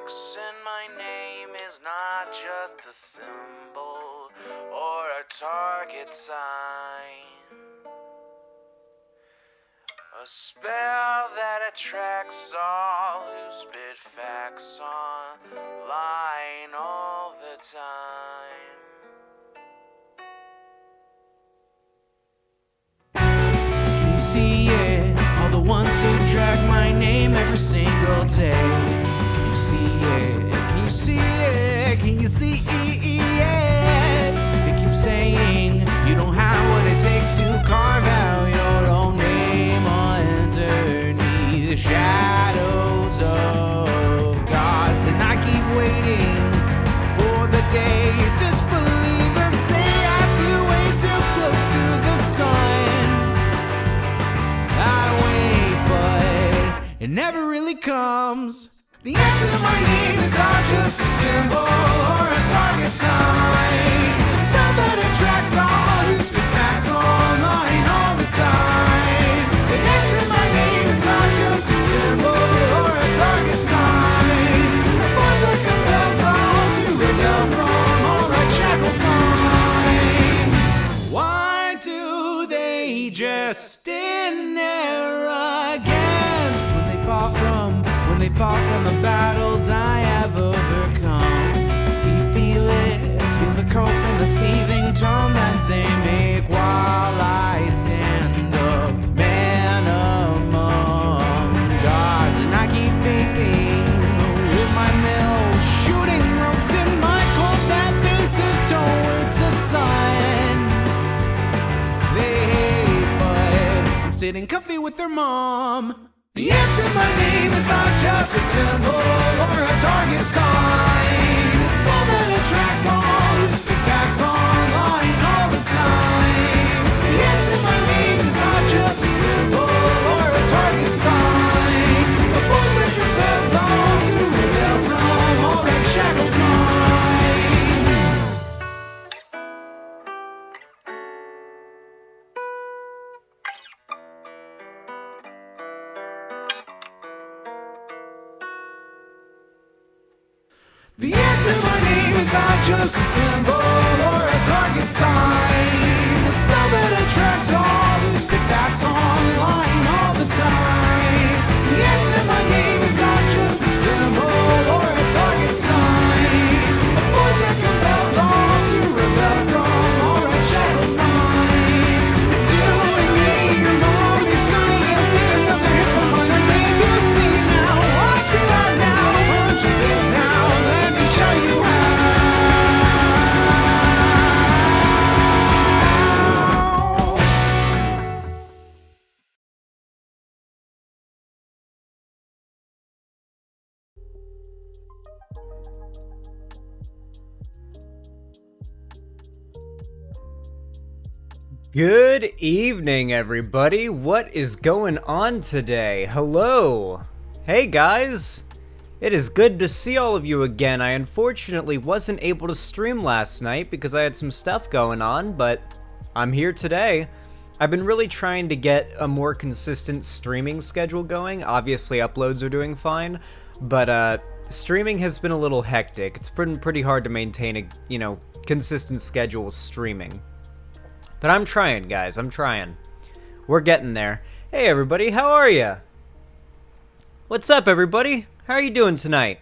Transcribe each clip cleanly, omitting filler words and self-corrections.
X in my name is not just a symbol or a target sign. A spell that attracts all who spit facts online all the time. Can you see it? All the ones who drag my name every single day. Can you see it? Can you see it? Can you see it? They keep saying you don't have what it takes to carve out your own name underneath the shadows of gods. And I keep waiting for the day disbelievers say I flew way too close to the sun. I wait, but it never really comes. The X in my name is not just a symbol or a target sign. A spell that attracts all who speak facts online all the time. The X in my name is not just a symbol or a target sign. A force that compels all to rebel from all right shackled minds. Why do they just stand there against when they fall from the battles I have overcome? You feel it, feel the cope and the seething tone that they make while I stand up, man among gods. And I keep thinking with my mill, shooting ropes in my cold that faces towards the sun. They hate, but I'm sitting comfy with their mom. The X in my name is not just a symbol or a target sign. A spell that attracts all who speak facts online all the time. The X in my name is not just a symbol or a target sign. A force that compels all to rebel from all that shackled minds. The X in my name is not just a symbol or a target sign. A spell that attracts all who speak facts online all the time. The X in my name is not just a symbol or a target sign. A force that compels all to rebel from all right shackled minds. It's you and me, your mom, it's me. I'll take another hit from my babe. You'll see now, watch me right now, punch your face now. Show you how. Good evening, everybody. What is going on today? Hello. Hey, guys. It is good to see all of you again. I unfortunately wasn't able to stream last night because I had some stuff going on, but I'm here today. I've been really trying to get a more consistent streaming schedule going. Obviously, uploads are doing fine, but streaming has been a little hectic. It's been pretty hard to maintain a, consistent schedule with streaming. But I'm trying, guys. I'm trying. We're getting there. Hey, everybody. How are ya? What's up, everybody? How are you doing tonight?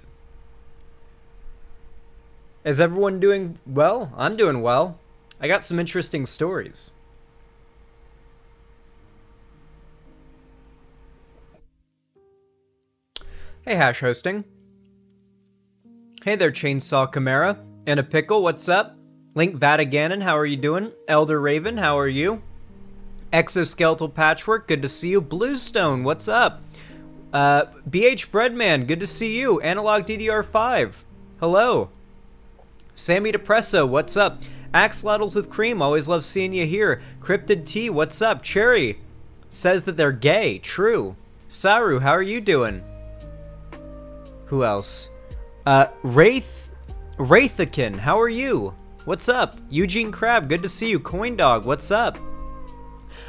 Is everyone doing well? I'm doing well. I got some interesting stories. Hey, Hash Hosting. Hey there, Chainsaw Chimera. And a Pickle, what's up? Link Vataganon, how are you doing? Elder Raven, how are you? Exoskeletal Patchwork, good to see you. Bluestone, what's up? BH Breadman, good to see you. Analog DDR5, hello. Sammy Depresso, what's up? Axolotls with Cream, always love seeing you here. Cryptid T, what's up? Cherry says that they're gay, true. Saru, how are you doing? Who else? Wraithakin, how are you? What's up? Eugene Crab, good to see you. Coindog, what's up?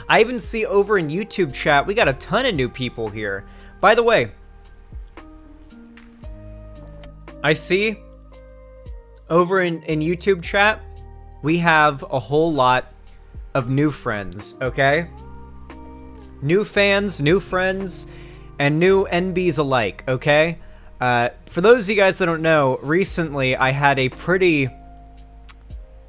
I even see over in YouTube chat, we got a ton of new people here. By the way, I see over in YouTube chat, we have a whole lot of new friends, okay? New fans, new friends, and new NBs alike, okay? For those of you guys that don't know, recently I had a pretty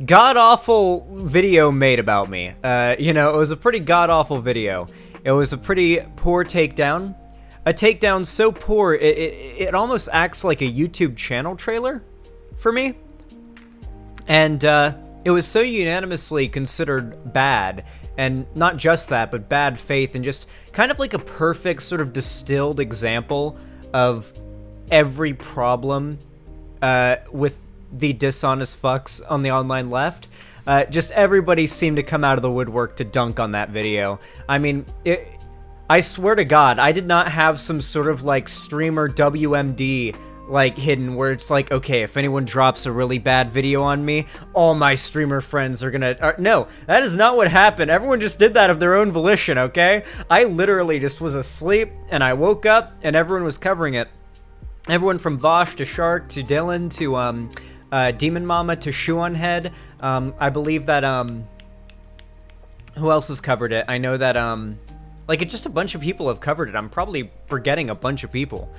god-awful video made about me. You know, it was a pretty god-awful video. It was a pretty poor takedown. A takedown so poor, it almost acts like a YouTube channel trailer for me. And it was so unanimously considered bad, and not just that, but bad faith, and just kind of like a perfect sort of distilled example of every problem with the dishonest fucks on the online left. Just everybody seemed to come out of the woodwork to dunk on that video. I mean, I swear to God, I did not have some sort of like streamer WMD like hidden where it's like, okay, if anyone drops a really bad video on me, all my streamer friends are gonna... no, that is not what happened. Everyone just did that of their own volition, okay? I literally just was asleep, and I woke up, and everyone was covering it. Everyone from Vosh to Shark to Dylan to Demon Mama to Shoe-on-Head. I believe that... who else has covered it? I know that... like, just a bunch of people have covered it. I'm probably forgetting a bunch of people.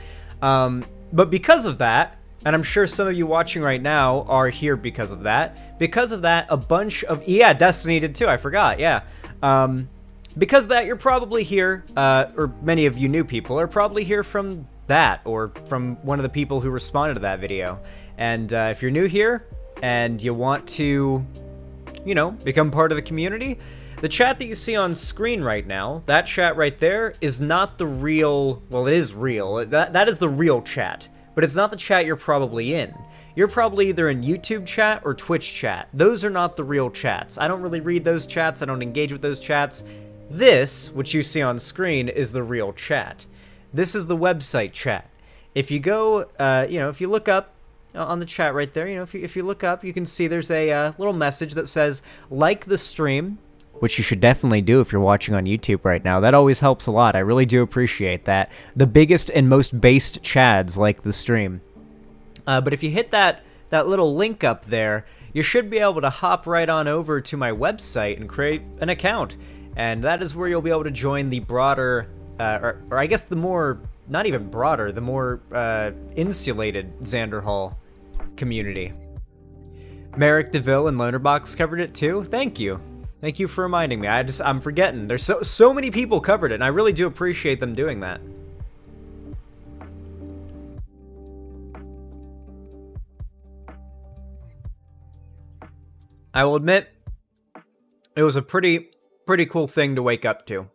But because of that, and I'm sure some of you watching right now are here because of that, a bunch of... Yeah, Destiny did too, I forgot, yeah. Because of that, you're probably here, or many of you new people are probably here from that, or from one of the people who responded to that video. And if you're new here, and you want to, you know, become part of the community... The chat that you see on screen right now, that chat right there, is not the real... Well, it is real. That is the real chat. But it's not the chat you're probably in. You're probably either in YouTube chat or Twitch chat. Those are not the real chats. I don't really read those chats. I don't engage with those chats. This, which you see on screen, is the real chat. This is the website chat. If you go, you know, if you look up on the chat right there, you know, if you look up, you can see there's a little message that says, like the stream... Which you should definitely do if you're watching on YouTube right now. That always helps a lot. I really do appreciate that. The biggest and most based chads like the stream. But if you hit that little link up there, you should be able to hop right on over to my website and create an account. And that is where you'll be able to join the broader, or I guess the more, not even broader, the more insulated Xander Hall community. Merrick DeVille and Lonerbox covered it too. Thank you. Thank you for reminding me. I'm forgetting. There's so many people covered it, and I really do appreciate them doing that. I will admit, it was a pretty cool thing to wake up to.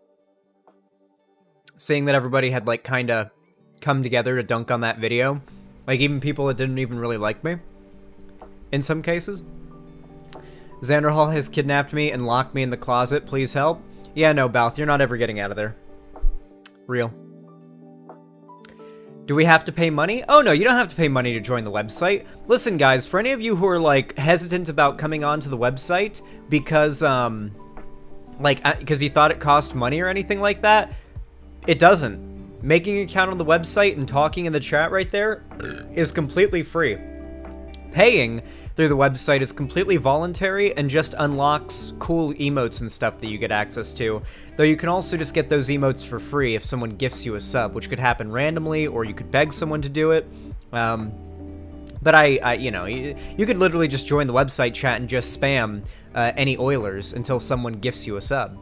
Seeing that everybody had, like, kinda come together to dunk on that video. Like, even people that didn't even really like me. In some cases. Xander Hall has kidnapped me and locked me in the closet. Please help. Yeah, no, Balth, you're not ever getting out of there. Real. Do we have to pay money? Oh, no, you don't have to pay money to join the website. Listen, guys, for any of you who are, like, hesitant about coming onto the website because, because you thought it cost money or anything like that, it doesn't. Making an account on the website and talking in the chat right there is completely free. Paying through the website is completely voluntary and just unlocks cool emotes and stuff that you get access to. Though you can also just get those emotes for free if someone gifts you a sub, which could happen randomly, or you could beg someone to do it. But I you know, you could literally just join the website chat and just spam any Oilers until someone gifts you a sub.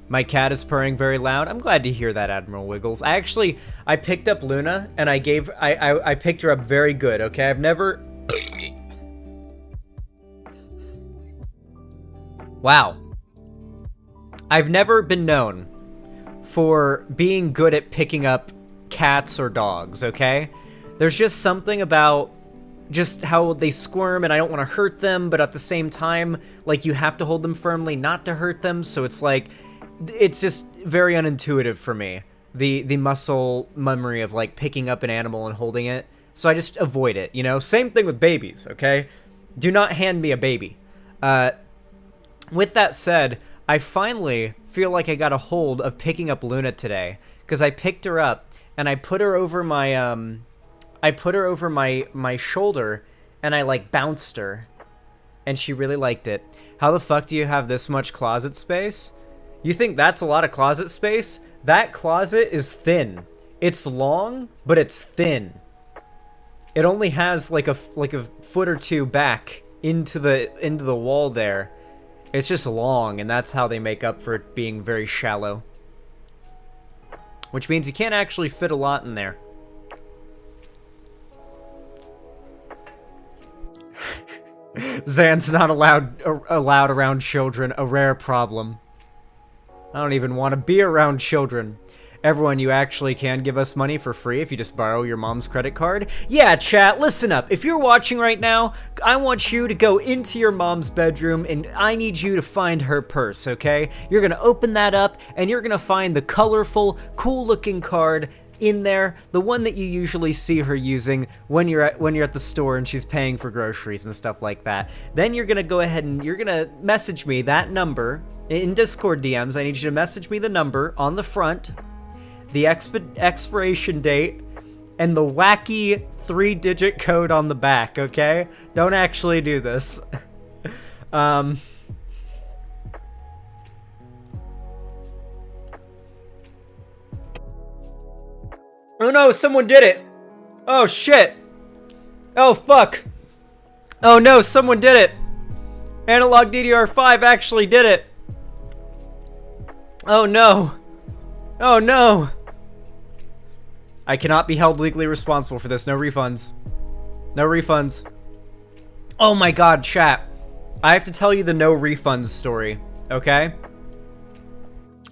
My cat is purring very loud. I'm glad to hear that, Admiral Wiggles. I picked up Luna, and I picked her up very good, okay? I've never... Wow. I've never been known for being good at picking up cats or dogs, okay? There's just something about just how they squirm, and I don't want to hurt them, but at the same time, like, you have to hold them firmly not to hurt them, so it's like... It's just very unintuitive for me, the muscle memory of, like, picking up an animal and holding it. So I just avoid it, you know? Same thing with babies, okay? Do not hand me a baby. With that said, I finally feel like I got a hold of picking up Luna today, because I picked her up, and I put her over my, I put her over my shoulder, and I, like, bounced her. And she really liked it. How the fuck do you have this much closet space? You think that's a lot of closet space? That closet is thin. It's long, but it's thin. It only has like a foot or two back into the wall there. It's just long, and that's how they make up for it being very shallow. Which means you can't actually fit a lot in there. Zan's not allowed around children, a rare problem. I don't even want to be around children. Everyone, you actually can give us money for free if you just borrow your mom's credit card. Yeah, chat, listen up. If you're watching right now, I want you to go into your mom's bedroom, and I need you to find her purse, okay? You're gonna open that up, and you're gonna find the colorful, cool-looking card in there, the one that you usually see her using when you're at the store and she's paying for groceries and stuff like that. Then you're gonna go ahead and you're gonna message me that number in Discord DMs. I need you to message me the number on the front, the expiration date, and the wacky 3-digit code on the back, okay? Don't actually do this. Oh no, someone did it! Oh shit! Oh fuck! Oh no, someone did it! Analog DDR5 actually did it! Oh no! Oh no! I cannot be held legally responsible for this. No refunds. No refunds. Oh my god, chat. I have to tell you the no refunds story, okay?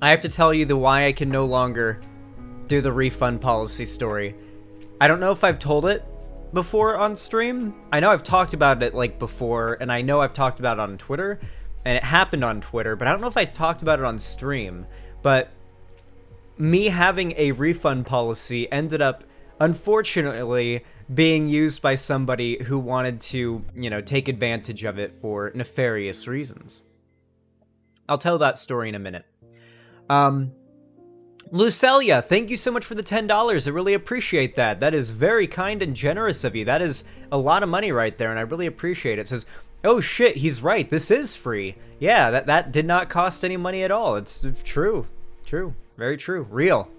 I have to tell you the why I can no longer do the refund policy story. I don't know if I've told it before on stream. I know I've talked about it like before, and I know I've talked about it on Twitter, and it happened on Twitter, but I don't know if I talked about it on stream. But me having a refund policy ended up, unfortunately, being used by somebody who wanted to, you know, take advantage of it for nefarious reasons. I'll tell that story in a minute. Lucelia, thank you so much for the $10. I really appreciate that. That is very kind and generous of you. That is a lot of money right there, and I really appreciate it. It says, oh shit, he's right. This is free. Yeah, that did not cost any money at all. It's true. True. Very true. Real.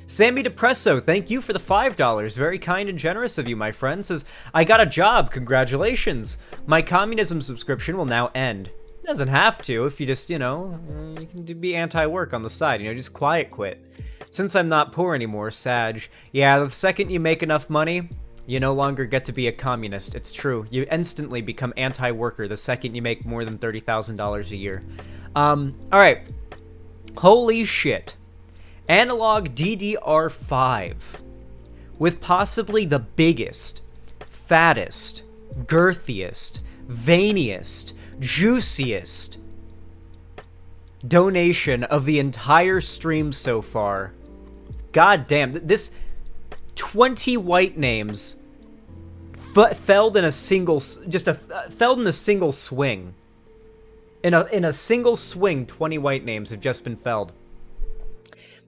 Sammy Depresso, thank you for the $5. Very kind and generous of you, my friend. Says, I got a job. Congratulations. My communism subscription will now end. Doesn't have to if you just, you know, you can be anti-work on the side, you know, just quiet quit. Since I'm not poor anymore, Sag. Yeah, the second you make enough money, you no longer get to be a communist. It's true. You instantly become anti-worker the second you make more than $30,000 a year. Alright. Holy shit. Analog DDR5. With possibly the biggest, fattest, girthiest, veiniest, juiciest donation of the entire stream so far. God damn, this 20 white names felled in a single, felled in a single swing. In a single swing, 20 white names have just been felled.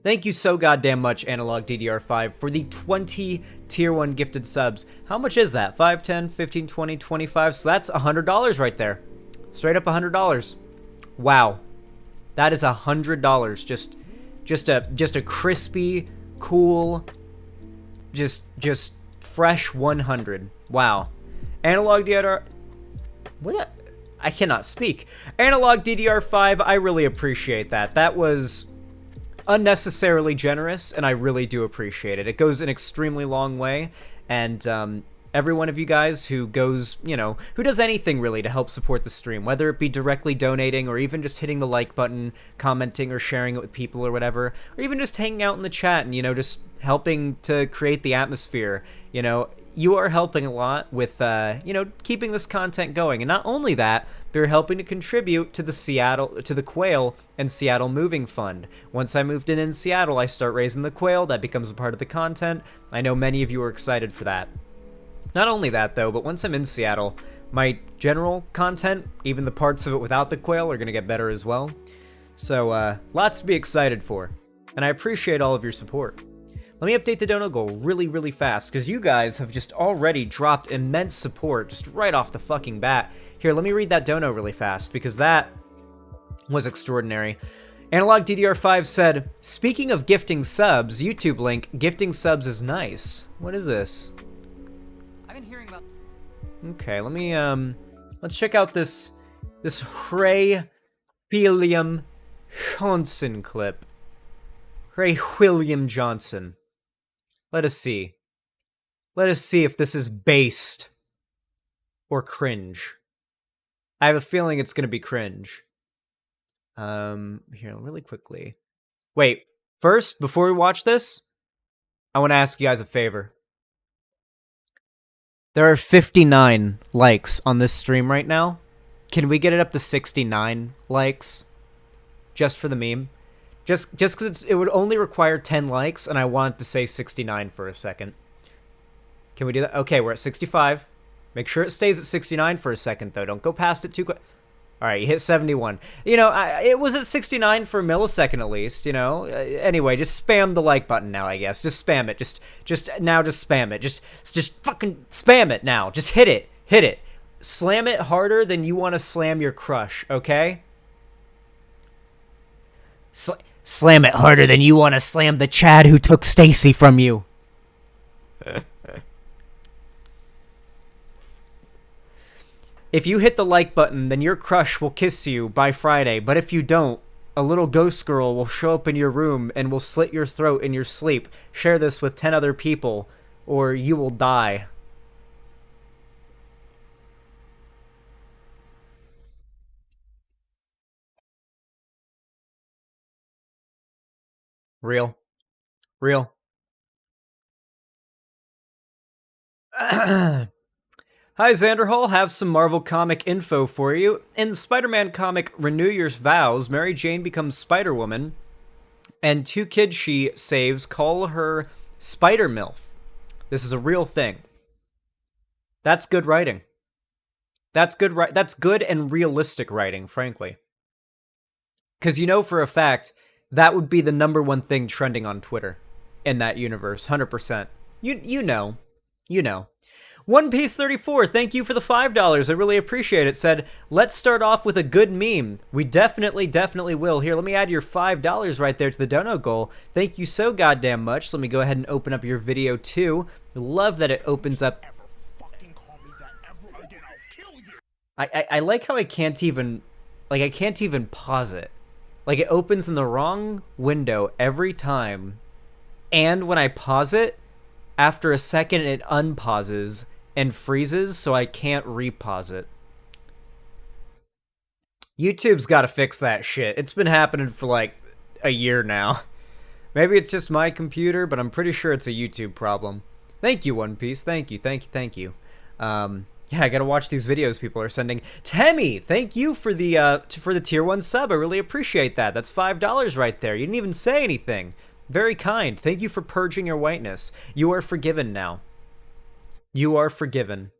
Thank you so goddamn much, Analog DDR5, for the 20 Tier 1 gifted subs. How much is that? 5, 10, 15, 20, 25? So that's $100 right there. Straight up $100. Wow. That is $100. Just a crispy, cool, just fresh 100. Wow. Analog DDR... What? I cannot speak. Analog DDR5, I really appreciate that. That was unnecessarily generous, and I really do appreciate it. It goes an extremely long way, and every one of you guys who goes, you know, who does anything really to help support the stream, whether it be directly donating or even just hitting the like button, commenting or sharing it with people or whatever, or even just hanging out in the chat and, you know, just helping to create the atmosphere, you know, you are helping a lot with, you know, keeping this content going. And not only that, but you're helping to contribute to the Quail and Seattle Moving Fund. Once I moved in Seattle, I start raising the quail. That becomes a part of the content. I know many of you are excited for that. Not only that, though, but once I'm in Seattle, my general content, even the parts of it without the quail, are going to get better as well. So, lots to be excited for. And I appreciate all of your support. Let me update the dono goal really, really fast, because you guys have just already dropped immense support just right off the fucking bat. Here, let me read that dono really fast, because that was extraordinary. Analog DDR5 said, speaking of gifting subs, YouTube link, gifting subs is nice. What is this? I've been hearing about. Okay, let me, let's check out this Ray William Johnson clip. Ray William Johnson. Let us see. Let us see if this is based or cringe. I have a feeling it's gonna be cringe. Here, really quickly. Wait, first, before we watch this, I want to ask you guys a favor. There are 59 likes on this stream right now. Can we get it up to 69 likes? Just for the meme? Just because it would only require 10 likes, and I want it to say 69 for a second. Can we do that? Okay, we're at 65. Make sure it stays at 69 for a second, though. Don't go past it too quick. All right, you hit 71. You know, it was at 69 for a millisecond at least, you know? Anyway, just spam the like button now, I guess. Just spam it. Just spam it. Just fucking spam it now. Just hit it. Hit it. Slam it harder than you want to slam your crush, okay? Slam it harder than you want to slam the Chad who took Stacy from you. If you hit the like button, then your crush will kiss you by Friday. But if you don't, a little ghost girl will show up in your room and will slit your throat in your sleep. Share this with 10 other people, or you will die. Real. Real. Hi, Xanderhall. Have some Marvel comic info for you. In the Spider-Man comic Renew Your Vows, Mary Jane becomes Spider-Woman, and 2 kids she saves call her Spider-MILF. This is a real thing. That's good writing. That's good and realistic writing, frankly. Because you know for a fact, that would be the #1 thing trending on Twitter in that universe, 100%. You know. You know. One Piece 34, thank you for the $5. I really appreciate it. Said, let's start off with a good meme. We definitely will. Here, let me add your $5 right there to the dono goal. Thank you so goddamn much. So let me go ahead and open up your video too. Love that it opens up. I like how I can't even pause it. Like, it opens in the wrong window every time. And when I pause it, after a second it unpauses and freezes, so I can't repause it. YouTube's got to fix that shit. It's been happening for like a year now. Maybe it's just my computer, but I'm pretty sure it's a YouTube problem. Thank you, One Piece. Thank you. Yeah, I gotta watch these videos people are sending. Temmie, thank you for the tier 1 sub. I really appreciate that. That's $5 right there. You didn't even say anything. Very kind. Thank you for purging your whiteness. You are forgiven now. You are forgiven.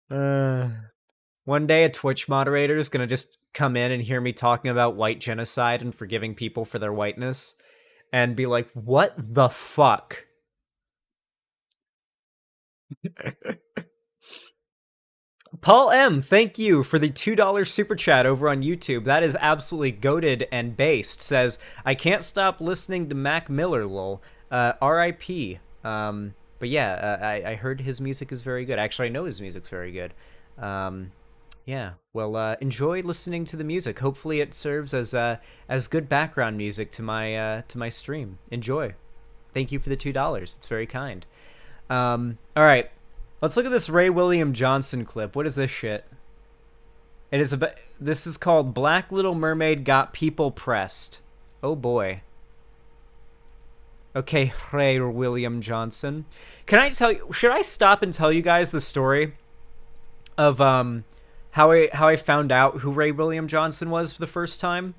One day a Twitch moderator is gonna just come in and hear me talking about white genocide and forgiving people for their whiteness and be like, what the fuck? Paul M, thank you for the $2 super chat over on YouTube. That is absolutely goated and based. Says, I can't stop listening to Mac Miller, lol. R.I.P. But yeah, I heard his music is very good. Actually, I know his music's very good. Yeah, well, enjoy listening to the music. Hopefully it serves as good background music to my stream. Enjoy. Thank you for the $2. It's very kind. All right. Let's look at this Ray William Johnson clip. What is this shit? This is called Black Little Mermaid Got People Pressed. Oh boy. Okay, Ray William Johnson. Can I tell you, should I stop and tell you guys the story of how I found out who Ray William Johnson was for the first time?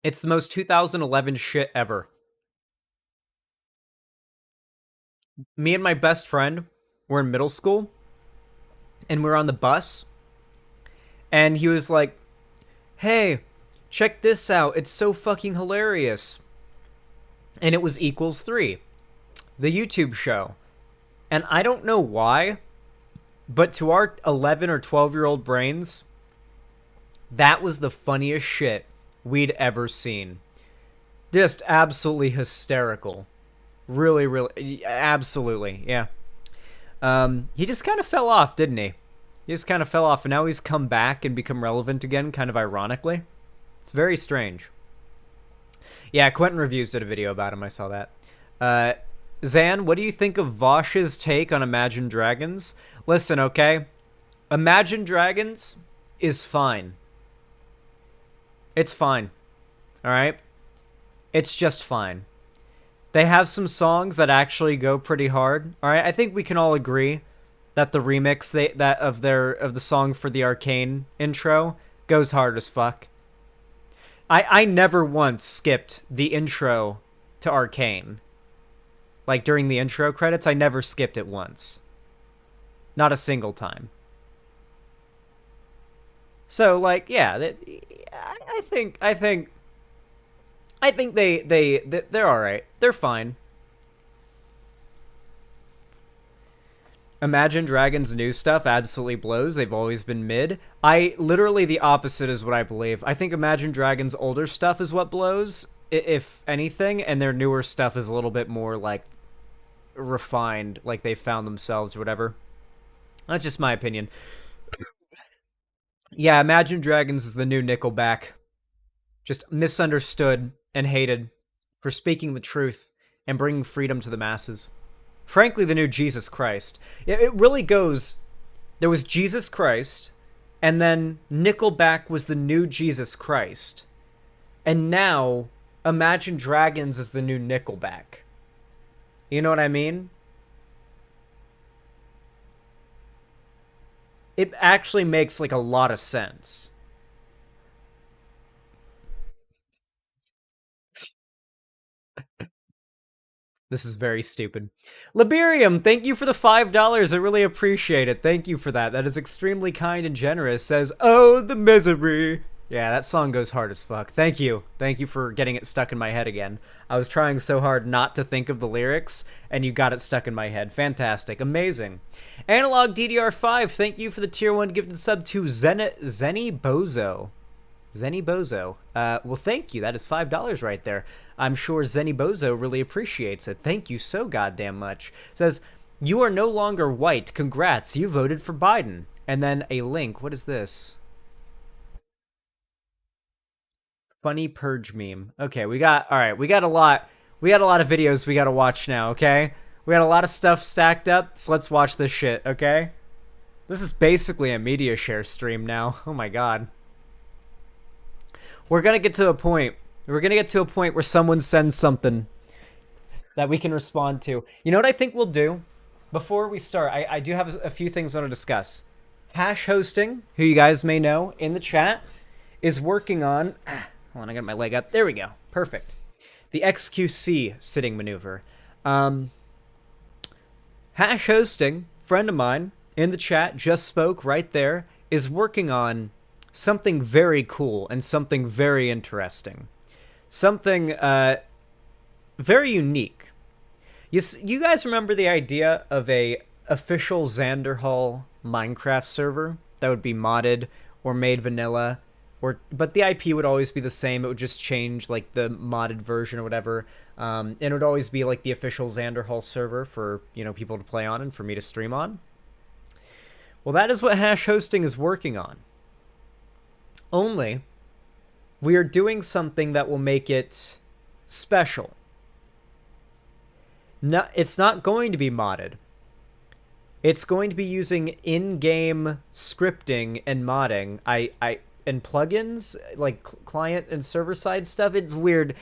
It's the most 2011 shit ever. Me and my best friend were in middle school, and we're on the bus, and he was like, hey, check this out, it's so fucking hilarious. And it was Equals 3, the YouTube show. And I don't know why, but to our 11 or 12-year-old brains, that was the funniest shit we'd ever seen. Just absolutely hysterical. Really, really, absolutely, yeah. He just kind of fell off, didn't he? He just kind of fell off, and now he's come back and become relevant again, kind of ironically. It's very strange. Yeah, Quentin Reviews did a video about him, I saw that. Zan, what do you think of Vosh's take on Imagine Dragons? Listen, okay? Imagine Dragons is fine. It's fine. Alright? It's just fine. They have some songs that actually go pretty hard. Alright, I think we can all agree that the remix of the song for the Arcane intro goes hard as fuck. I never once skipped the intro to Arcane. Like, during the intro credits, I never skipped it once. Not a single time. So, like, yeah, I think they're all right. They're fine. Imagine Dragons' new stuff absolutely blows. They've always been mid. Literally the opposite is what I believe. I think Imagine Dragons' older stuff is what blows, if anything, and their newer stuff is a little bit more, like, refined, like they found themselves or whatever. That's just my opinion. Yeah, Imagine Dragons is the new Nickelback. Just misunderstood and hated for speaking the truth and bringing freedom to the masses. Frankly, the new Jesus Christ. It really goes... There was Jesus Christ, and then Nickelback was the new Jesus Christ. And now, Imagine Dragons is the new Nickelback. You know what I mean? It actually makes, like, a lot of sense. This is very stupid. Liberium, thank you for the $5. I really appreciate it. Thank you for that. That is extremely kind and generous. Says, oh, the misery. Yeah, that song goes hard as fuck. Thank you. Thank you for getting it stuck in my head again. I was trying so hard not to think of the lyrics, and you got it stuck in my head. Fantastic. Amazing. Analog DDR5, thank you for the tier 1 gifted sub to Zenny Bozo. Zenny Bozo. Well, thank you. That is $5 right there. I'm sure Zenny Bozo really appreciates it. Thank you so goddamn much. Says, you are no longer white. Congrats. You voted for Biden. And then a link. What is this? Funny purge meme. Okay, all right, we got a lot of videos we gotta watch now, okay? We got a lot of stuff stacked up, so let's watch this shit, okay? This is basically a media share stream now. Oh my god. We're gonna get to a point where someone sends something that we can respond to. You know what I think we'll do? Before we start, I do have a few things I want to discuss. Hash Hosting, who you guys may know in the chat, is working on... Hold on, I got my leg up. There we go. Perfect. The XQC sitting maneuver. Hash Hosting, friend of mine in the chat, just spoke right there, is working on something very cool and something very interesting. Something very unique. You guys remember the idea of a official Xanderhall Minecraft server that would be modded or made vanilla? But the IP would always be the same. It would just change, like, the modded version or whatever. And it would always be, like, the official Xanderhall server for, you know, people to play on and for me to stream on. Well, that is what Hash Hosting is working on. Only, we are doing something that will make it special. No, it's not going to be modded. It's going to be using in-game scripting and modding. And plugins, like client and server-side stuff. It's weird,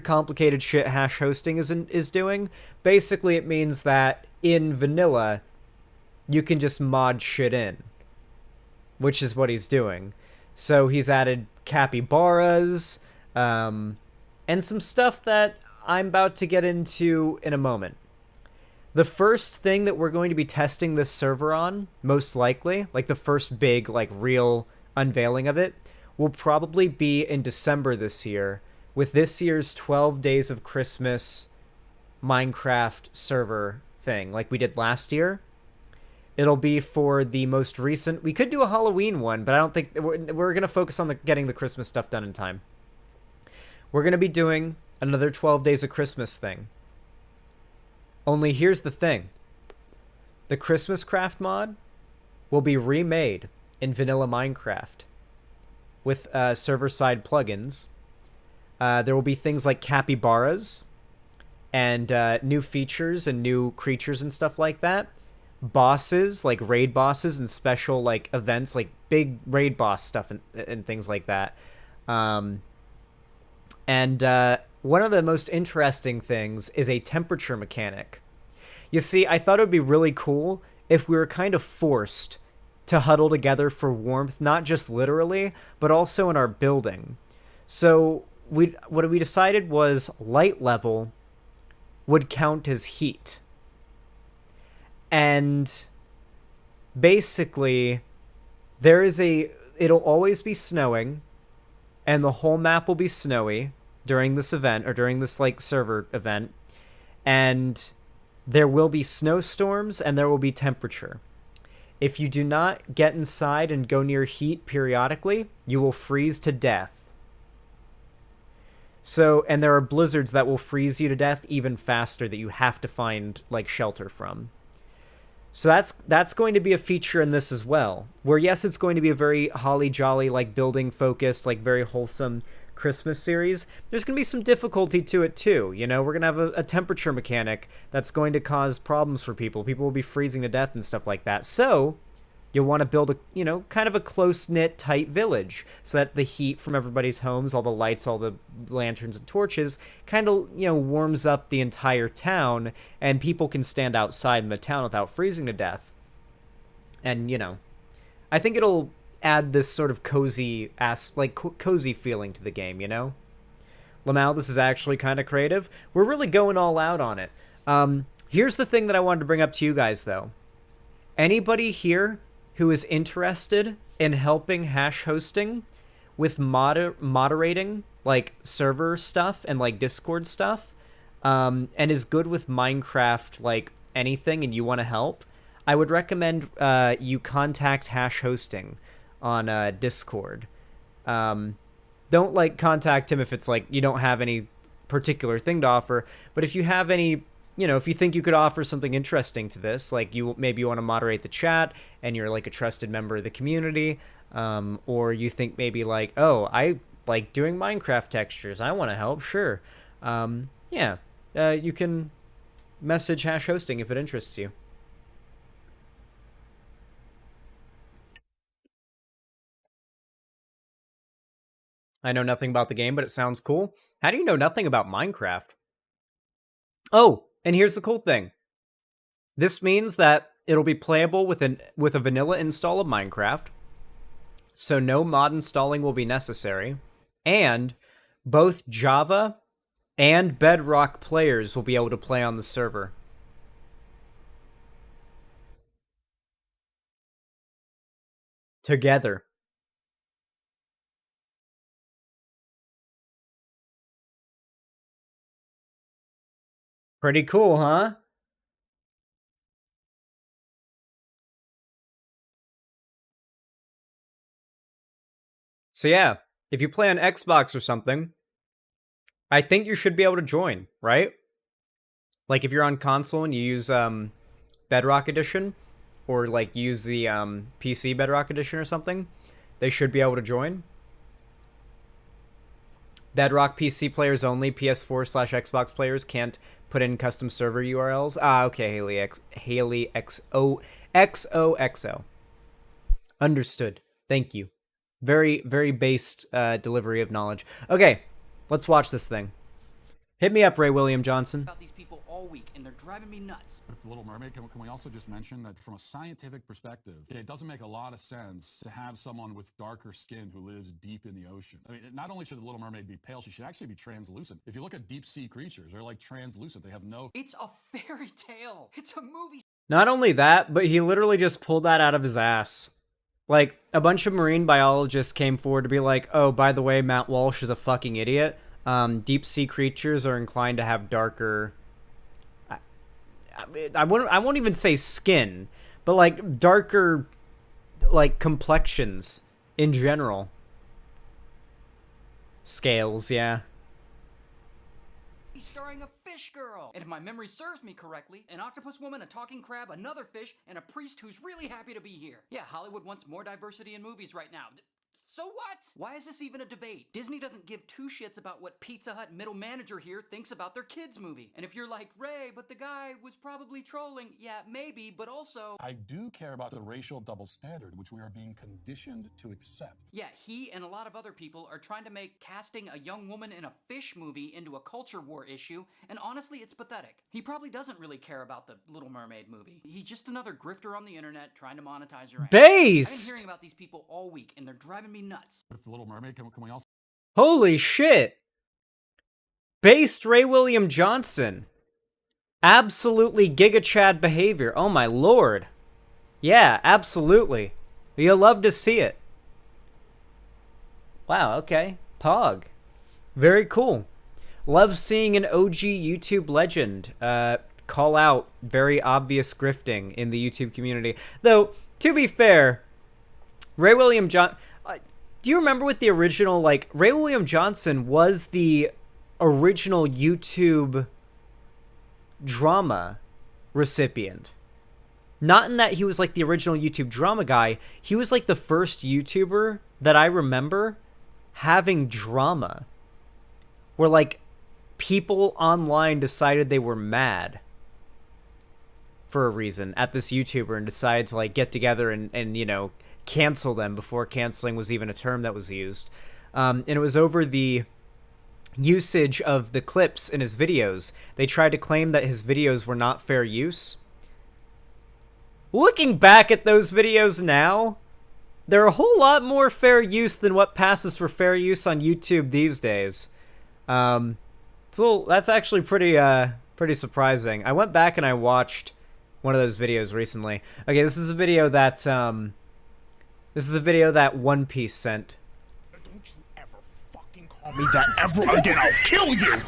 complicated shit Hash Hosting is doing. Basically, it means that in vanilla, you can just mod shit in, which is what he's doing. So he's added capybaras, and some stuff that I'm about to get into in a moment. The first thing that we're going to be testing this server on, most likely, like the first big, like, real unveiling of it, will probably be in December this year, with this year's 12 Days of Christmas Minecraft server thing, like we did last year. It'll be for the most recent. We could do a Halloween one, but I don't think we're gonna focus on getting the Christmas stuff done in time. We're gonna be doing another 12 Days of Christmas thing. Only here's the thing: the Christmas Craft mod will be remade in vanilla Minecraft with server-side plugins. There will be things like capybaras and new features and new creatures and stuff like that. Bosses, like raid bosses and special like events, like big raid boss stuff and things like that. And one of the most interesting things is a temperature mechanic. You see, I thought it would be really cool if we were kind of forced to huddle together for warmth, not just literally, but also in our building. So what we decided was light level would count as heat. And basically, it'll always be snowing, and the whole map will be snowy during this event, or during this, like, server event, and there will be snowstorms, and there will be temperature. If you do not get inside and go near heat periodically, you will freeze to death. So, and there are blizzards that will freeze you to death even faster that you have to find, like, shelter from. So that's going to be a feature in this as well, where yes, it's going to be a very holly jolly, like, building focused, like, very wholesome Christmas series. There's going to be some difficulty to it too. You know, we're going to have a temperature mechanic that's going to cause problems for people. People will be freezing to death and stuff like that. So you'll want to build a, you know, kind of a close-knit, tight village so that the heat from everybody's homes, all the lights, all the lanterns and torches, kind of, you know, warms up the entire town, and people can stand outside in the town without freezing to death. And, you know, I think it'll add this sort of cozy cozy feeling to the game, you know? Lamau, this is actually kind of creative. We're really going all out on it. Here's the thing that I wanted to bring up to you guys, though. Anybody here who is interested in helping hash hosting with moderating, like, server stuff and, like, Discord stuff, and is good with Minecraft, like, anything, and you want to help, I would recommend you contact hash hosting on Discord. Don't, like, contact him if it's, like, you don't have any particular thing to offer, but if you have any, you know, if you think you could offer something interesting to this, like maybe you want to moderate the chat and you're, like, a trusted member of the community, or you think maybe, like, oh, I like doing Minecraft textures, I want to help, sure. Yeah, you can message hash hosting if it interests you. I know nothing about the game, but it sounds cool. How do you know nothing about Minecraft? Oh, and here's the cool thing. This means that it'll be playable with a vanilla install of Minecraft, so no mod installing will be necessary, and both Java and Bedrock players will be able to play on the server. Together. Pretty cool, huh? So yeah, if you play on Xbox or something, I think you should be able to join, right? Like, if you're on console and you use Bedrock Edition, or, like, use the PC Bedrock Edition or something, they should be able to join. Bedrock PC players only, PS4/Xbox players can't put in custom server URLs. Ah, okay, Haley XOXO. Understood. Thank you. Very, very based delivery of knowledge. Okay, let's watch this thing. Hit me up, Ray William Johnson. About these people all all week, and they're driving me nuts. With The Little Mermaid, can we also just mention that from a scientific perspective, it doesn't make a lot of sense to have someone with darker skin who lives deep in the ocean. I mean, not only should The Little Mermaid be pale, she should actually be translucent. If you look at deep sea creatures, they're like translucent. They have no... It's a fairy tale. It's a movie. Not only that, but he literally just pulled that out of his ass. Like, a bunch of marine biologists came forward to be like, oh, by the way, Matt Walsh is a fucking idiot. Deep sea creatures are inclined to have darker... I won't even say skin, but like darker, like complexions in general. Scales, yeah. Starring a fish girl. And if my memory serves me correctly, an octopus woman, a talking crab, another fish, and a priest who's really happy to be here. Yeah, Hollywood wants more diversity in movies right now. So what? Why is this even a debate? Disney doesn't give two shits about what Pizza Hut middle manager here thinks about their kids' movie. And if you're like, Ray, but the guy was probably trolling. Yeah, maybe, but also... I do care about the racial double standard, which we are being conditioned to accept. Yeah, he and a lot of other people are trying to make casting a young woman in a fish movie into a culture war issue, and honestly, it's pathetic. He probably doesn't really care about the Little Mermaid movie. He's just another grifter on the internet trying to monetize your ass. Based! I've been hearing about these people all week, and they're driving me nuts. With The Little Mermaid, can we also... Holy shit! Based Ray William Johnson. Absolutely Giga Chad behavior. Oh my lord. Yeah, absolutely. You'll love to see it. Wow, okay. Pog. Very cool. Love seeing an OG YouTube legend call out very obvious grifting in the YouTube community. Though, to be fair, Ray William Johnson... do you remember what the original, like, Ray William Johnson was the original YouTube drama recipient. Not in that he was, like, the original YouTube drama guy. He was, like, the first YouTuber that I remember having drama. Where, like, people online decided they were mad for a reason at this YouTuber and decided to, like, get together and you know, cancel them before canceling was even a term that was used. And it was over the usage of the clips in his videos. They tried to claim that his videos were not fair use. Looking back at those videos now, they're a whole lot more fair use than what passes for fair use on YouTube these days. That's actually pretty surprising. I went back and I watched one of those videos recently. Okay, this is a video that this is the video that One Piece sent. Don't you ever fucking call me that ever again, I'll kill you!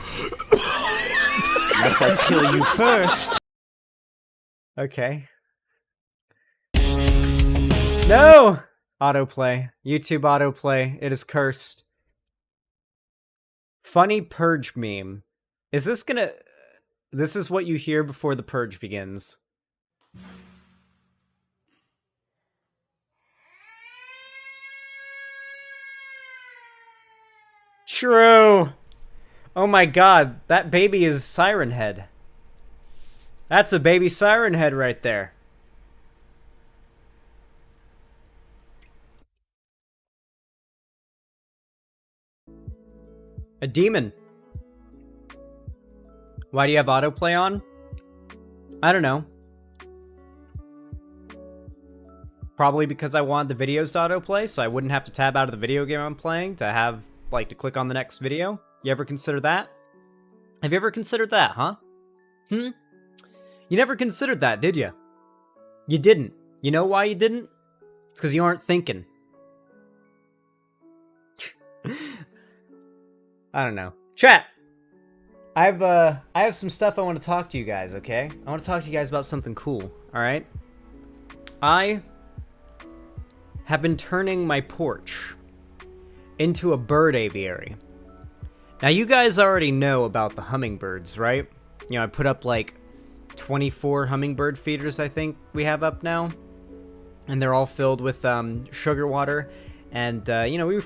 Let I kill you first. Okay. No! Autoplay. YouTube autoplay. It is cursed. Funny purge meme. Is this gonna... This is what you hear before the purge begins. True. Oh my god, that baby is Siren Head. That's a baby Siren Head right there. A demon. Why do you have autoplay on? I don't know. Probably because I wanted the videos to autoplay, so I wouldn't have to tab out of the video game I'm playing to have, like, to click on the next video. You ever consider that? Have you ever considered that, huh? You never considered that, did you? You didn't. You know why you didn't? It's because you aren't thinking. I don't know. Chat! I have some stuff I want to talk to you guys, okay? I want to talk to you guys about something cool, alright? I have been turning my porch into a bird aviary. Now, you guys already know about the hummingbirds, right? You know, I put up, like, 24 hummingbird feeders, I think we have up now. And they're all filled with sugar water. And, you know, we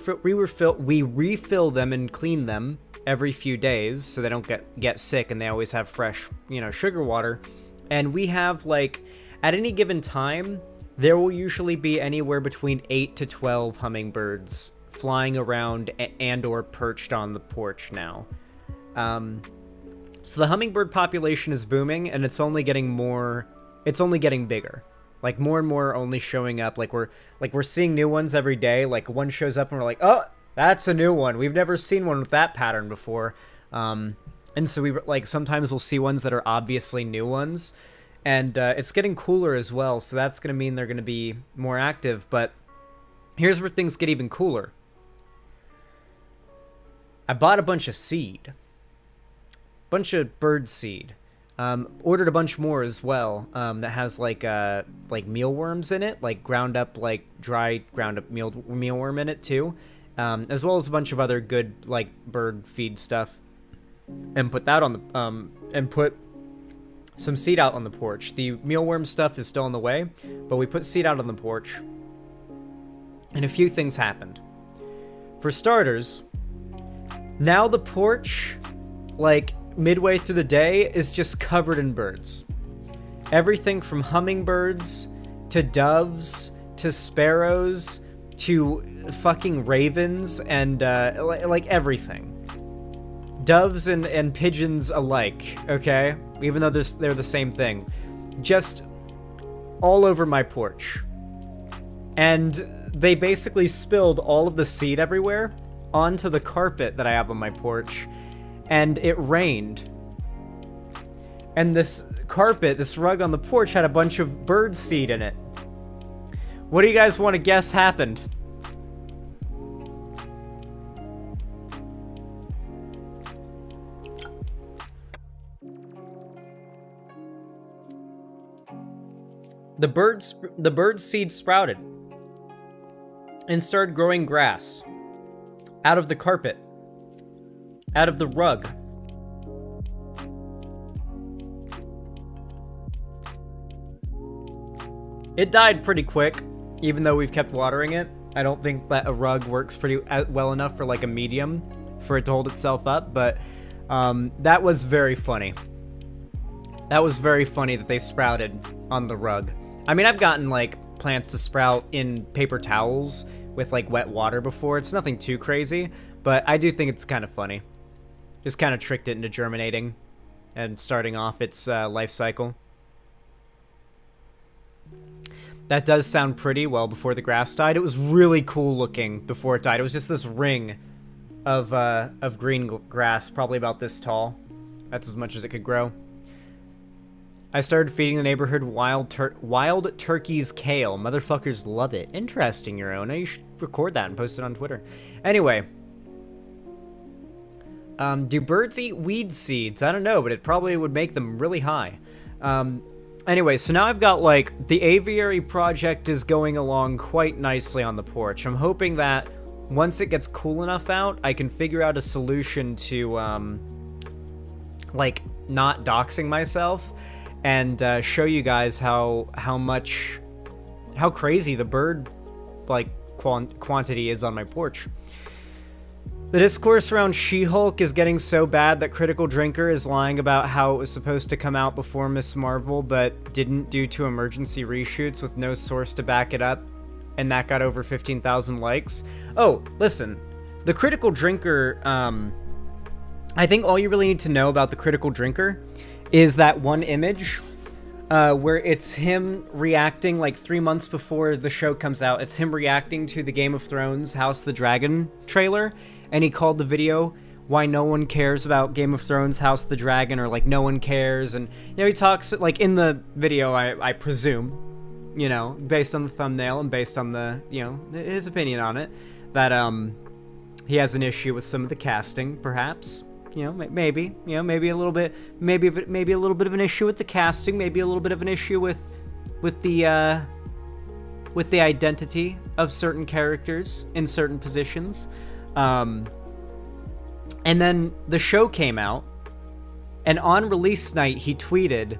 refill them and clean them every few days so they don't get sick and they always have fresh, you know, sugar water. And we have, like, at any given time, there will usually be anywhere between 8 to 12 hummingbirds flying around and or perched on the porch now. So the hummingbird population is booming, and it's only getting bigger. Like, more and more are only showing up. Like, we're seeing new ones every day. Like, one shows up and we're like, oh, that's a new one. We've never seen one with that pattern before. And so sometimes we'll see ones that are obviously new ones. And it's getting cooler as well, so that's going to mean they're going to be more active. But here's where things get even cooler. I bought a bunch of seed. Bunch of bird seed. Ordered a bunch more as well, that has like mealworms in it, like dry ground up mealworm in it too, as well as a bunch of other good like bird feed stuff, and put that on the and put some seed out on the porch. The mealworm stuff is still on the way, but we put seed out on the porch, and a few things happened. For starters, now the porch, like, midway through the day, is just covered in birds. Everything from hummingbirds to doves to sparrows to fucking ravens and like everything. Doves and pigeons alike, okay? Even though they're the same thing. Just all over my porch. And they basically spilled all of the seed everywhere onto the carpet that I have on my porch. And it rained. And this carpet, this rug on the porch, had a bunch of bird seed in it. What do you guys want to guess happened? The bird seed sprouted and started growing grass out of the carpet, out of the rug. It died pretty quick, even though we've kept watering it. I don't think that a rug works pretty well enough for like a medium for it to hold itself up, but that was very funny. That was very funny that they sprouted on the rug. I mean, I've gotten like plants to sprout in paper towels with like wet water before. It's nothing too crazy, but I do think it's kind of funny. Just kind of tricked it into germinating and starting off its life cycle. That does sound pretty well before the grass died. It was really cool looking before it died. It was just this ring of green grass, probably about this tall. That's as much as it could grow. I started feeding the neighborhood wild turkeys kale. Motherfuckers love it. Interesting, Eurona. You should record that and post it on Twitter. Anyway. Do birds eat weed seeds? I don't know, but it probably would make them really high. Anyway, so now I've got, like, the aviary project is going along quite nicely on the porch. I'm hoping that once it gets cool enough out, I can figure out a solution to, like, not doxing myself and show you guys how crazy the bird, like, quantity is on my porch. The discourse around She-Hulk is getting so bad that Critical Drinker is lying about how it was supposed to come out before Ms. Marvel, but didn't due to emergency reshoots with no source to back it up, and that got over 15,000 likes. Oh, listen, the Critical Drinker, I think all you really need to know about the Critical Drinker is that one image where it's him reacting like 3 months before the show comes out. It's him reacting to the Game of Thrones House of the Dragon trailer, and he called the video Why No One Cares About Game of Thrones House of the Dragon, or like no one cares. And, you know, he talks like in the video, I presume, you know, based on the thumbnail and based on the, you know, his opinion on it, that he has an issue with some of the casting, perhaps. You know, maybe, you know, maybe a little bit of an issue with the casting, maybe a little bit of an issue with the identity of certain characters in certain positions. And then the show came out, and on release night he tweeted,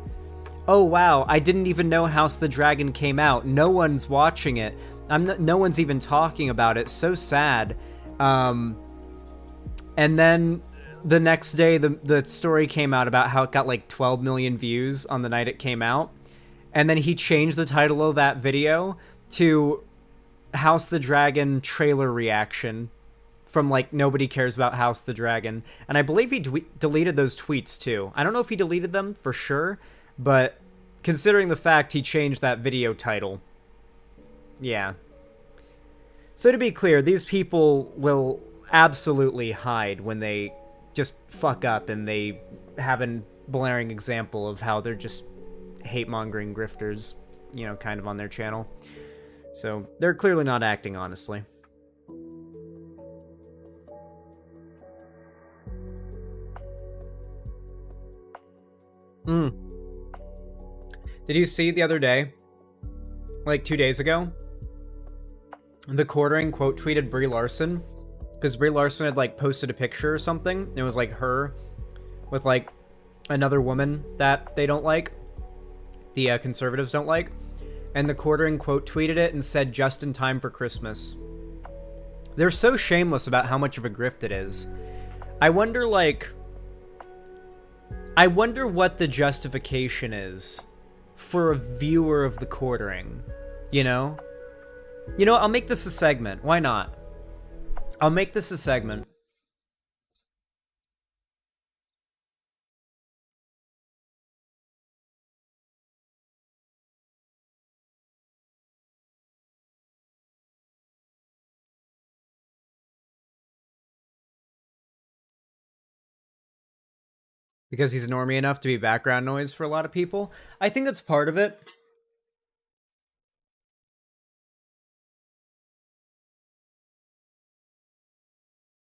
"Oh wow, I didn't even know House of the Dragon came out. No one's watching it. No one's even talking about it. So sad." And then the next day, the story came out about how it got like 12 million views on the night it came out. And then he changed the title of that video to House of the Dragon trailer reaction from, like, Nobody Cares About House the Dragon. And I believe he deleted those tweets, too. I don't know if he deleted them for sure, but considering the fact he changed that video title, yeah. So to be clear, these people will absolutely hide when they just fuck up and they have a blaring example of how they're just hate-mongering grifters, you know, kind of on their channel. So they're clearly not acting honestly. Did you see the other day, like 2 days ago, the Quartering quote tweeted Brie Larson? Because Brie Larson had, like, posted a picture or something. And it was, like, her with, like, another woman that they don't like. The conservatives don't like. And the Quartering quote tweeted it and said, "Just in time for Christmas." They're so shameless about how much of a grift it is. I wonder, like... I wonder what the justification is for a viewer of the Quartering, you know? You know, I'll make this a segment. Why not? I'll make this a segment. Because he's normie enough to be background noise for a lot of people. I think that's part of it.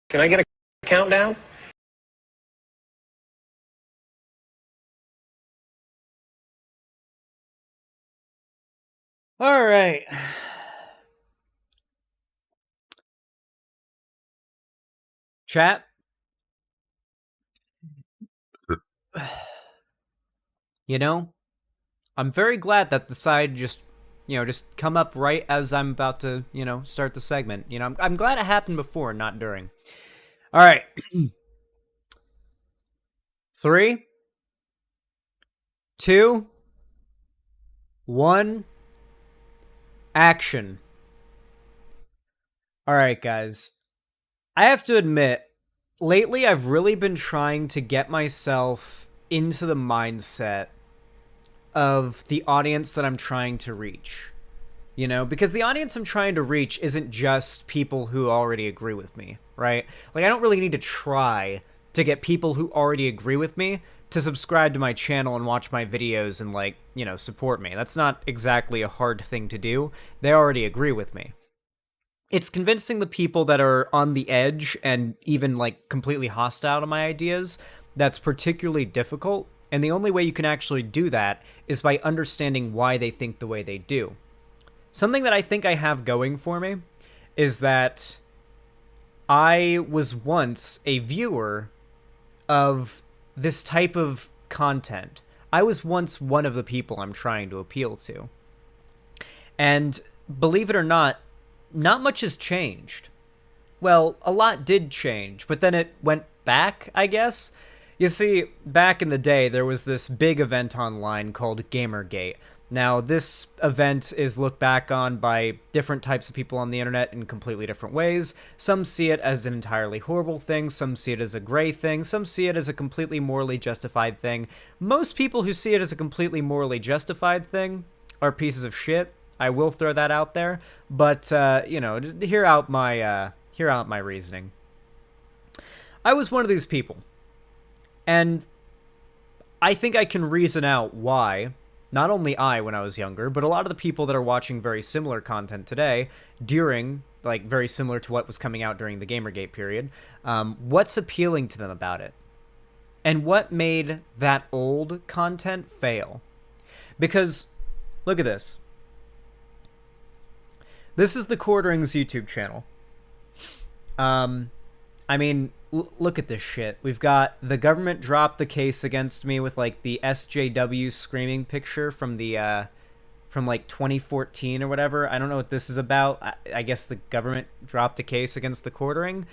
Can I get a countdown? All right. Chat. You know, I'm very glad that the side just, you know, just come up right as I'm about to, you know, start the segment. You know, I'm glad it happened before, not during. All right. 3, 2, 1, action. All right, guys. I have to admit, lately I've really been trying to get myself into the mindset of the audience that I'm trying to reach. You know, because the audience I'm trying to reach isn't just people who already agree with me, right? Like, I don't really need to try to get people who already agree with me to subscribe to my channel and watch my videos and, like, you know, support me. That's not exactly a hard thing to do. They already agree with me. It's convincing the people that are on the edge and even, like, completely hostile to my ideas that's particularly difficult, and the only way you can actually do that is by understanding why they think the way they do. Something that I think I have going for me is that I was once a viewer of this type of content. I was once one of the people I'm trying to appeal to. And believe it or not much has changed. Well, a lot did change, but then it went back, I guess. You see, back in the day, there was this big event online called Gamergate. Now, this event is looked back on by different types of people on the internet in completely different ways. Some see it as an entirely horrible thing, some see it as a gray thing, some see it as a completely morally justified thing. Most people who see it as a completely morally justified thing are pieces of shit. I will throw that out there, but, you know, hear out my reasoning. I was one of these people, and I think I can reason out why, not only I when I was younger, but a lot of the people that are watching very similar content today, during, like, very similar to what was coming out during the Gamergate period, what's appealing to them about it? And what made that old content fail? Because, look at this. This is the Quartering's YouTube channel. I mean, look at this shit. We've got the government dropped the case against me with, like, the SJW screaming picture from the, from, like, 2014 or whatever. I don't know what this is about. I guess the government dropped a case against the Quartering.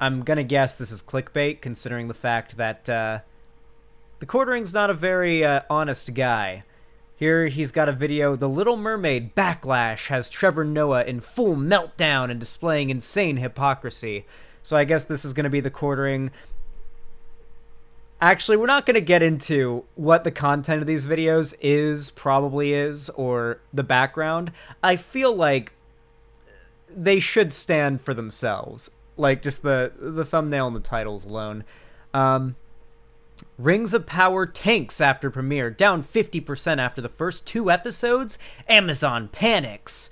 I'm gonna guess this is clickbait, considering the fact that, the Quartering's not a very, honest guy. Here he's got a video, The Little Mermaid Backlash has Trevor Noah in full meltdown and displaying insane hypocrisy. So I guess this is going to be the quartering. Actually, we're not going to get into what the content of these videos probably is, or the background. I feel like they should stand for themselves. Like, just the thumbnail and the titles alone. Rings of Power tanks after premiere, down 50% after the first 2 episodes. Amazon panics.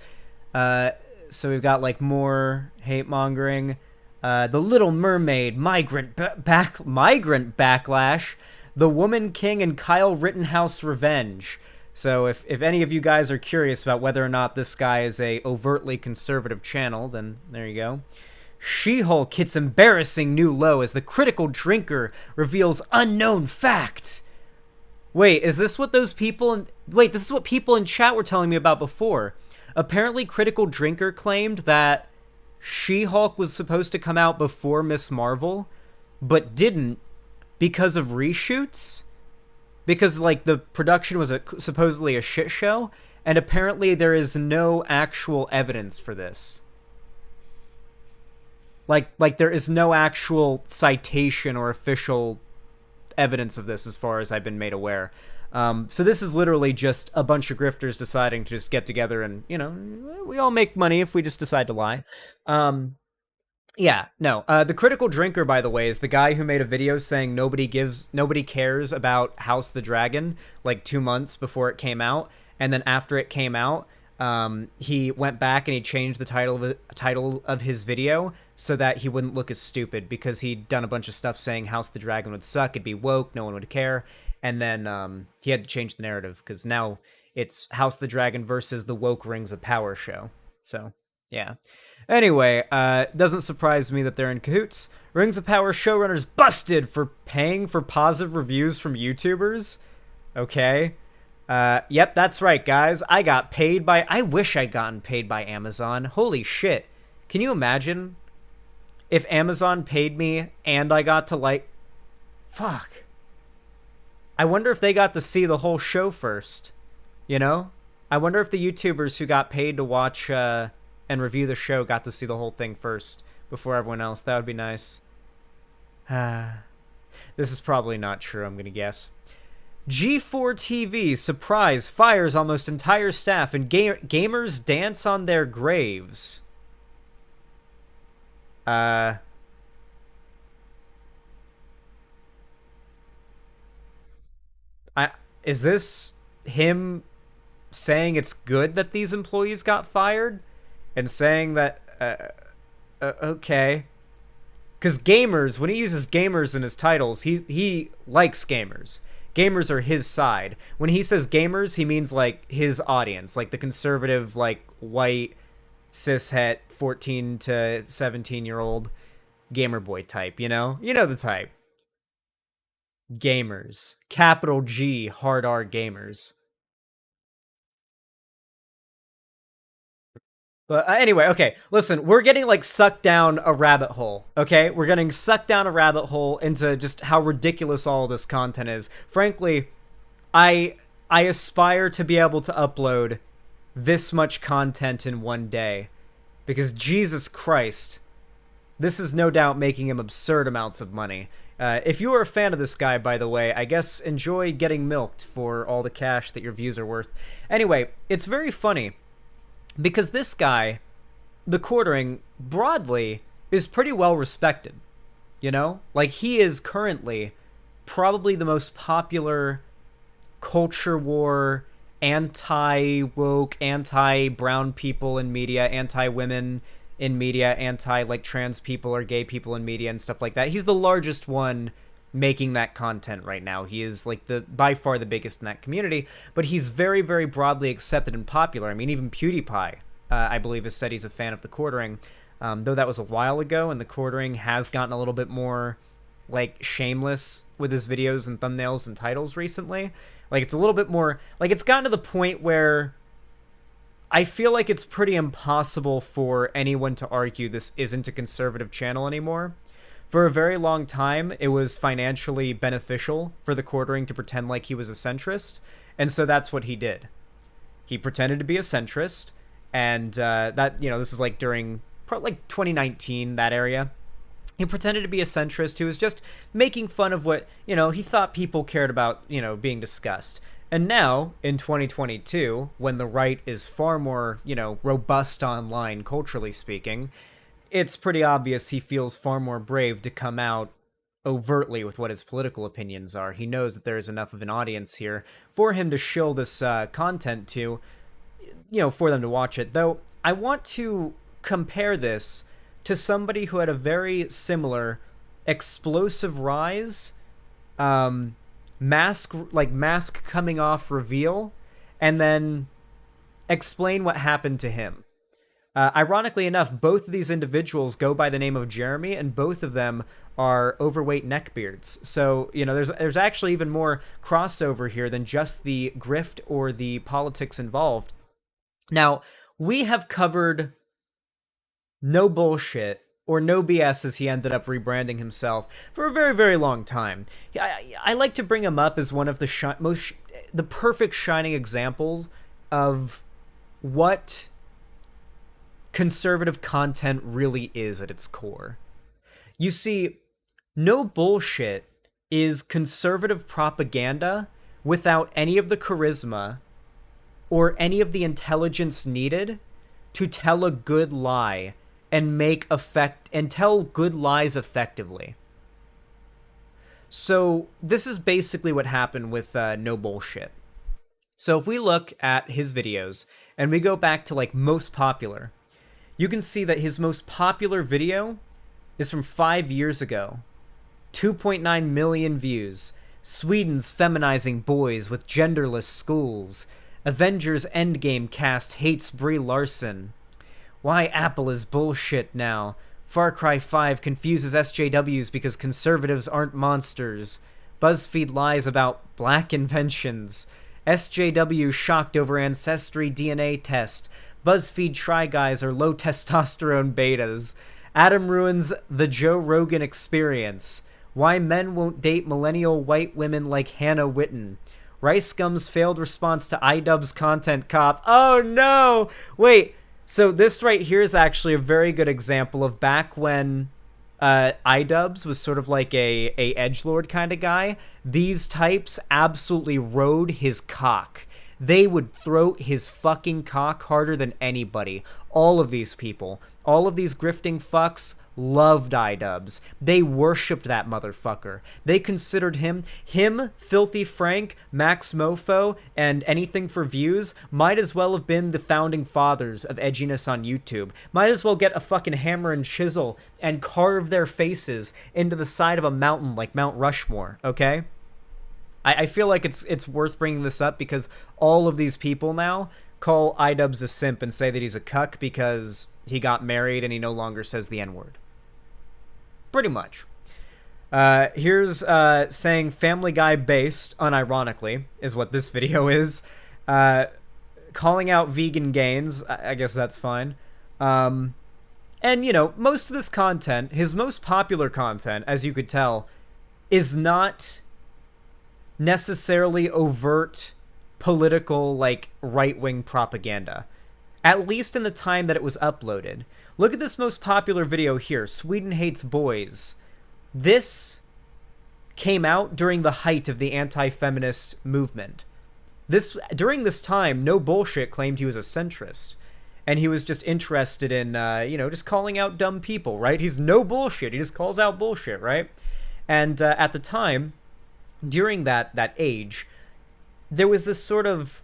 So we've got, like, more hate-mongering. The Little Mermaid, migrant backlash, The Woman King, and Kyle Rittenhouse revenge. So if any of you guys are curious about whether or not this guy is a overtly conservative channel, then there you go. She-Hulk hits embarrassing new low as the critical drinker reveals unknown fact. Wait, is this what those people wait, this is what people in chat were telling me about before. Apparently Critical Drinker claimed that She-Hulk was supposed to come out before Miss Marvel, but didn't because of reshoots? Because, like, the production was supposedly a shit show, and apparently there is no actual evidence for this. Like there is no actual citation or official evidence of this as far as I've been made aware. So this is literally just a bunch of grifters deciding to just get together and, you know, we all make money if we just decide to lie. Yeah, no. The Critical Drinker, by the way, is the guy who made a video saying nobody cares about House the Dragon, like 2 months before it came out. And then after it came out, he went back and he changed the title of his video so that he wouldn't look as stupid, because he'd done a bunch of stuff saying House the Dragon would suck, it'd be woke, no one would care. And then he had to change the narrative, because now it's House the Dragon versus the woke Rings of Power show. So, yeah. Anyway, doesn't surprise me that they're in cahoots. Rings of Power showrunners busted for paying for positive reviews from YouTubers. Okay. Yep, that's right, guys. I wish I'd gotten paid by Amazon. Holy shit. Can you imagine if Amazon paid me and I got to, like... Fuck. I wonder if they got to see the whole show first. You know? I wonder if the YouTubers who got paid to watch and review the show got to see the whole thing first before everyone else. That would be nice. This is probably not true, I'm gonna guess. G4 TV, surprise, fires almost entire staff and gamers dance on their graves. Is this him saying it's good that these employees got fired? And saying that, okay. Because gamers, when he uses gamers in his titles, he likes gamers. Gamers are his side. When he says gamers, he means, like, his audience. Like, the conservative, like, white, cishet, 14 to 17-year-old gamer boy type, you know? You know the type. Gamers. Capital G, hard R gamers. But anyway, okay, listen, we're getting, like, sucked down a rabbit hole, okay? We're getting sucked down a rabbit hole into just how ridiculous all this content is. Frankly, I aspire to be able to upload this much content in one day. Because Jesus Christ, this is no doubt making him absurd amounts of money. If you are a fan of this guy, by the way, I guess enjoy getting milked for all the cash that your views are worth. Anyway, it's very funny. Because this guy, the quartering, broadly, is pretty well respected, you know? Like, he is currently probably the most popular culture war, anti-woke, anti-brown people in media, anti-women in media, like, trans people or gay people in media and stuff like that. He's the largest one making that content right now. He is, like, by far the biggest in that community, but he's very, very broadly accepted and popular. I mean, even PewDiePie, I believe, has said he's a fan of the quartering, though that was a while ago, and the quartering has gotten a little bit more, like, shameless with his videos and thumbnails and titles recently. Like, it's a little bit more, like, it's gotten to the point where I feel like it's pretty impossible for anyone to argue this isn't a conservative channel anymore. For a very long time, it was financially beneficial for the quartering to pretend like he was a centrist, and so that's what he did. He pretended to be a centrist, and that, you know, this is like during, like, 2019, that area. He pretended to be a centrist who was just making fun of what, he thought people cared about, being discussed. And now, in 2022, when the right is far more, robust online, culturally speaking, it's pretty obvious he feels far more brave to come out overtly with what his political opinions are. He knows that there is enough of an audience here for him to shill this content to, for them to watch it. Though, I want to compare this to somebody who had a very similar explosive rise, mask coming off reveal, and then explain what happened to him. Ironically enough, both of these individuals go by the name of Jeremy, and both of them are overweight neckbeards. So, there's actually even more crossover here than just the grift or the politics involved. Now, we have covered No Bullshit, or No BS as he ended up rebranding himself, for a very, very long time. I like to bring him up as one of the perfect shining examples of what conservative content really is at its core. You see, No Bullshit is conservative propaganda without any of the charisma or any of the intelligence needed to tell a good lie and tell good lies effectively. So this is basically what happened with No Bullshit. So if we look at his videos and we go back to most popular, you can see that his most popular video is from 5 years ago. 2.9 million views. Sweden's feminizing boys with genderless schools. Avengers Endgame cast hates Brie Larson. Why Apple is bullshit now. Far Cry 5 confuses SJWs because conservatives aren't monsters. BuzzFeed lies about black inventions. SJW shocked over ancestry DNA test. BuzzFeed Try Guys are low testosterone betas. Adam ruins the Joe Rogan experience. Why men won't date millennial white women like Hannah Witten. Rice Gum's failed response to iDubbbz content cop. Oh no! Wait, so this right here is actually a very good example of back when iDubbbz was sort of like a edgelord kind of guy. These types absolutely rode his cock. They would throw his fucking cock harder than anybody. All of these people, all of these grifting fucks loved iDubbbz. They worshipped that motherfucker. They considered him, Filthy Frank, Max Mofo, and Anything for Views might as well have been the founding fathers of edginess on YouTube. Might as well get a fucking hammer and chisel and carve their faces into the side of a mountain like Mount Rushmore, okay? I feel like it's worth bringing this up because all of these people now call iDubbbz a simp and say that he's a cuck because he got married and he no longer says the N-word. Pretty much. Here's saying Family Guy based, unironically, is what this video is. Calling out vegan gains. I guess that's fine. And, most of this content, his most popular content, as you could tell, is not necessarily overt political, right-wing propaganda. At least in the time that it was uploaded. Look at this most popular video here, Sweden Hates Boys. This came out during the height of the anti-feminist movement. During this time, No Bullshit claimed he was a centrist. And he was just interested in, just calling out dumb people, right? He's no bullshit. He just calls out bullshit, right? And at the time, during that age, there was this sort of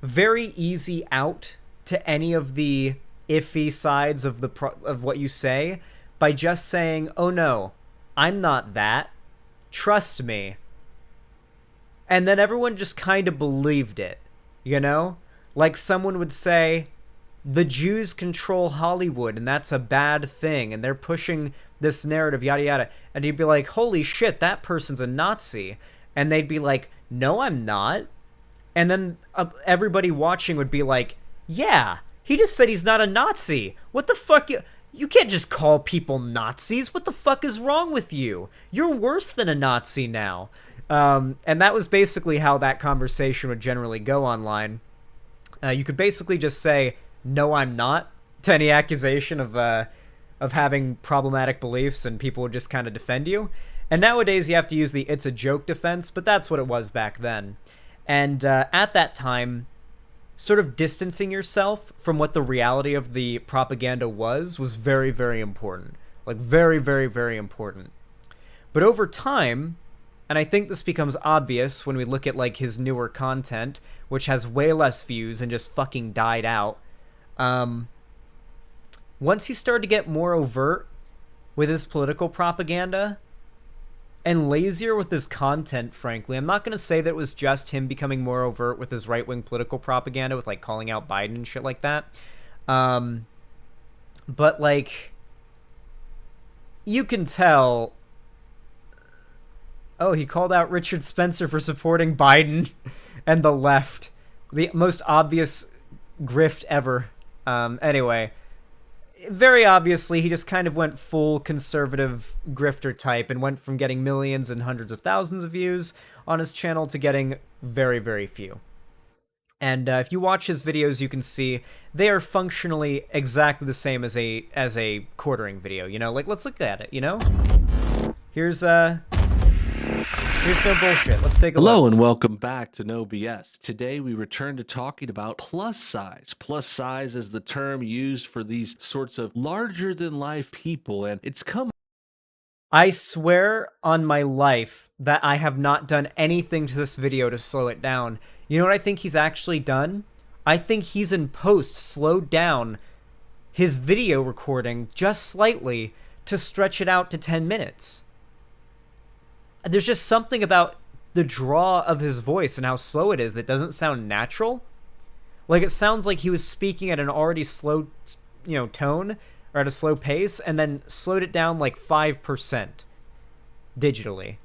very easy out to any of the iffy sides of of what you say by just saying, oh no, I'm not that. Trust me. And then everyone just kind of believed it, Like someone would say, the Jews control Hollywood and that's a bad thing and they're pushing this narrative, yada yada. And you'd be like, holy shit, that person's a Nazi. And they'd be like, no, I'm not. And then everybody watching would be like, yeah, he just said he's not a Nazi. What the fuck? You can't just call people Nazis. What the fuck is wrong with you? You're worse than a Nazi now. And that was basically how that conversation would generally go online. You could basically just say, no, I'm not, to any accusation of of having problematic beliefs and people would just kind of defend you. And nowadays you have to use the "it's a joke" defense, but that's what it was back then. And at that time, sort of distancing yourself from what the reality of the propaganda was very, very important. Like, very, very, very important. But over time, and I think this becomes obvious when we look at, like, his newer content, which has way less views and just fucking died out, once he started to get more overt with his political propaganda, and lazier with his content, frankly. I'm not going to say that it was just him becoming more overt with his right-wing political propaganda, with, like, calling out Biden and shit like that. But, like, you can tell... Oh, he called out Richard Spencer for supporting Biden and the left. The most obvious grift ever. Anyway... Very obviously, he just kind of went full conservative grifter type and went from getting millions and hundreds of thousands of views on his channel to getting very, very few. And if you watch his videos, you can see they are functionally exactly the same as a quartering video. You know, like, let's look at it. You know, here's no bullshit. Let's take a look. Hello and welcome back to No BS. Today we return to talking about plus size. Plus size is the term used for these sorts of larger than life people, and it's come. I swear on my life that I have not done anything to this video to slow it down. You know what I think he's actually done? I think he's in post slowed down his video recording just slightly to stretch it out to 10 minutes. There's just something about the draw of his voice and how slow it is that doesn't sound natural. Like, it sounds like he was speaking at an already slow, tone, or at a slow pace, and then slowed it down like 5% digitally.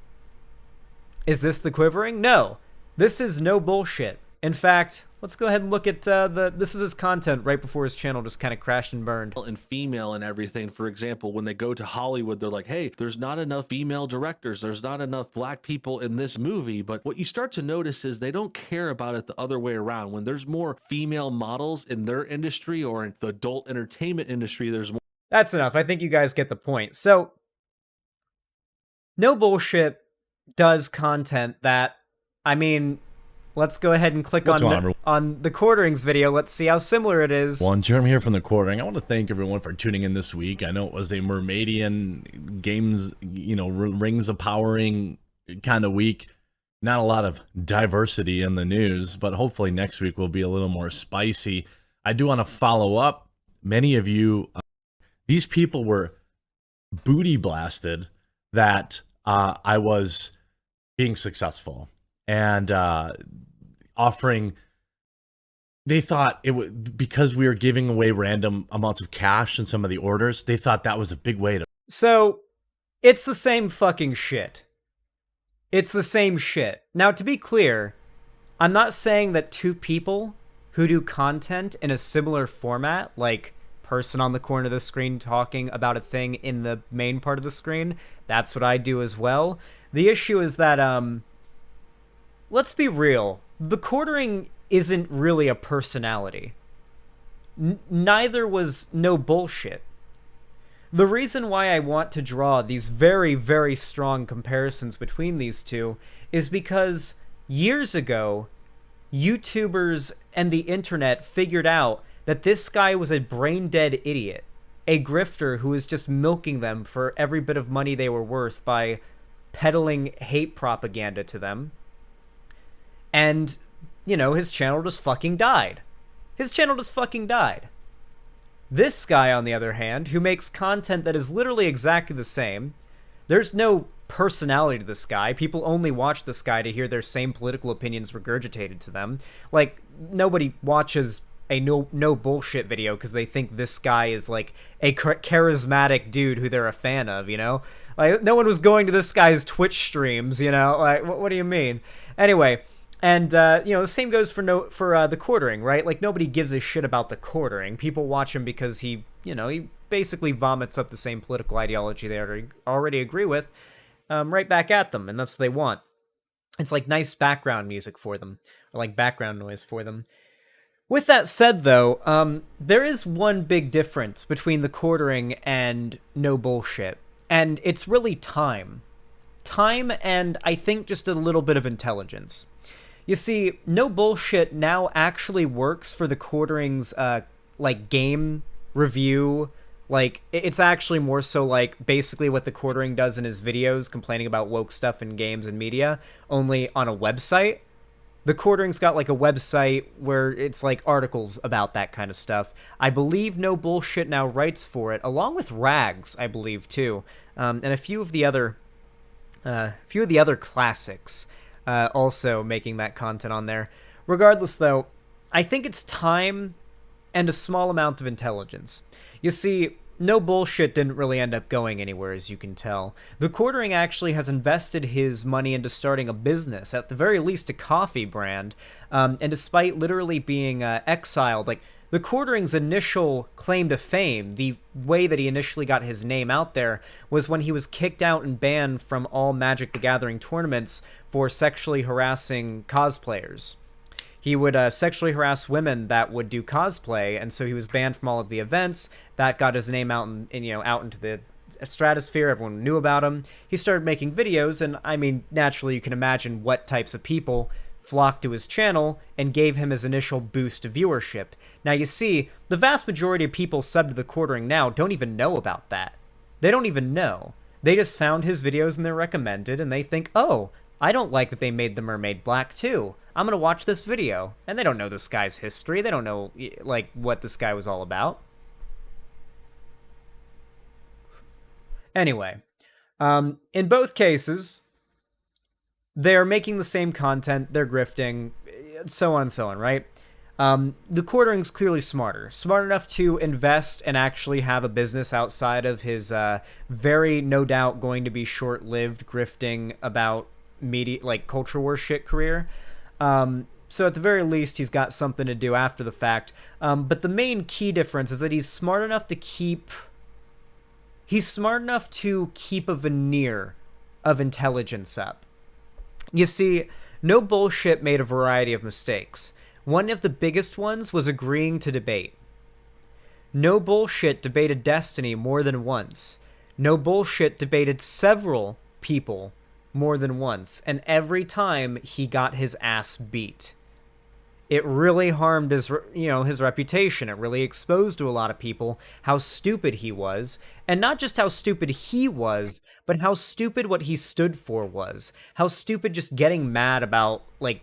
Is this the quivering? No. This is no bullshit. In fact, let's go ahead and look at this is his content right before his channel just kind of crashed and burned. And female and everything. For example, when they go to Hollywood, they're like, hey, there's not enough female directors. There's not enough black people in this movie. But what you start to notice is they don't care about it the other way around. When there's more female models in their industry or in the adult entertainment industry, there's more. That's enough. I think you guys get the point. So, no bullshit does content that, I mean... Let's go ahead and click on the Quarterings video. Let's see how similar it is. Well, Jeremy here from the Quartering. I want to thank everyone for tuning in this week. I know it was a Mermaidian games, Rings of Powering kind of week. Not a lot of diversity in the news, but hopefully next week will be a little more spicy. I do want to follow up. Many of you, these people were booty blasted that I was being successful. And offering, they thought it would, because we were giving away random amounts of cash in some of the orders, they thought that was a big way to. So, it's the same fucking shit. It's the same shit. Now, to be clear, I'm not saying that two people who do content in a similar format, like person on the corner of the screen talking about a thing in the main part of the screen, that's what I do as well. The issue is that, let's be real. The Quartering isn't really a personality. Neither was No Bullshit. The reason why I want to draw these very, very strong comparisons between these two is because years ago, YouTubers and the internet figured out that this guy was a brain-dead idiot, a grifter who was just milking them for every bit of money they were worth by peddling hate propaganda to them. And, his channel just fucking died. His channel just fucking died. This guy, on the other hand, who makes content that is literally exactly the same, there's no personality to this guy. People only watch this guy to hear their same political opinions regurgitated to them. Like, nobody watches a no bullshit video because they think this guy is, like, a charismatic dude who they're a fan of, Like, no one was going to this guy's Twitch streams, Like, what do you mean? Anyway... And, the same goes for the Quartering, right? Like, nobody gives a shit about the Quartering. People watch him because he basically vomits up the same political ideology they already agree with right back at them, and that's what they want. It's like nice background music for them, or like background noise for them. With that said, though, there is one big difference between the quartering and no bullshit, and it's really time. Time and I think just a little bit of intelligence. You see, no bullshit now actually works for the quartering's like game review. Like it's actually more so like basically what the quartering does in his videos, complaining about woke stuff in games and media, only on a website. The quartering's got like a website where it's like articles about that kind of stuff. I believe No Bullshit now writes for it, along with Rags, I believe too, and a few of the other classics also making that content on there. Regardless, though, I think it's time and a small amount of intelligence. You see, No Bullshit didn't really end up going anywhere, as you can tell. The quartering actually has invested his money into starting a business, at the very least a coffee brand, and despite literally being exiled, like, the quartering's initial claim to fame, the way that he initially got his name out there, was when he was kicked out and banned from all Magic the Gathering tournaments for sexually harassing cosplayers. He would sexually harass women that would do cosplay, and so he was banned from all of the events. That got his name out, out into the stratosphere. Everyone knew about him. He started making videos, and I mean, naturally, you can imagine what types of people flocked to his channel and gave him his initial boost to viewership. Now, you see, the vast majority of people subbed to the quartering now don't even know about that. They don't even know. They just found his videos and they're recommended, and they think, oh, I don't like that they made the mermaid black too. I'm gonna watch this video. And they don't know this guy's history. They don't know, like, what this guy was all about. Anyway, in both cases, they're making the same content, they're grifting, so on and so on, right? The quartering's clearly smarter. Smart enough to invest and actually have a business outside of his very, no doubt, going to be short-lived grifting about media, like, culture war shit career. So at the very least, he's got something to do after the fact. But the main key difference is that he's smart enough to keep a veneer of intelligence up. You see, No Bullshit made a variety of mistakes. One of the biggest ones was agreeing to debate. No Bullshit debated Destiny more than once. No Bullshit debated several people more than once, and every time he got his ass beat. It really harmed his reputation. It really exposed to a lot of people how stupid he was, and not just how stupid he was, but how stupid what he stood for was. How stupid just getting mad about, like,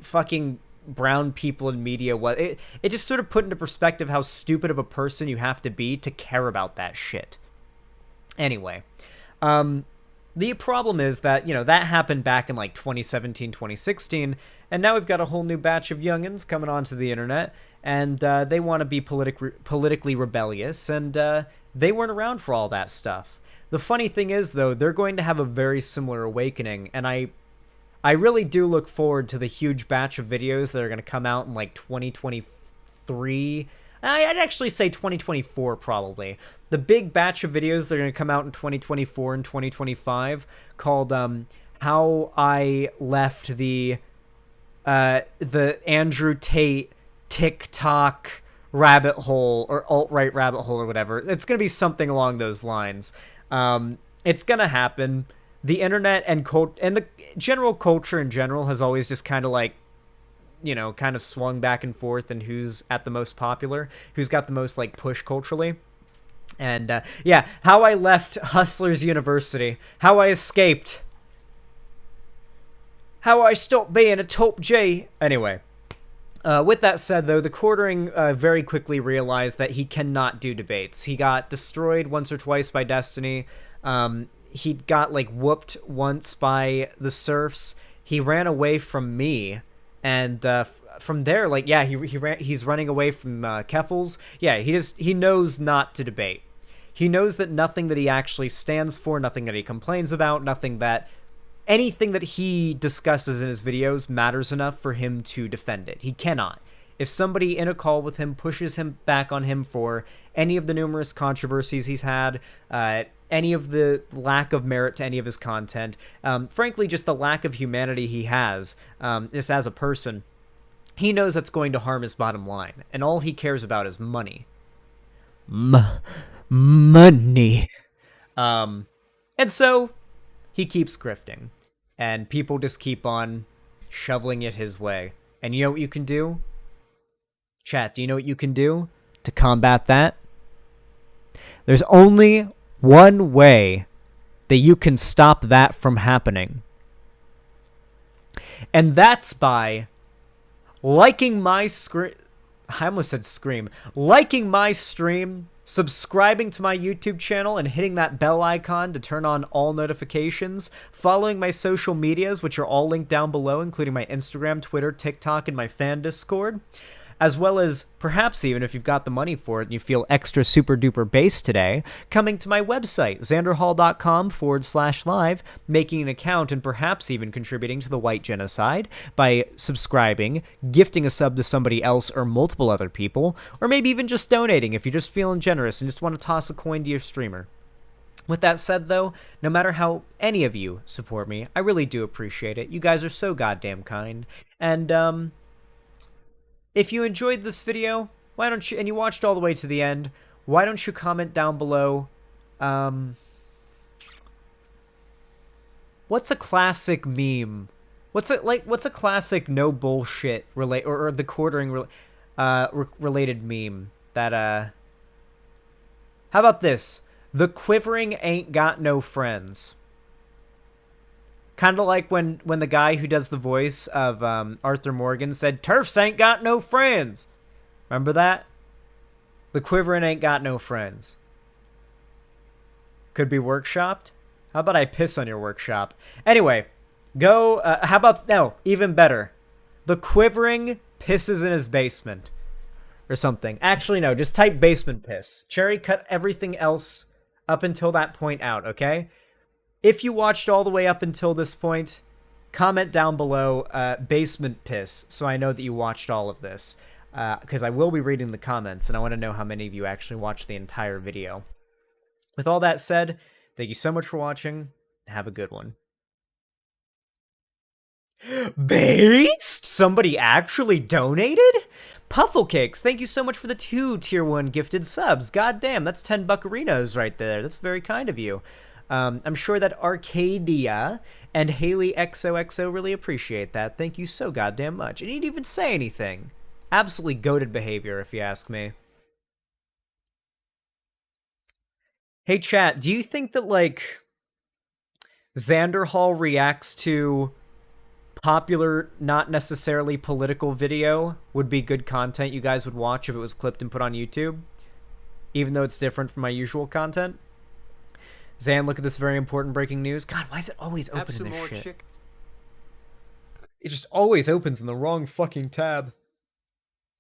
fucking brown people in media was. It just sort of put into perspective how stupid of a person you have to be to care about that shit. Anyway, the problem is that, that happened back in, like, 2017, 2016, and now we've got a whole new batch of youngins coming onto the internet, and they want to be politically rebellious, and they weren't around for all that stuff. The funny thing is, though, they're going to have a very similar awakening, and I really do look forward to the huge batch of videos that are going to come out in, like, 2023. I'd actually say 2024, probably. The big batch of videos that are going to come out in 2024 and 2025 called How I Left the Andrew Tate TikTok rabbit hole, or alt-right rabbit hole, or whatever. It's going to be something along those lines. It's going to happen. The internet and the general culture in general has always just kind of, like, kind of swung back and forth, and who's at the most popular, who's got the most, like, push culturally. And, yeah, how I left Hustlers University, how I escaped, how I stopped being a top G. Anyway, with that said, though, the quartering very quickly realized that he cannot do debates. He got destroyed once or twice by Destiny. He got, like, whooped once by the Serfs. He ran away from me. And from there, like, yeah, he's running away from Keffels. Yeah, he knows not to debate. He knows that nothing that he actually stands for, nothing that he complains about, anything that he discusses in his videos matters enough for him to defend it. He cannot. If somebody in a call with him pushes him back on him for any of the numerous controversies he's had, any of the lack of merit to any of his content, frankly, just the lack of humanity he has, just as a person, he knows that's going to harm his bottom line, and all he cares about is money. Money. And so he keeps grifting, and people just keep on shoveling it his way. And you know what you can do? Chat, do you know what you can do to combat that? There's only one way that you can stop that from happening. And that's by liking my screen. I almost said scream. Liking my stream, subscribing to my YouTube channel, and hitting that bell icon to turn on all notifications, following my social medias, which are all linked down below, including my Instagram, Twitter, TikTok, and my fan Discord, as well as, perhaps even if you've got the money for it and you feel extra super duper base today, coming to my website, xanderhall.com/live, making an account, and perhaps even contributing to the white genocide by subscribing, gifting a sub to somebody else or multiple other people, or maybe even just donating if you're just feeling generous and just want to toss a coin to your streamer. With that said, though, no matter how any of you support me, I really do appreciate it. You guys are so goddamn kind. And, if you enjoyed this video, why don't you, and you watched all the way to the end, why don't you comment down below, what's a classic meme? What's a classic no bullshit or the quartering related meme that, how about this? The quivering ain't got no friends. Kind of like when the guy who does the voice of Arthur Morgan said, "Turfs ain't got no friends." Remember that? The quivering ain't got no friends. Could be workshopped. How about I piss on your workshop? Anyway, go, how about, no, even better. The quivering pisses in his basement. Or something. Actually, no, just type basement piss. Cherry, cut everything else up until that point out, okay? If you watched all the way up until this point, comment down below basement piss so I know that you watched all of this. Because I will be reading the comments and I want to know how many of you actually watched the entire video. With all that said, thank you so much for watching. Have a good one. Based? Somebody actually donated? Pufflecakes, thank you so much for the 2 tier 1 gifted subs. God damn, that's 10 buccarinos right there. That's very kind of you. I'm sure that Arcadia and Haley XOXO really appreciate that. Thank you so goddamn much. And he didn't even say anything. Absolutely goated behavior, if you ask me. Hey, chat, do you think that, like, Xander Hall reacts to popular, not necessarily political video would be good content you guys would watch if it was clipped and put on YouTube? Even though it's different from my usual content? Zan, look at this very important breaking news. God, why is it always open in this shit? It just always opens in the wrong fucking tab.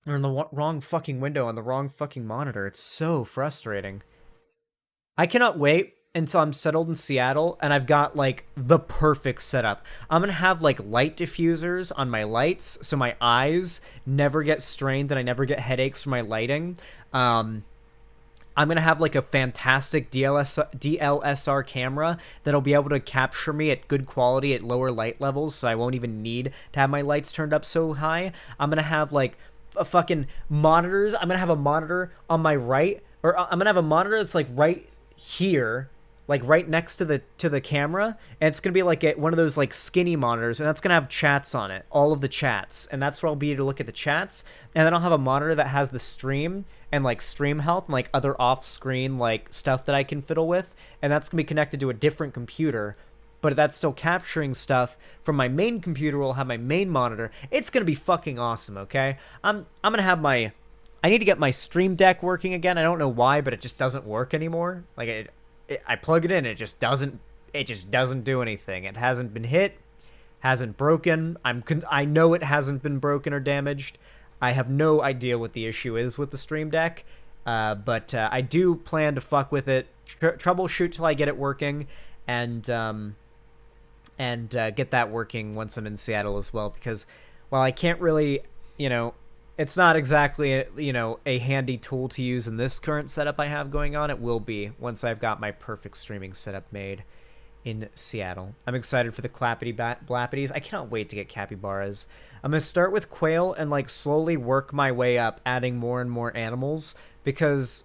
Or in the wrong fucking window on the wrong fucking monitor. It's so frustrating. I cannot wait until I'm settled in Seattle and I've got, like, the perfect setup. I'm gonna have, like, light diffusers on my lights so my eyes never get strained and I never get headaches from my lighting. I'm going to have, like, a fantastic DLSR camera that'll be able to capture me at good quality at lower light levels, so I won't even need to have my lights turned up so high. I'm going to have, like, a fucking monitors. I'm going to have a monitor on my right, or I'm going to have a monitor that's, like, right here, like, right next to the camera, and it's going to be, like, one of those, like, skinny monitors, and that's going to have chats on it, all of the chats, and that's where I'll be able to look at the chats, and then I'll have a monitor that has the stream, and, like, stream health, and, like, other off-screen, like, stuff that I can fiddle with, and that's going to be connected to a different computer, but that's still capturing stuff from my main computer. Will have my main monitor. It's going to be fucking awesome, okay? I'm going to have my... I need to get my Stream Deck working again. I don't know why, but it just doesn't work anymore. Like, I plug it in, it just doesn't do anything. It hasn't been hit, hasn't broken. I know it hasn't been broken or damaged. I have no idea what the issue is with the Stream Deck, but I do plan to fuck with it, troubleshoot till I get it working, and get that working once I'm in Seattle as well, because while I can't really, it's not exactly, a handy tool to use in this current setup I have going on, it will be once I've got my perfect streaming setup made. in Seattle. I'm excited for the clappity blappities. I cannot wait to get capybaras. I'm gonna start with quail and like slowly work my way up, adding more and more animals, because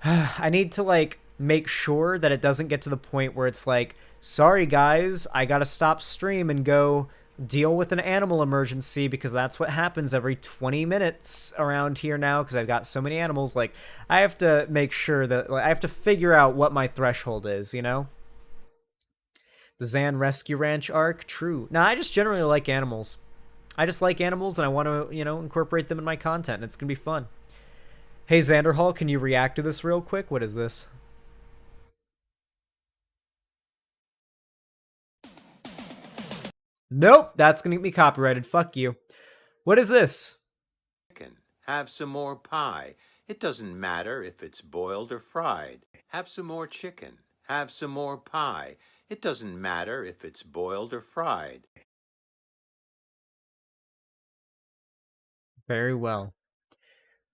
I need to like make sure that it doesn't get to the point where it's like, sorry guys, I gotta stop stream and go deal with an animal emergency, because that's what happens every 20 minutes around here now, because I've got so many animals. Like, I have to make sure that, like, I have to figure out what my threshold is, you know? The Zan Rescue Ranch arc? True. Nah, I just generally like animals. I just like animals, and I want to, you know, incorporate them in my content, and it's gonna be fun. Hey, Xanderhall, can you react to this real quick? What is this? Nope, that's gonna get me copyrighted. Fuck you. What is this? Have some more pie. It doesn't matter if it's boiled or fried. Have some more chicken. Have some more pie. It doesn't matter if it's boiled or fried. Very well.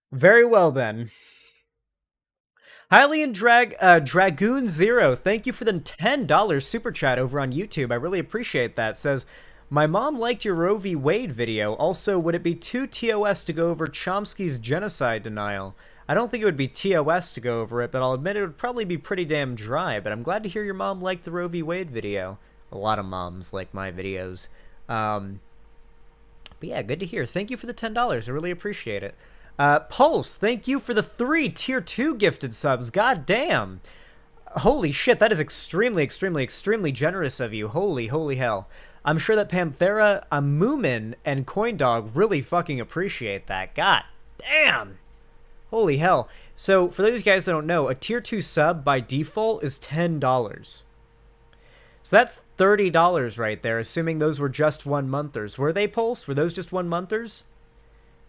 Very well, then. Hylian Dragoon Zero, thank you for the $10 super chat over on YouTube. I really appreciate that. Says, my mom liked your Roe v. Wade video. Also, would it be too TOS to go over Chomsky's genocide denial? I don't think it would be TOS to go over it, but I'll admit it would probably be pretty damn dry. But I'm glad to hear your mom liked the Roe v. Wade video. A lot of moms like my videos. But yeah, good to hear. Thank you for the $10. I really appreciate it. Pulse, thank you for the 3 tier 2 gifted subs. God damn. Holy shit, that is extremely, extremely, extremely generous of you. Holy, holy hell. I'm sure that Panthera, Moomin, and CoinDog really fucking appreciate that. God damn. Holy hell. So, for those guys that don't know, a tier 2 sub by default is $10. So that's $30 right there, assuming those were just 1-monthers. Were they, Pulse? Were those just 1-monthers?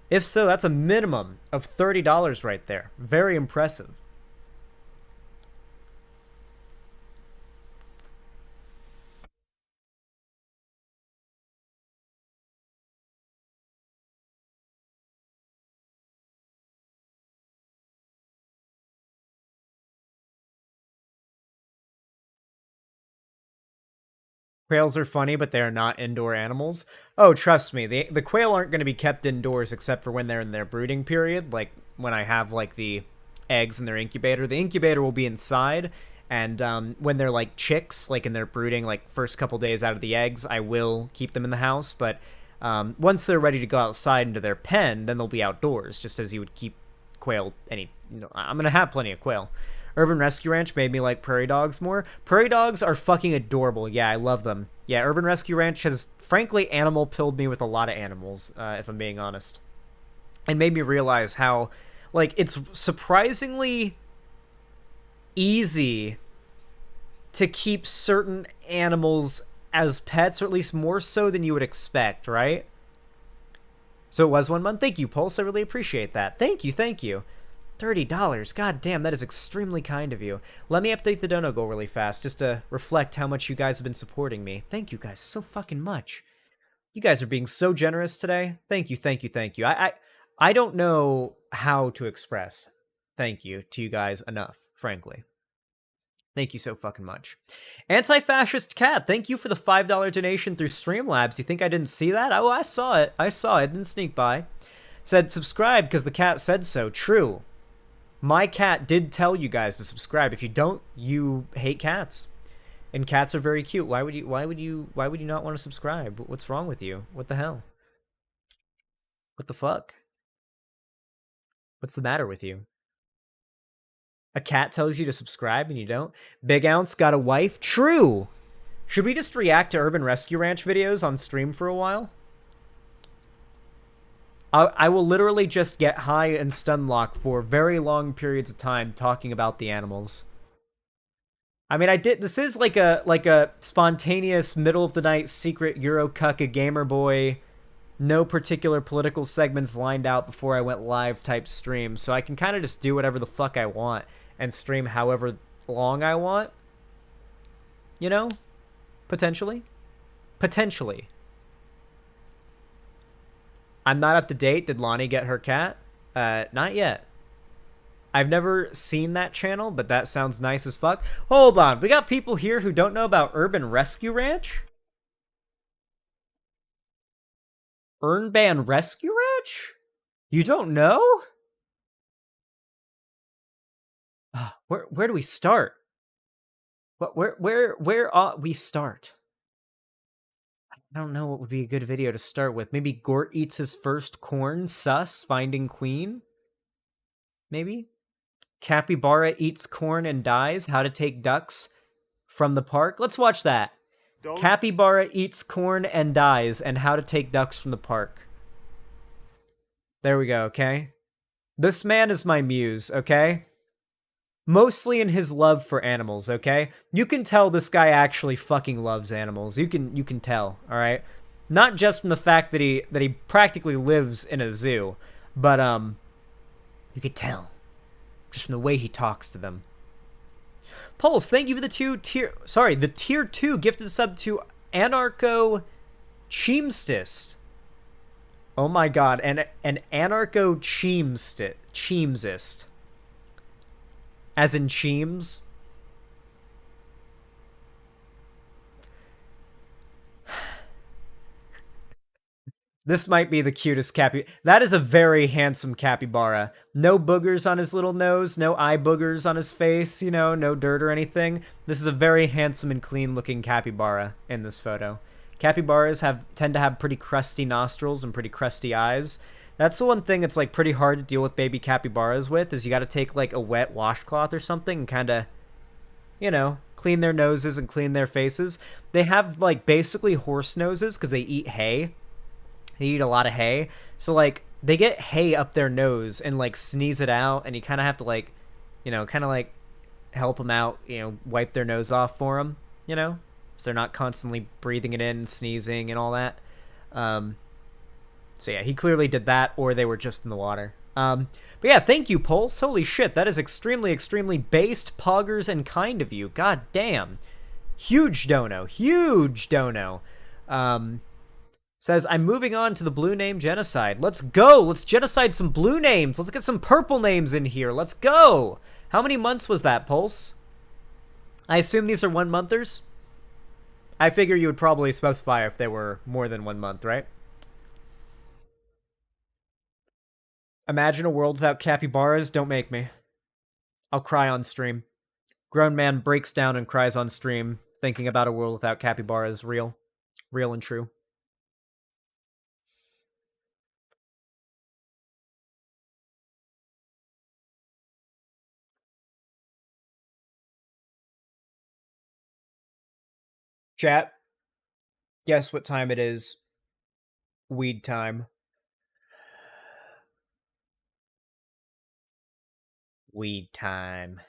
If so, that's a minimum of $30 right there. Very impressive. Quails are funny, but they are not indoor animals. Oh, trust me, the quail aren't going to be kept indoors except for when they're in their brooding period, like when I have like the eggs in their incubator. The incubator will be inside, and when they're like chicks, like in their brooding, like first couple days out of the eggs, I will keep them in the house. But once they're ready to go outside into their pen, then they'll be outdoors, just as you would keep quail. I'm gonna have plenty of quail. Urban Rescue Ranch made me like prairie dogs more. Prairie dogs are fucking adorable. Yeah, I love them. Yeah, Urban Rescue Ranch has, frankly, animal pilled me with a lot of animals, if I'm being honest. And made me realize how, like, it's surprisingly easy to keep certain animals as pets, or at least more so than you would expect, right? So it was 1 month. Thank you, Pulse. I really appreciate that. Thank you, thank you. $30. God damn, that is extremely kind of you. Let me update the dono goal really fast, just to reflect how much you guys have been supporting me. Thank you guys so fucking much. You guys are being so generous today. Thank you, thank you, thank you. I don't know how to express thank you to you guys enough, frankly. Thank you so fucking much. Anti-Fascist Cat, thank you for the $5 donation through Streamlabs. You think I didn't see that? Oh, I saw it. I saw it. Didn't sneak by. Said subscribe because the cat said so. True. My cat did tell you guys to subscribe. If you don't, you hate cats. And cats are very cute. Why would you not want to subscribe? What's wrong with you? What the hell? What the fuck? What's the matter with you? A cat tells you to subscribe and you don't? Big Ounce got a wife? True! Should we just react to Urban Rescue Ranch videos on stream for a while? I will literally just get high and stun lock for very long periods of time talking about the animals. I mean, this is like a spontaneous middle of the night secret Eurocuck a gamer boy, no particular political segments lined out before I went live type stream, so I can kind of just do whatever the fuck I want and stream however long I want. You know? Potentially. Potentially. I'm not up to date. Did Lonnie get her cat? Not yet. I've never seen that channel, but that sounds nice as fuck. Hold on, we got people here who don't know about Urban Rescue Ranch? Urban Rescue Ranch? You don't know? Where do we start? Where ought we start? I don't know what would be a good video to start with. Maybe Gort eats his first corn, sus, finding queen? Maybe? Capybara eats corn and dies, how to take ducks from the park? Let's watch that. Capybara eats corn and dies, and how to take ducks from the park. There we go, okay? This man is my muse, okay? Mostly in his love for animals, okay? You can tell this guy actually fucking loves animals. You can tell, all right? Not just from the fact that he practically lives in a zoo, but you could tell just from the way he talks to them. Pulse, thank you for the tier 2 gifted sub to Anarcho Cheemstist. Oh my god, an Anarcho Cheemsist. As in Cheems. This might be the cutest That is a very handsome capybara. No boogers on his little nose, no eye boogers on his face, you know, no dirt or anything. This is a very handsome and clean looking capybara in this photo. Capybaras tend to have pretty crusty nostrils and pretty crusty eyes. That's the one thing that's like pretty hard to deal with baby capybaras with, is you gotta take like a wet washcloth or something and kinda, you know, clean their noses and clean their faces. They have like basically horse noses because they eat hay. They eat a lot of hay. So like they get hay up their nose and like sneeze it out, and you kind of have to like, you know, kind of like help them out, you know, wipe their nose off for them, you know, so they're not constantly breathing it in and sneezing and all that. So yeah, he clearly did that, or they were just in the water. But yeah, thank you, Pulse. Holy shit, that is extremely, extremely based, poggers, and kind of you. God damn. Huge dono. Huge dono. Says, I'm moving on to the blue name genocide. Let's go. Let's genocide some blue names. Let's get some purple names in here. Let's go. How many months was that, Pulse? I assume these are 1 monthers? I figure you would probably specify if they were more than 1 month, right? Imagine a world without capybaras. Don't make me. I'll cry on stream. Grown man breaks down and cries on stream, thinking about a world without capybaras. Real. Real and true. Chat, guess what time it is? Weed time. Weed time.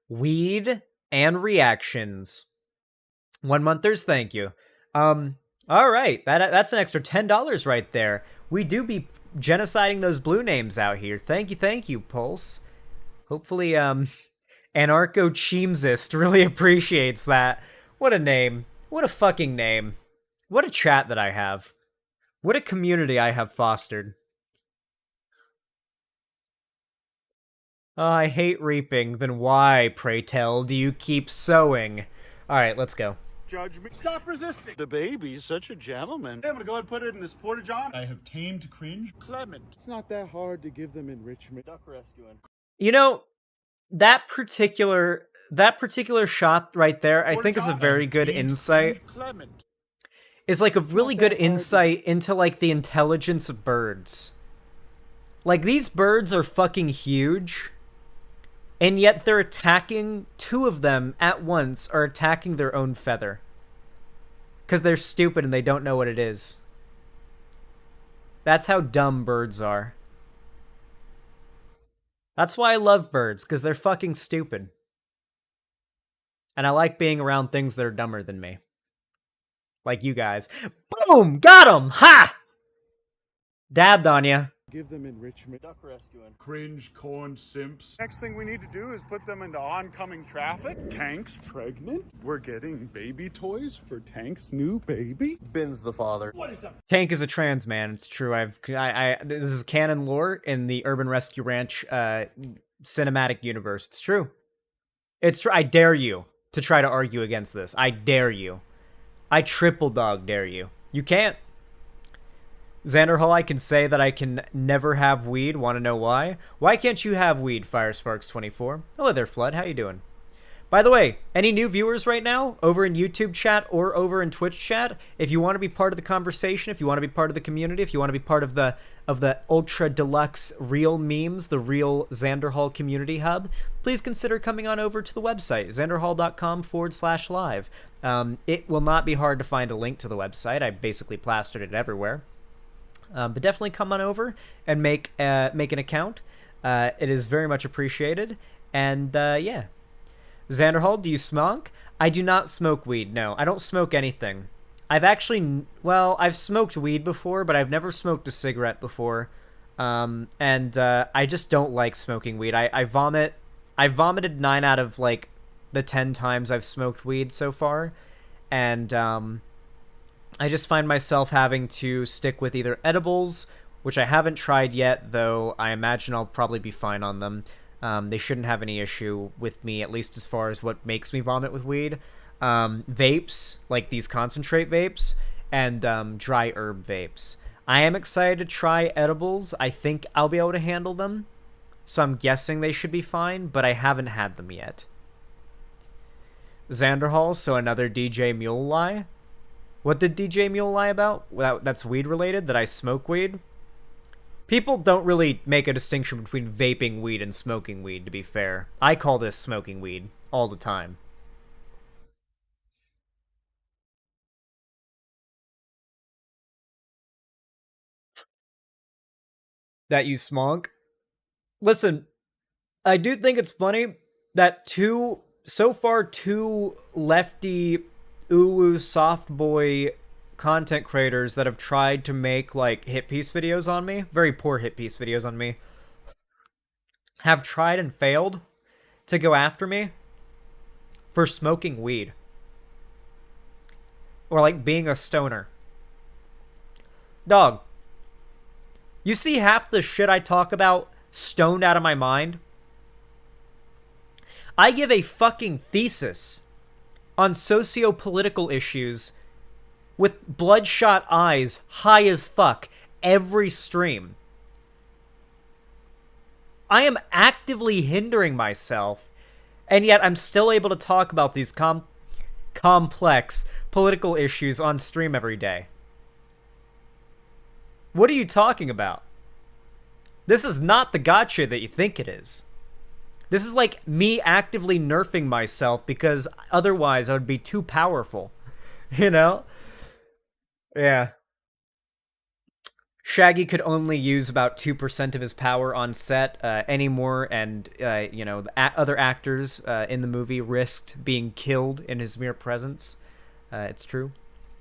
Weed and reactions. 1 monthers, thank you. All right, that's an extra $10 right there. We do be genociding those blue names out here. Thank you, Pulse. Hopefully, Anarcho Cheemsist really appreciates that. What a name. What a fucking name. What a chat that I have. What a community I have fostered. Oh, I hate reaping. Then why, pray tell, do you keep sowing? Alright, let's go. Judge me. Stop resisting. The baby's such a gentleman. I'm gonna go ahead and put it in this porta john. I have tamed cringe. Clement. It's not that hard to give them enrichment. Duck rescuing. You know, that particular shot right there, I think is a very good insight. Is like a really good insight into like the intelligence of birds. Like, these birds are fucking huge, and yet they're attacking, 2 of them at once are attacking their own feather. Because they're stupid and they don't know what it is. That's how dumb birds are. That's why I love birds, because they're fucking stupid. And I like being around things that are dumber than me. Like you guys. Boom! Got him! Ha! Dabbed on ya. give them enrichment. Duck rescuing. Cringe corn simps. Next thing we need to do is put them into oncoming traffic. Tank's pregnant. We're getting baby toys for Tank's new baby. Ben's the father. What is up? Tank is a trans man. It's true. This is canon lore in the Urban Rescue Ranch cinematic universe. It's true. It's true. I dare you to try to argue against this. I dare you. I triple dog dare you. You can't. Xander Hall, I can say that I can never have weed. Want to know why? Why can't you have weed, Firesparks24? Hello there, Flood. How you doing? By the way, any new viewers right now over in YouTube chat or over in Twitch chat, if you want to be part of the conversation, if you want to be part of the community, if you want to be part of the ultra deluxe real memes, the real Xander Hall community hub, please consider coming on over to the website, xanderhall.com/live. It will not be hard to find a link to the website. I basically plastered it everywhere. But definitely come on over and make an account. It is very much appreciated. And yeah. Xander Hall, do you smoke? I do not smoke weed, no. I don't smoke anything. I've smoked weed before, but I've never smoked a cigarette before. I just don't like smoking weed. I vomited 9 out of, like, the 10 times I've smoked weed so far. And, I just find myself having to stick with either edibles, which I haven't tried yet, though I imagine I'll probably be fine on them. They shouldn't have any issue with me, at least as far as what makes me vomit with weed. Vapes, like these concentrate vapes, and dry herb vapes. I am excited to try edibles. I think I'll be able to handle them, so I'm guessing they should be fine, but I haven't had them yet. Xander Hall, so another DJ Mule lie? What did DJ Mule lie about? That's weed related, that I smoke weed? People don't really make a distinction between vaping weed and smoking weed, to be fair. I call this smoking weed all the time. That you smonk? Listen, I do think it's funny that so far two lefty uwu soft boy content creators that have tried to make like hit piece videos on me, very poor hit piece videos on me, have tried and failed to go after me for smoking weed or like being a stoner. Dog, you see half the shit I talk about stoned out of my mind? I give a fucking thesis on socio-political issues with bloodshot eyes, high as fuck, every stream. I am actively hindering myself, and yet I'm still able to talk about these complex political issues on stream every day. What are you talking about? This is not the gotcha that you think it is. This is like me actively nerfing myself because otherwise I would be too powerful. You know? Yeah. Shaggy could only use about 2% of his power on set anymore, and, you know, the other actors in the movie risked being killed in his mere presence. It's true.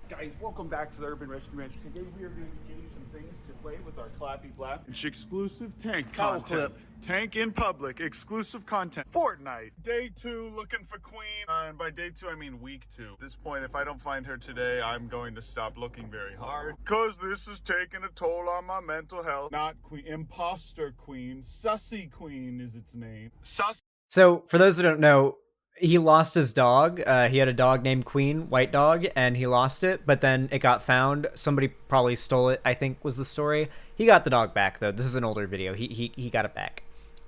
Guys, welcome back to the Urban Rescue Ranch. Today we are going to be getting some things to play with our Clappy Blap. It's exclusive tank content. Tank in public, exclusive content. Fortnite. Day 2, looking for Queen. And by day 2, I mean week 2. At this point, if I don't find her today, I'm going to stop looking very hard. Because this is taking a toll on my mental health. Not Queen, Imposter Queen. Sussy Queen is its name. So, for those that don't know, he lost his dog. He had a dog named Queen, white dog, and he lost it, but then it got found. Somebody probably stole it, I think was the story. He got the dog back, though. This is an older video. He got it back.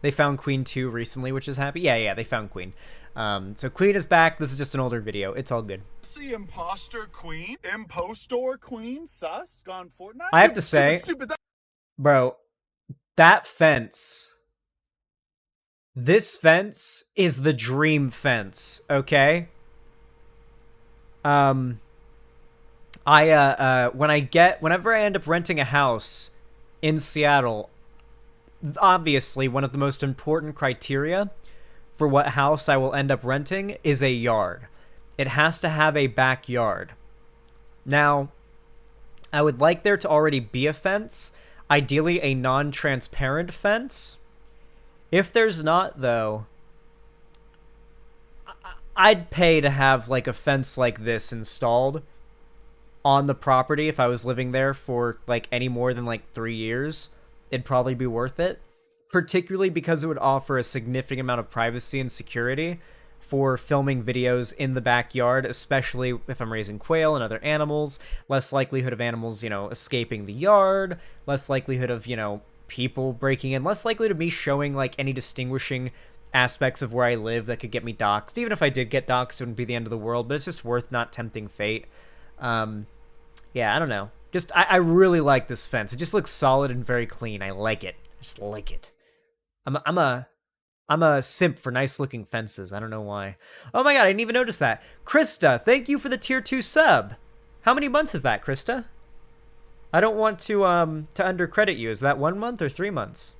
They found Queen 2 recently, which is happy. Yeah, they found Queen. So Queen is back. This is just an older video. It's all good. See, Imposter Queen? Impostor Queen? Sus? Gone Fortnite? I have to say, bro, that fence... This fence is the dream fence, okay? Whenever I end up renting a house in Seattle, obviously one of the most important criteria for what house I will end up renting is a yard. It has to have a backyard. Now, I would like there to already be a fence. Ideally, a non-transparent fence. If there's not, though, I'd pay to have like a fence like this installed on the property if I was living there for like any more than like 3 years. It'd probably be worth it, particularly because it would offer a significant amount of privacy and security for filming videos in the backyard, especially if I'm raising quail and other animals. Less likelihood of animals, escaping the yard, less likelihood of, people breaking in, less likelihood of me showing like any distinguishing aspects of where I live that could get me doxxed. Even if I did get doxxed, it wouldn't be the end of the world, but it's just worth not tempting fate. Yeah, I don't know. Just, I really like this fence. It just looks solid and very clean. I like it. I just like it. I'm a simp for nice looking fences. I don't know why. Oh my god, I didn't even notice that. Krista, thank you for the tier 2 sub. How many months is that, Krista? I don't want to undercredit you. Is that 1 month or 3 months?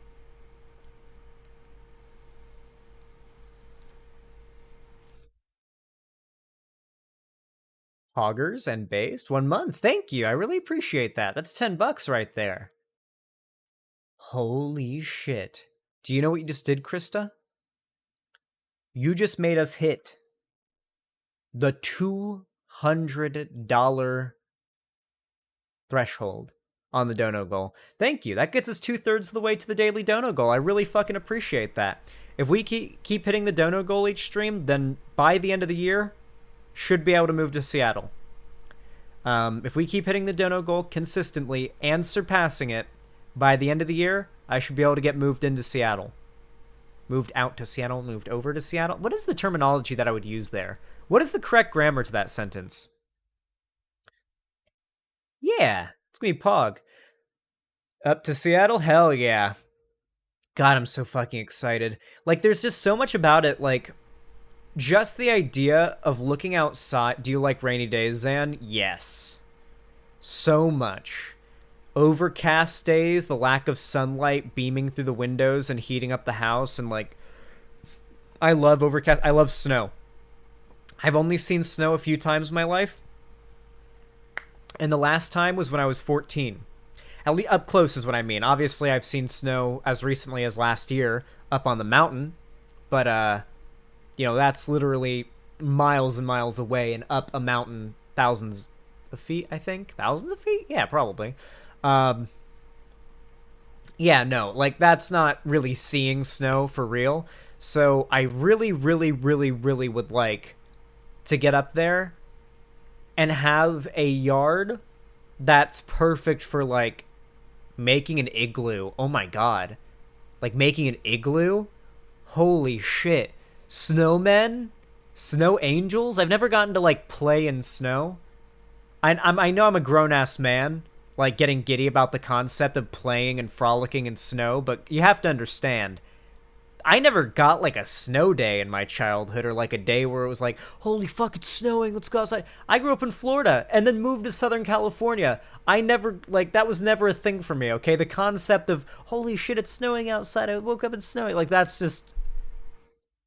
Hoggers and based? 1 month. Thank you. I really appreciate that. That's $10 right there. Holy shit. Do you know what you just did, Krista? You just made us hit the $200 threshold on the dono goal. Thank you. That gets us 2/3 of the way to the daily dono goal. I really fucking appreciate that. If we keep hitting the dono goal each stream, then by the end of the year, should be able to move to Seattle. If we keep hitting the dono goal consistently and surpassing it, by the end of the year, I should be able to get moved into Seattle. Moved out to Seattle, moved over to Seattle. What is the terminology that I would use there? What is the correct grammar to that sentence? Yeah, it's gonna be Pog. Up to Seattle? Hell yeah. God, I'm so fucking excited. Like, there's just so much about it, like, just the idea of looking outside. Do you like rainy days, Zan? Yes. So much. Overcast days, the lack of sunlight beaming through the windows and heating up the house, and like, I love overcast. I love snow. I've only seen snow a few times in my life, and the last time was when I was 14. At least up close is what I mean. Obviously, I've seen snow as recently as last year up on the mountain, but that's literally miles and miles away and up a mountain, thousands of feet, I think. Thousands of feet? Yeah, probably. Yeah, no, like, that's not really seeing snow for real. So I really, really, really, really would like to get up there and have a yard that's perfect for, like, making an igloo. Oh my god. Like, making an igloo? Holy shit. Snowmen? Snow angels? I've never gotten to, like, play in snow. I know I'm a grown-ass man, like, getting giddy about the concept of playing and frolicking in snow, but you have to understand, I never got, like, a snow day in my childhood, or, like, a day where it was like, holy fuck, it's snowing, let's go outside. I grew up in Florida, and then moved to Southern California. I never, like, that was never a thing for me, okay? The concept of, holy shit, it's snowing outside, I woke up, it's snowing, like, that's just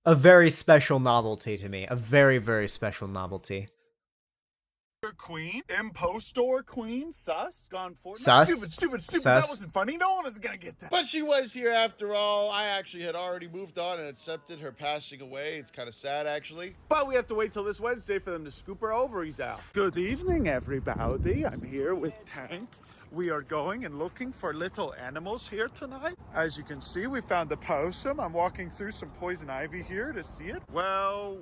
a very special novelty to me. A very, very special novelty. Queen, impostor queen, sus, gone Fortnite. Sus? Stupid. Sus? That wasn't funny. No one was gonna get that. But she was here after all. I actually had already moved on and accepted her passing away. It's kind of sad, actually. But we have to wait till this Wednesday for them to scoop her ovaries out. Good evening, everybody. I'm here with Tank. We are going and looking for little animals here tonight. As you can see, we found the possum. I'm walking through some poison ivy here to see it. Well.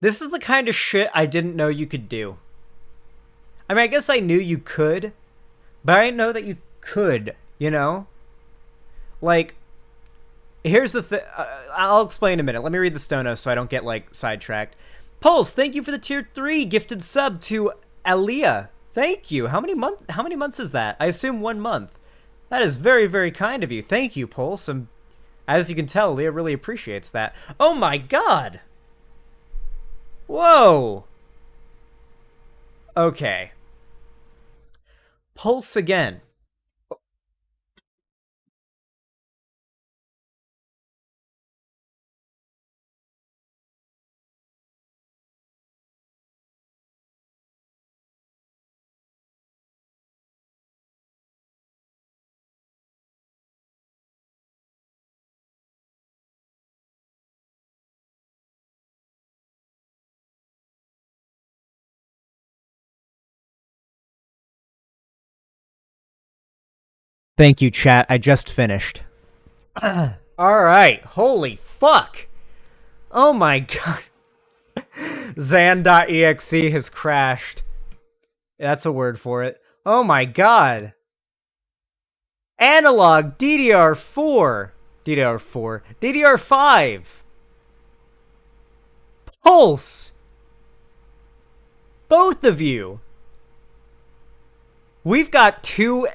This is the kind of shit I didn't know you could do. I mean, I guess I knew you could, but I didn't know that you could, you know? Like, here's the thing. I'll explain in a minute. Let me read the Stonos so I don't get, like, sidetracked. Pulse, thank you for the tier 3 gifted sub to Aliyah. Thank you. How many months is that? I assume 1 month. That is very, very kind of you. Thank you, Pulse. And as you can tell, Leah really appreciates that. Oh my god! Whoa! Okay. Pulse again. Thank you, chat. I just finished. Alright. Holy fuck. Oh my god. Zan.exe has crashed. That's a word for it. Oh my god. Analog DDR4. DDR5. Pulse. Both of you. We've got two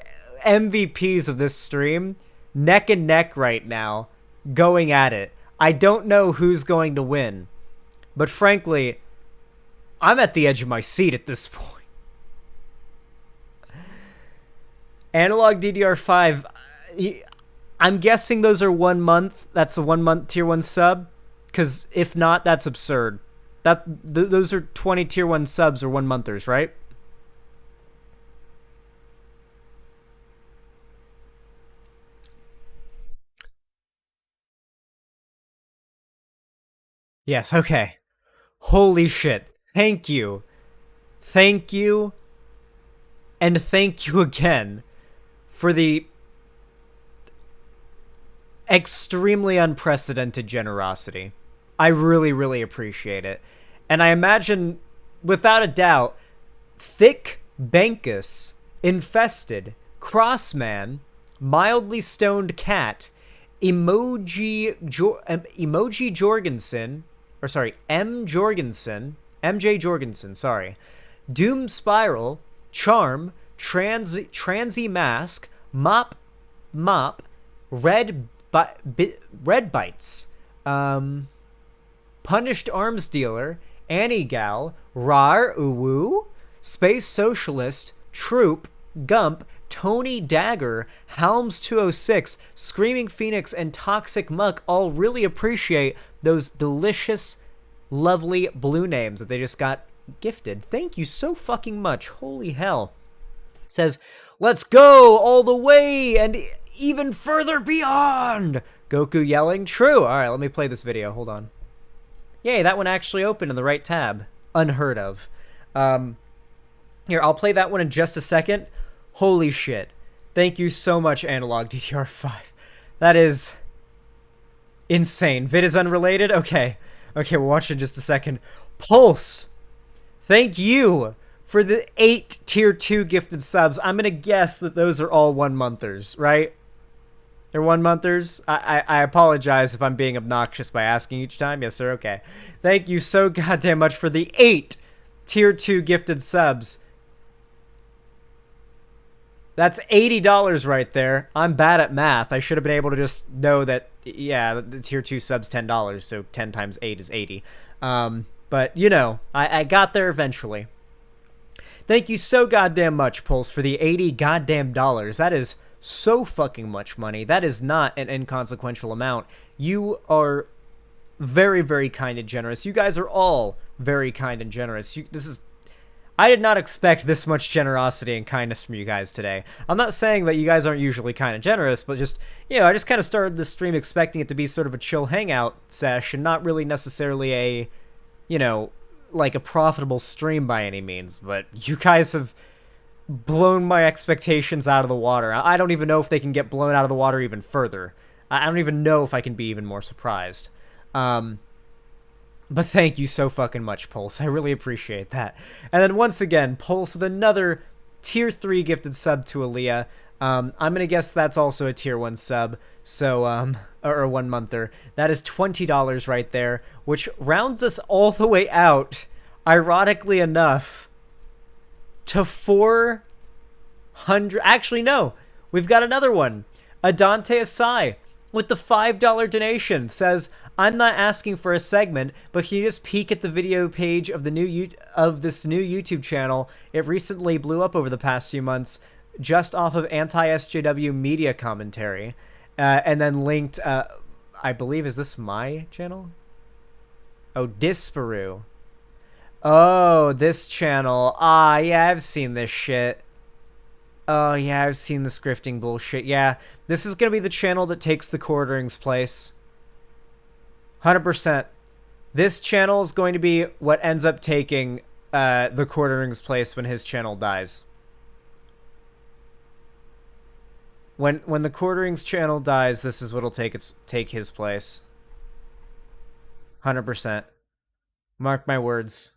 MVPs of this stream neck and neck right now, going at it. I don't know who's going to win, but frankly, I'm at the edge of my seat at this point. Analog DDR5, I'm guessing those are 1 month. That's a 1 month tier 1 sub, because if not, that's absurd. Those are 20 tier 1 subs or 1 monthers, right? Yes, okay. Holy shit. Thank you. Thank you. And thank you again for the extremely unprecedented generosity. I really, really appreciate it. And I imagine, without a doubt, Thick Bankus, Infested, Crossman, Mildly Stoned Cat, MJ Jorgensen, sorry, Doom Spiral, Charm, Transy Mask, Mop, Red Bites, Punished Arms Dealer, Annie Gal, Rar Uwu, Space Socialist, Troop, Gump, Tony Dagger, Helms 206, Screaming Phoenix, and Toxic Muck all really appreciate those delicious, lovely blue names that they just got gifted. Thank you so fucking much. Holy hell. Says, let's go all the way and even further beyond. Goku yelling, true. All right, let me play this video. Hold on. Yay, that one actually opened in the right tab. Unheard of. Here, I'll play that one in just a second. Holy shit. Thank you so much, Analog DDR5. That is insane. Vid is unrelated? Okay. Okay, we'll watch it in just a second. Pulse. Thank you for the 8 tier 2 gifted subs. I'm going to guess that those are all 1 monthers, right? They're 1 monthers? I apologize if I'm being obnoxious by asking each time. Yes, sir. Okay. Thank you so goddamn much for the 8 tier 2 gifted subs. That's $80 right there. I'm bad at math. I should have been able to just know that, yeah, the tier 2 sub's $10, so 10 times 8 is 80. But, you know, I got there eventually. Thank you so goddamn much, Pulse, for the 80 goddamn dollars. That is so fucking much money. That is not an inconsequential amount. You are very, very kind and generous. You guys are all very kind and generous. I did not expect this much generosity and kindness from you guys today. I'm not saying that you guys aren't usually kind and generous, but just, you know, I just kind of started this stream expecting it to be sort of a chill hangout sesh and not really necessarily a, you know, like a profitable stream by any means. But you guys have blown my expectations out of the water. I don't even know if they can get blown out of the water even further. I don't even know if I can be even more surprised. But thank you so fucking much, Pulse. I really appreciate that. And then once again, Pulse with another tier 3 gifted sub to Aaliyah. I'm going to guess that's also a tier 1 sub. So, or a 1 monther. That is $20 right there, which rounds us all the way out, ironically enough, to 400. Actually, no. We've got another one. Adante Asai with the $5 donation says, I'm not asking for a segment, but can you just peek at the video page of this new YouTube channel? It recently blew up over the past few months, just off of anti-SJW media commentary, and then linked. I believe, is this my channel? Oh, Disparu. Oh, this channel. Ah, yeah, I've seen this shit. Oh, yeah, I've seen the scripting bullshit. Yeah, this is gonna be the channel that takes the quartering's place. 100%. This channel is going to be what ends up taking the quartering's place when his channel dies. When the Quarterings channel dies, this is what'll take his place. 100%. Mark my words.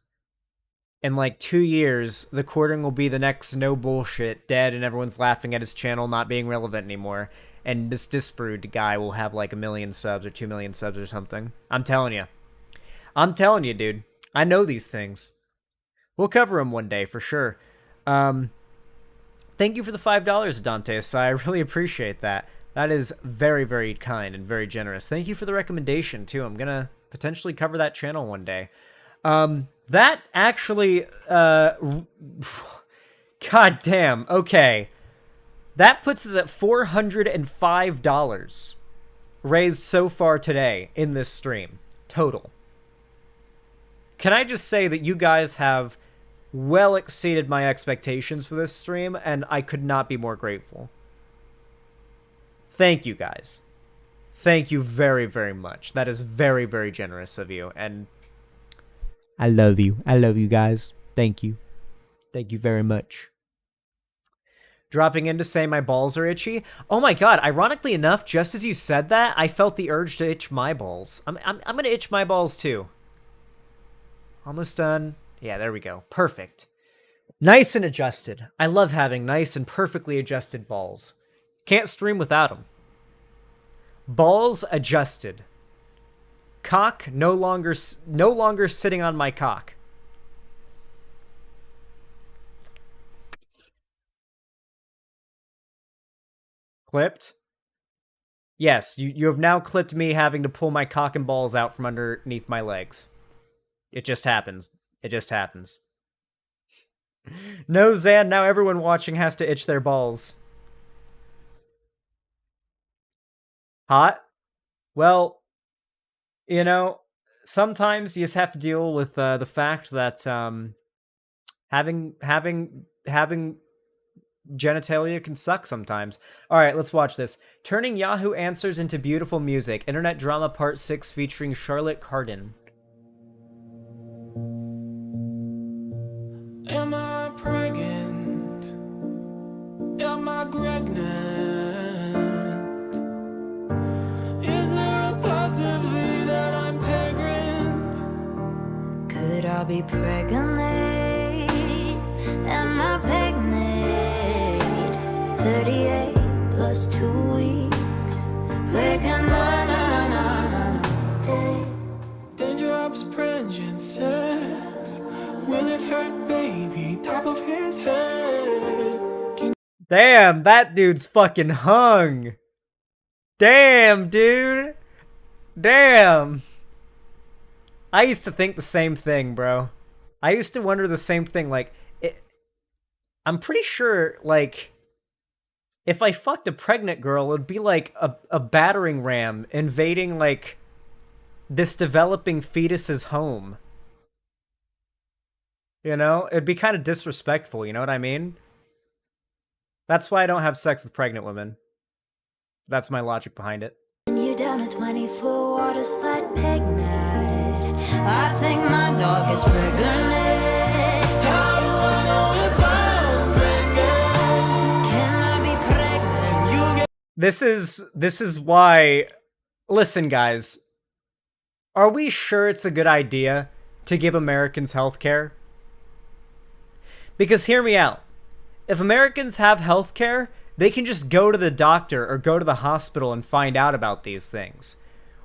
In like 2 years, the Quartering will be the next no bullshit, dead, and everyone's laughing at his channel not being relevant anymore. And this Disbrewed guy will have like 1 million subs or 2 million subs or something. I'm telling you. I'm telling you, dude. I know these things. We'll cover them one day for sure. Thank you for the $5, Dantes. I really appreciate that. That is very, very kind and very generous. Thank you for the recommendation, too. I'm gonna potentially cover that channel one day. That actually, god damn, okay. That puts us at $405 raised so far today in this stream, total. Can I just say that you guys have well exceeded my expectations for this stream, and I could not be more grateful. Thank you, guys. Thank you very, very much. That is very, very generous of you, and I love you. I love you guys. Thank you. Thank you very much. Dropping in to say my balls are itchy. Oh my god, ironically enough, just as you said that, I felt the urge to itch my balls. I'm gonna itch my balls too. Almost done. Yeah, there we go. Perfect. Nice and adjusted. I love having nice and perfectly adjusted balls. Can't stream without them. Balls adjusted. Cock no longer sitting on my cock. Clipped? Yes, you have now clipped me having to pull my cock and balls out from underneath my legs. It just happens. It just happens. No, Zan, now everyone watching has to itch their balls. Hot? Well, you know, sometimes you just have to deal with the fact that having genitalia can suck sometimes. All right, let's watch this. Turning Yahoo Answers into Beautiful Music. Internet Drama Part 6 featuring Charlotte Cardin. Am I pregnant? Am I pregnant? Is there a possibility that I'm pregnant? Could I be pregnant? Am I pregnant? 38 plus 2 weeks. Pregnant, na na na na na. Dangerous pregnant sex. Will it hurt, baby? Top of his head. Damn, that dude's fucking hung. Damn, dude. Damn. I used to think the same thing, bro. I used to wonder the same thing. Like, I'm pretty sure, like, if I fucked a pregnant girl, it would be like a battering ram invading, like, this developing fetus's home. You know? It'd be kind of disrespectful, you know what I mean? That's why I don't have sex with pregnant women. That's my logic behind it. You down a 24 water slide peg night. I think my dog is pregnant. How do I know if I'm pregnant? Can I be pregnant? You get This is why. Listen, guys. Are we sure it's a good idea to give Americans health care? Because hear me out. If Americans have health care, they can just go to the doctor or go to the hospital and find out about these things.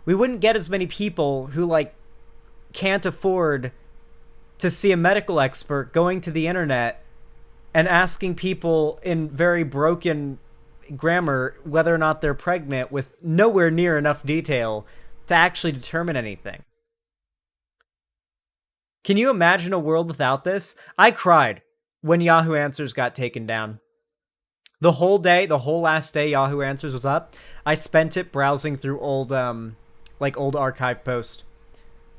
We wouldn't get as many people who, like, can't afford to see a medical expert going to the internet and asking people in very broken grammar whether or not they're pregnant with nowhere near enough detail to actually determine anything. Can you imagine a world without this? I cried when Yahoo Answers got taken down. The whole day, the whole last day Yahoo Answers was up, I spent it browsing through old archive posts.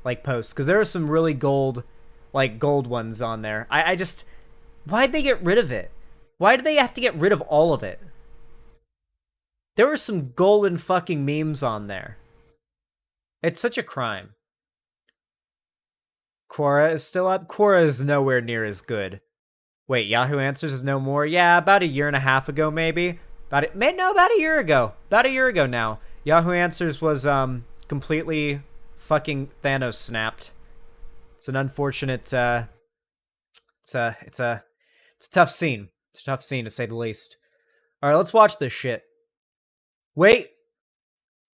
Because there are some really gold ones on there. I just, why'd they get rid of it? Why did they have to get rid of all of it? There were some golden fucking memes on there. It's such a crime. Quora is still up? Quora is nowhere near as good. Wait, Yahoo Answers is no more? Yeah, about a year and a half ago, maybe. About a year ago. About a year ago now. Yahoo Answers was completely fucking Thanos snapped. It's an unfortunate it's a tough scene. It's a tough scene to say the least. All right, let's watch this shit. Wait.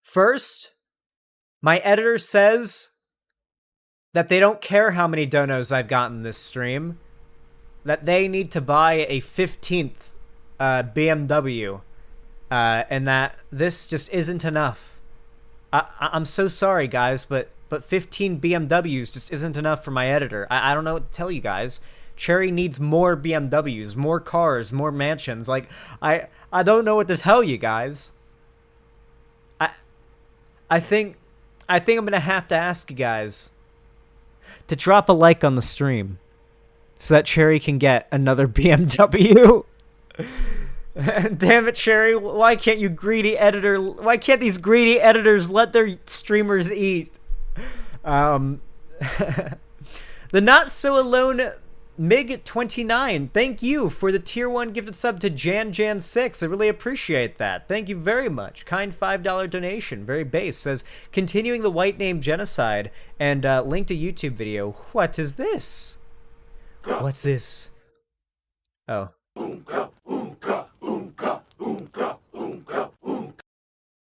First, my editor says that they don't care how many donos I've gotten this stream. That they need to buy a 15th BMW. And that this just isn't enough. I'm so sorry, guys, but 15 BMWs just isn't enough for my editor. I don't know what to tell you guys. Cherry needs more BMWs, more cars, more mansions. Like, I don't know what to tell you guys. I think I'm gonna have to ask you guys to drop a like on the stream so that Cherry can get another BMW. Damn it, Cherry! Why can't you greedy editor? Why can't these greedy editors let their streamers eat? The not so alone Mig29, thank you for the tier 1 gifted sub to Jan6. I really appreciate that. Thank you very much. Kind $5 donation, very base. Says, continuing the white name genocide and linked a YouTube video. What is this? What's this? Oh.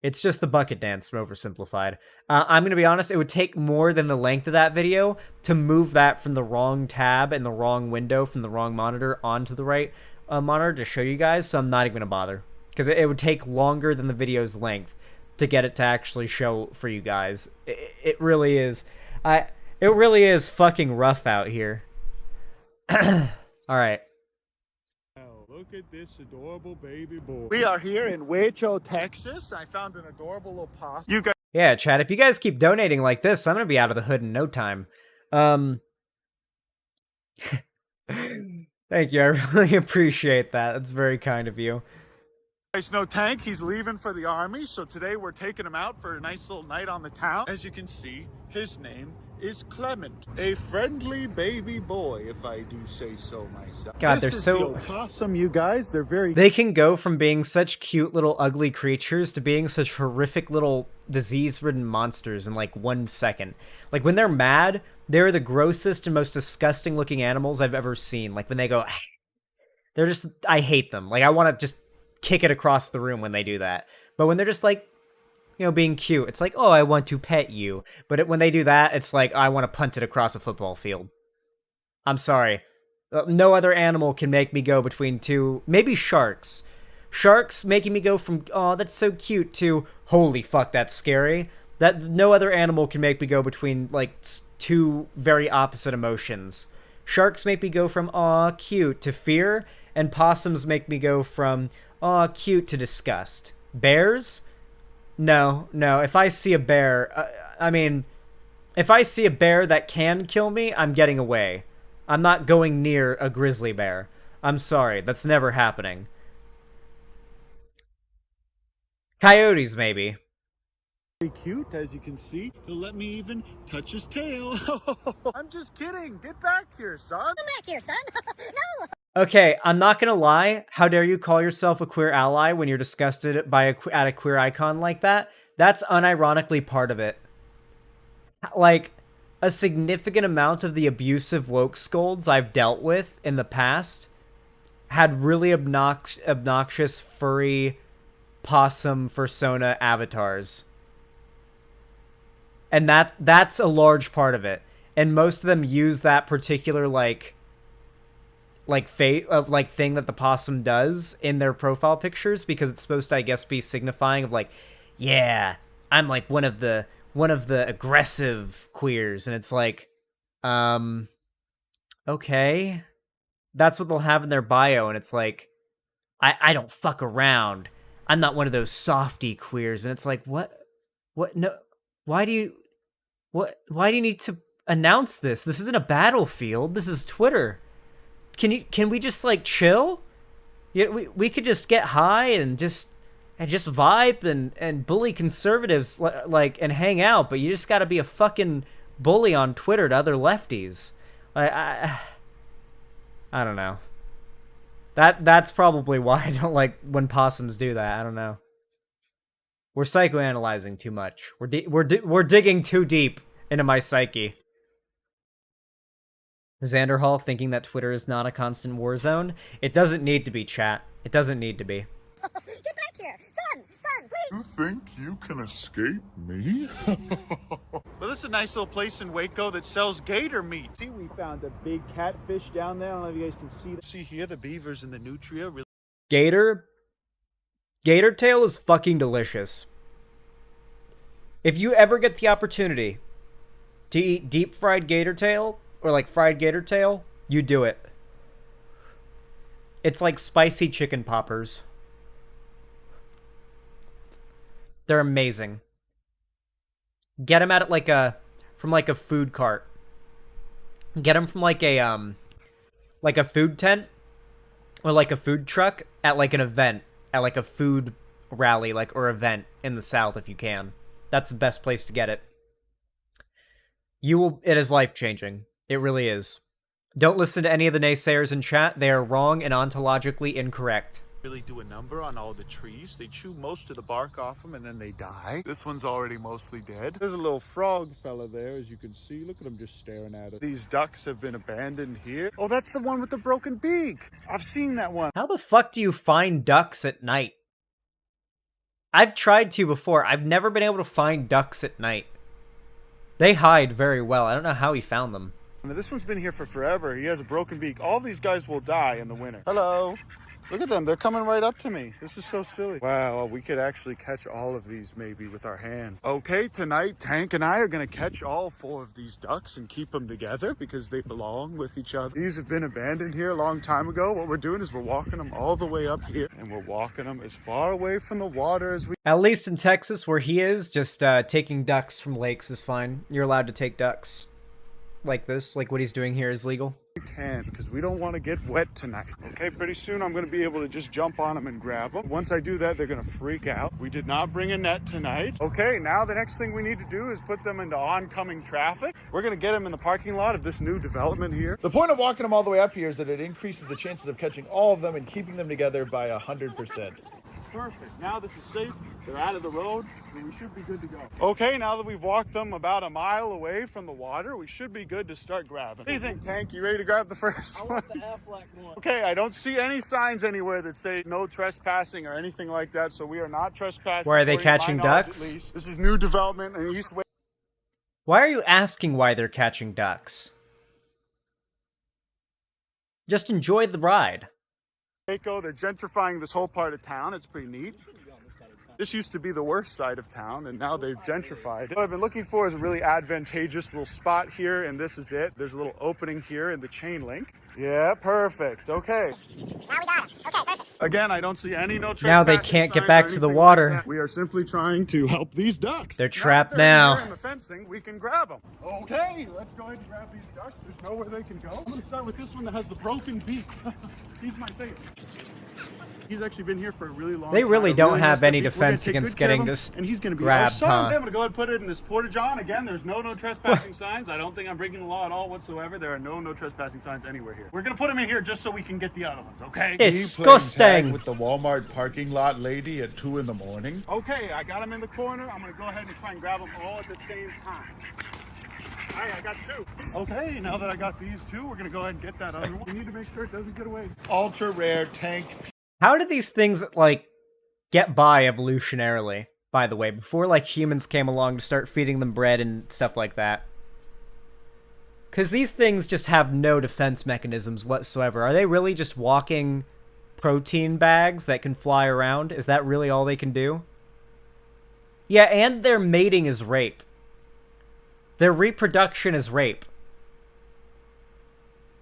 It's just the bucket dance from Oversimplified. I'm going to be honest, it would take more than the length of that video to move that from the wrong tab and the wrong window from the wrong monitor onto the right monitor to show you guys, so I'm not even going to bother. Because it would take longer than the video's length to get it to actually show for you guys. It really is. It really is fucking rough out here. Alright. Look at this adorable baby boy. We are here in Waco, Texas. I found an adorable little possum. You guys. Yeah, chat, if you guys keep donating like this, I'm gonna be out of the hood in no time. Thank you, I really appreciate that. That's very kind of you. Guys know Tank, he's leaving for the army, so today we're taking him out for a nice little night on the town. As you can see, his name is Clement, a friendly baby boy, if I do say so myself. God, this they're is so the opossum, you guys. They're very. They can go from being such cute little ugly creatures to being such horrific little disease-ridden monsters in like 1 second. Like when they're mad, they're the grossest and most disgusting looking animals I've ever seen. Like when they go, they're just, I hate them. Like I want to just kick it across the room when they do that. But when they're just like, you know, being cute, it's like, oh, I want to pet you. But when they do that, it's like, I want to punt it across a football field. I'm sorry. No other animal can make me go between two, maybe sharks. Sharks making me go from, oh, that's so cute, to, holy fuck, that's scary. That no other animal can make me go between, like, two very opposite emotions. Sharks make me go from, aw, cute, to fear, and possums make me go from, aw, cute, to disgust. Bears? No. If I see a bear, if I see a bear that can kill me, I'm getting away. I'm not going near a grizzly bear. I'm sorry, that's never happening. Coyotes, maybe. Very cute, as you can see. He'll let me even touch his tail. I'm just kidding. Get back here, son. Come back here, son. No. Okay, I'm not gonna lie. How dare you call yourself a queer ally when you're disgusted by at a queer icon like that? That's unironically part of it. Like, a significant amount of the abusive woke scolds I've dealt with in the past had really obnoxious furry possum fursona avatars. And that's a large part of it. And most of them use that particular like thing that the possum does in their profile pictures because it's supposed to, I guess, be signifying of like, yeah, I'm like one of the aggressive queers, and it's like, okay, that's what they'll have in their bio, and it's like, I don't fuck around. I'm not one of those softy queers, and it's like, what, no, why do you need to announce this? This isn't a battlefield. This is Twitter. Can we just like chill? Yeah, we could just get high and just vibe and bully conservatives like and hang out, but you just got to be a fucking bully on Twitter to other lefties. I don't know. That's probably why I don't like when possums do that. I don't know. We're psychoanalyzing too much. We're digging too deep into my psyche. Xander Hall thinking that Twitter is not a constant war zone. It doesn't need to be, chat. It doesn't need to be. Get back here! Son, please! You think you can escape me? Well, this is a nice little place in Waco that sells gator meat. See, we found a big catfish down there. I don't know if you guys can see that. See here, the beavers and the nutria. Really Gator tail is fucking delicious. If you ever get the opportunity to eat deep fried gator tail, or like fried gator tail, you do it. It's like spicy chicken poppers. They're amazing. Get them at from a food cart. Get them from like a food tent or like a food truck at like an event, at like a food rally or event in the South if you can. That's the best place to get it. It is life-changing. It really is. Don't listen to any of the naysayers in chat. They are wrong and ontologically incorrect. really do a number on all the trees. They chew most of the bark off them and then they die. This one's already mostly dead. There's a little frog fella there, as you can see. Look at him just staring at it. These ducks have been abandoned here. Oh, that's the one with the broken beak. I've seen that one. How the fuck do you find ducks at night? I've tried to before. I've never been able to find ducks at night. They hide very well. I don't know how he found them. Now, this one's been here for forever. He has a broken beak. All these guys will die in the winter. Hello. Look at them. They're coming right up to me. This is so silly. Wow, we could actually catch all of these maybe with our hands. Okay, tonight, Tank and I are going to catch all 4 of these ducks and keep them together because they belong with each other. These have been abandoned here a long time ago. What we're doing is we're walking them all the way up here and we're walking them as far away from the water as we... At least in Texas, where he is, just taking ducks from lakes is fine. You're allowed to take ducks. Like this, like what he's doing here is legal. We can, because we don't want to get wet tonight. Okay, pretty soon I'm going to be able to just jump on them and grab them. Once I do that, they're going to freak out. We did not bring a net tonight. Okay, now the next thing we need to do is put them into oncoming traffic. We're going to get them in the parking lot of this new development here. The point of walking them all the way up here is that it increases the chances of catching all of them and keeping them together by 100%. Perfect. Now this is safe. They're out of the road, and we should be good to go. Okay, now that we've walked them about a mile away from the water, we should be good to start grabbing. What do you think, Tank? You ready to grab the first one? I want the Aflac one. Okay, I don't see any signs anywhere that say no trespassing or anything like that, so we are not trespassing. Where are they catching ducks? This is new development in East West. Why are you asking why they're catching ducks? Just enjoy the ride. Waco, they're gentrifying this whole part of town. It's pretty neat. This used to be the worst side of town, and now they've gentrified it. What I've been looking for is a really advantageous little spot here, and this is it. There's a little opening here in the chain link. Yeah, perfect. Okay. Now we got it. Okay, perfect. Again, I don't see any no trespassing. Now they can't get back to the water. Like we are simply trying to help these ducks. They're trapped now. now. In the fencing, we can grab them. Okay, let's go ahead and grab these ducks. There's nowhere they can go. I'm going to start with this one that has the broken beak. He's my favorite. He's actually been here for a really long time. They really don't have any defense defense against getting this and he's going to be grabbed, huh? I'm going to go ahead and put it in this porta-john. Again, there's no trespassing signs. I don't think I'm breaking the law at all whatsoever. There are no trespassing signs anywhere here. We're going to put them in here just so we can get the other ones, okay? Disgusting. With the Walmart parking lot lady at 2 in the morning. Okay, I got them in the corner. I'm going to go ahead and try and grab them all at the same time. All right, I got 2. Okay, now that I got these 2, we're going to go ahead and get that other one. We need to make sure it doesn't get away. Ultra rare Tank. How did these things, like, get by evolutionarily, by the way, before, like, humans came along to start feeding them bread and stuff like that? Because these things just have no defense mechanisms whatsoever. Are they really just walking protein bags that can fly around? Is that really all they can do? Yeah, and their mating is rape. Their reproduction is rape.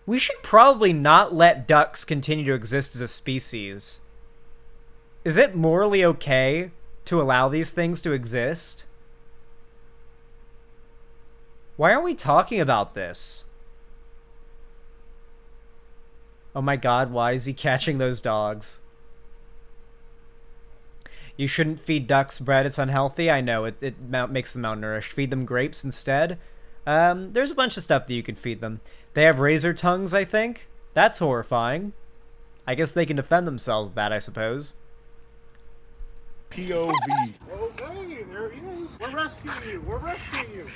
We should probably not let ducks continue to exist as a species. Is it morally okay to allow these things to exist? Why aren't we talking about this? Oh my god, why is he catching those dogs? You shouldn't feed ducks bread, it's unhealthy. I know, it makes them malnourished. Feed them grapes instead. There's a bunch of stuff that you can feed them. They have razor tongues, I think. That's horrifying. I guess they can defend themselves with that, I suppose. POV. Okay, there he is. We're rescuing you. We're rescuing you.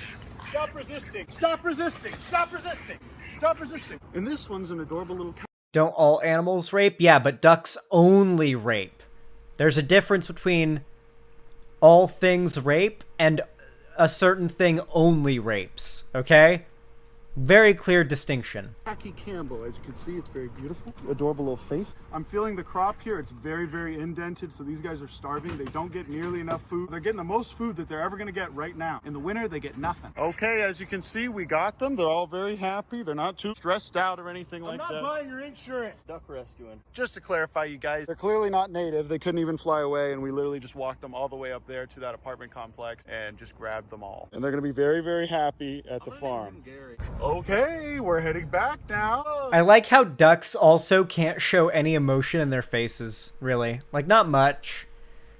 Stop resisting. Stop resisting. Stop resisting. Stop resisting. And this one's an adorable little cat. Don't all animals rape? Yeah, but ducks only rape. There's a difference between all things rape and a certain thing only rapes, okay? Very clear distinction. Jackie Campbell, as you can see, it's very beautiful. Adorable little face. I'm feeling the crop here. It's very, very indented, so these guys are starving. They don't get nearly enough food. They're getting the most food that they're ever going to get right now. In the winter, they get nothing. Okay, as you can see, we got them. They're all very happy. They're not too stressed out or anything like that. I'm not buying your insurance. Duck rescuing. Just to clarify, you guys, they're clearly not native. They couldn't even fly away, and we literally just walked them all the way up there to that apartment complex and just grabbed them all. And they're going to be very, very happy at the farm. Okay, we're heading back now. I like how ducks also can't show any emotion in their faces, really. Like, not much.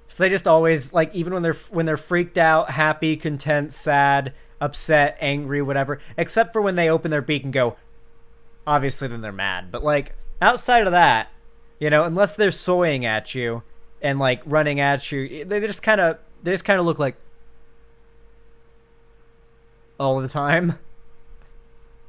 So they just always, like, even when they're freaked out, happy, content, sad, upset, angry, whatever, except for when they open their beak and go, obviously then they're mad. But, like, outside of that, you know, unless they're soying at you and, like, running at you, they just kind of look like all the time.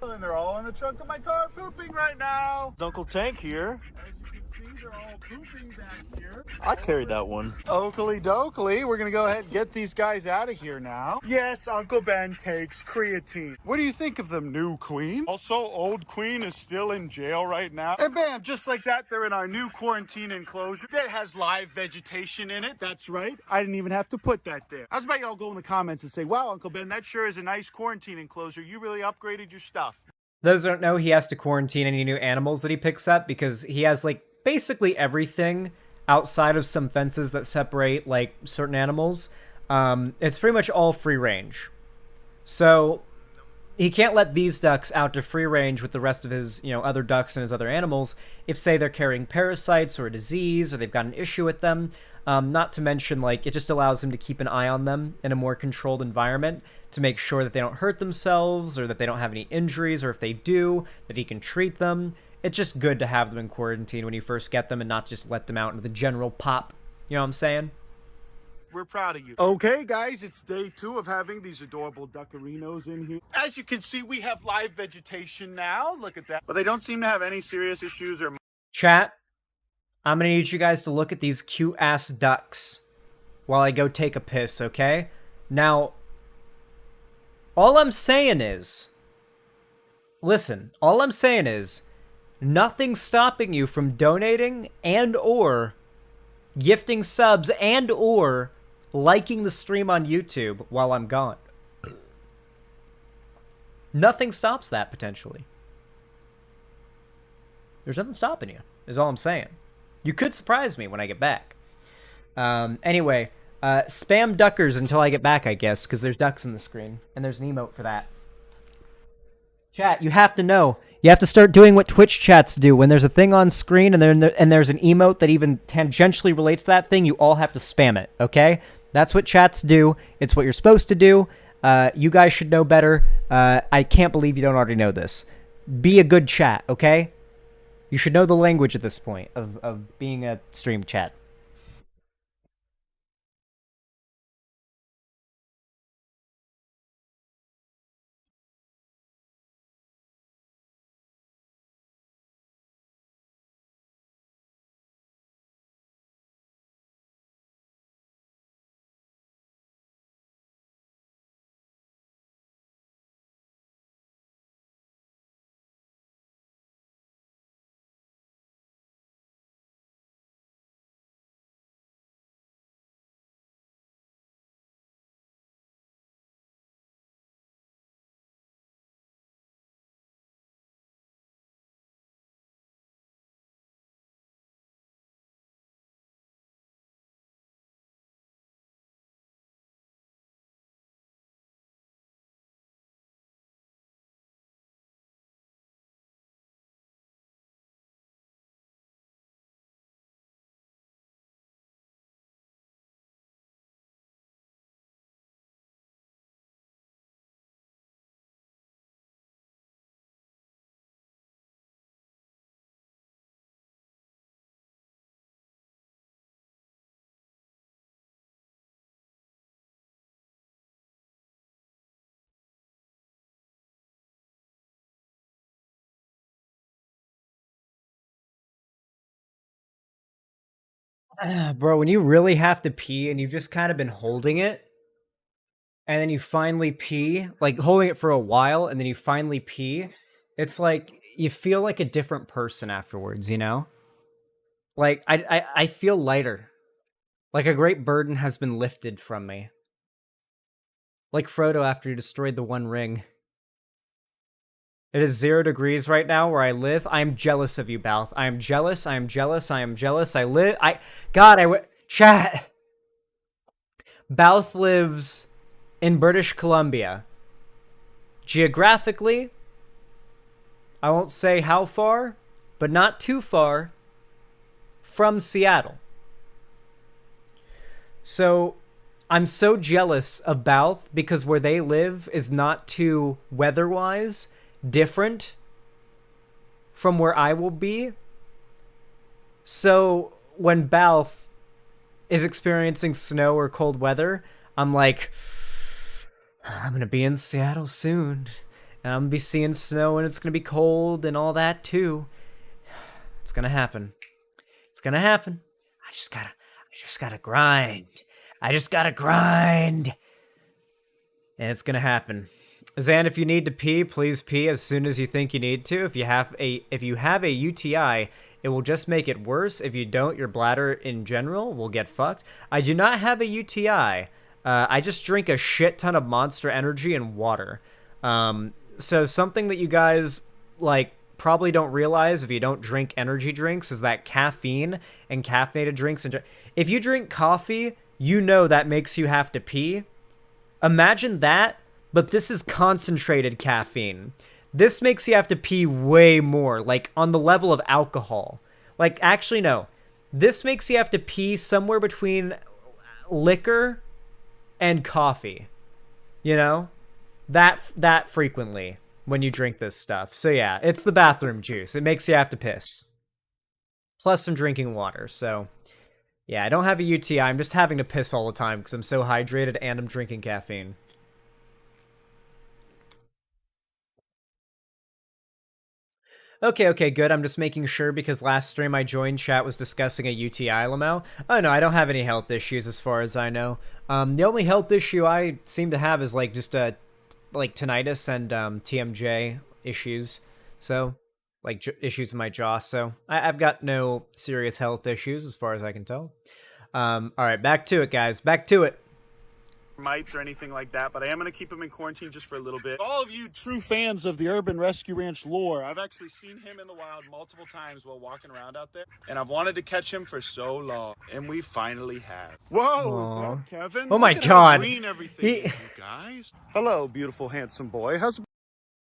And they're all in the trunk of my car pooping right now. It's Uncle Tank here. As you can see, they're all pooping back here. I carried that one. Oakley dokley, we're gonna go ahead and get these guys out of here now. Yes, Uncle Ben takes creatine. What do you think of them, new queen? Also, old queen is still in jail right now. And bam, just like that, they're in our new quarantine enclosure that has live vegetation in it. That's right. I didn't even have to put that there. I was about y'all go in the comments and say, wow, Uncle Ben, that sure is a nice quarantine enclosure. You really upgraded your stuff. Those who don't know, he has to quarantine any new animals that he picks up because he has, like, basically everything outside of some fences that separate, like, certain animals. It's pretty much all free range. So he can't let these ducks out to free range with the rest of his, you know, other ducks and his other animals if, say, they're carrying parasites or a disease or they've got an issue with them. Not to mention, like, it just allows him to keep an eye on them in a more controlled environment to make sure that they don't hurt themselves or that they don't have any injuries, or if they do, that he can treat them. It's just good to have them in quarantine when you first get them and not just let them out into the general pop. You know what I'm saying? We're proud of you. Okay, guys, it's day 2 of having these adorable duckarinos in here. As you can see, we have live vegetation now. Look at that. But they don't seem to have any serious issues or... Chat, I'm gonna need you guys to look at these cute-ass ducks while I go take a piss, okay? Now, all I'm saying is... Listen, all I'm saying is... Nothing's stopping you from donating and or gifting subs and or liking the stream on YouTube while I'm gone. Nothing stops that, potentially. There's nothing stopping you, is all I'm saying. You could surprise me when I get back. Anyway, spam duckers until I get back, I guess, because there's ducks in the screen, and there's an emote for that. Chat, you have to know. You have to start doing what Twitch chats do. When there's a thing on screen and there's an emote that even tangentially relates to that thing, you all have to spam it, okay? That's what chats do. It's what you're supposed to do. You guys should know better. I can't believe you don't already know this. Be a good chat, okay? You should know the language at this point of being a stream chat. Bro, when you really have to pee and you've just kind of been holding it, and then you finally pee, like holding it for a while, and then you finally pee, it's like you feel like a different person afterwards, you know? Like I feel lighter. Like a great burden has been lifted from me. Like Frodo after he destroyed the One Ring. It is 0 degrees right now where I live. I am jealous of you, Balth. I am jealous. I am jealous. I am jealous. Chat. Balth lives in British Columbia. Geographically, I won't say how far, but not too far from Seattle. So I'm so jealous of Balth because where they live is not too weather-wise different from where I will be. So when Balth is experiencing snow or cold weather, I'm like, I'm gonna be in Seattle soon, and I'm gonna be seeing snow, and it's gonna be cold and all that too. It's gonna happen. It's gonna happen. I just gotta grind. I just gotta grind. And it's gonna happen. Zan, if you need to pee, please pee as soon as you think you need to. If you have a UTI, it will just make it worse. If you don't, your bladder in general will get fucked. I do not have a UTI. I just drink a shit ton of Monster Energy and water. So something that you guys like probably don't realize if you don't drink energy drinks is that caffeine and caffeinated drinks. If you drink coffee, you know that makes you have to pee. Imagine that, but this is concentrated caffeine. This makes you have to pee way more, like on the level of alcohol. Like, actually, no. This makes you have to pee somewhere between liquor and coffee. You know? That frequently when you drink this stuff. So yeah, it's the bathroom juice. It makes you have to piss. Plus I'm drinking water, so yeah, I don't have a UTI. I'm just having to piss all the time because I'm so hydrated and I'm drinking caffeine. Okay, good. I'm just making sure because last stream I joined, chat was discussing a UTI, Lamau. Oh no, I don't have any health issues as far as I know. The only health issue I seem to have is like just like tinnitus and TMJ issues. So, like issues in my jaw. So I've got no serious health issues as far as I can tell. All right, back to it, guys. Back to it. Mites or anything like that, but I am going to keep him in quarantine just for a little bit. All of you true fans of the Urban Rescue Ranch lore, I've actually seen him in the wild multiple times while walking around out there, and I've wanted to catch him for so long, and we finally have. Whoa, is that Kevin? Oh my Look at God. how green everything is, you guys. Hello, beautiful, handsome boy. How's it?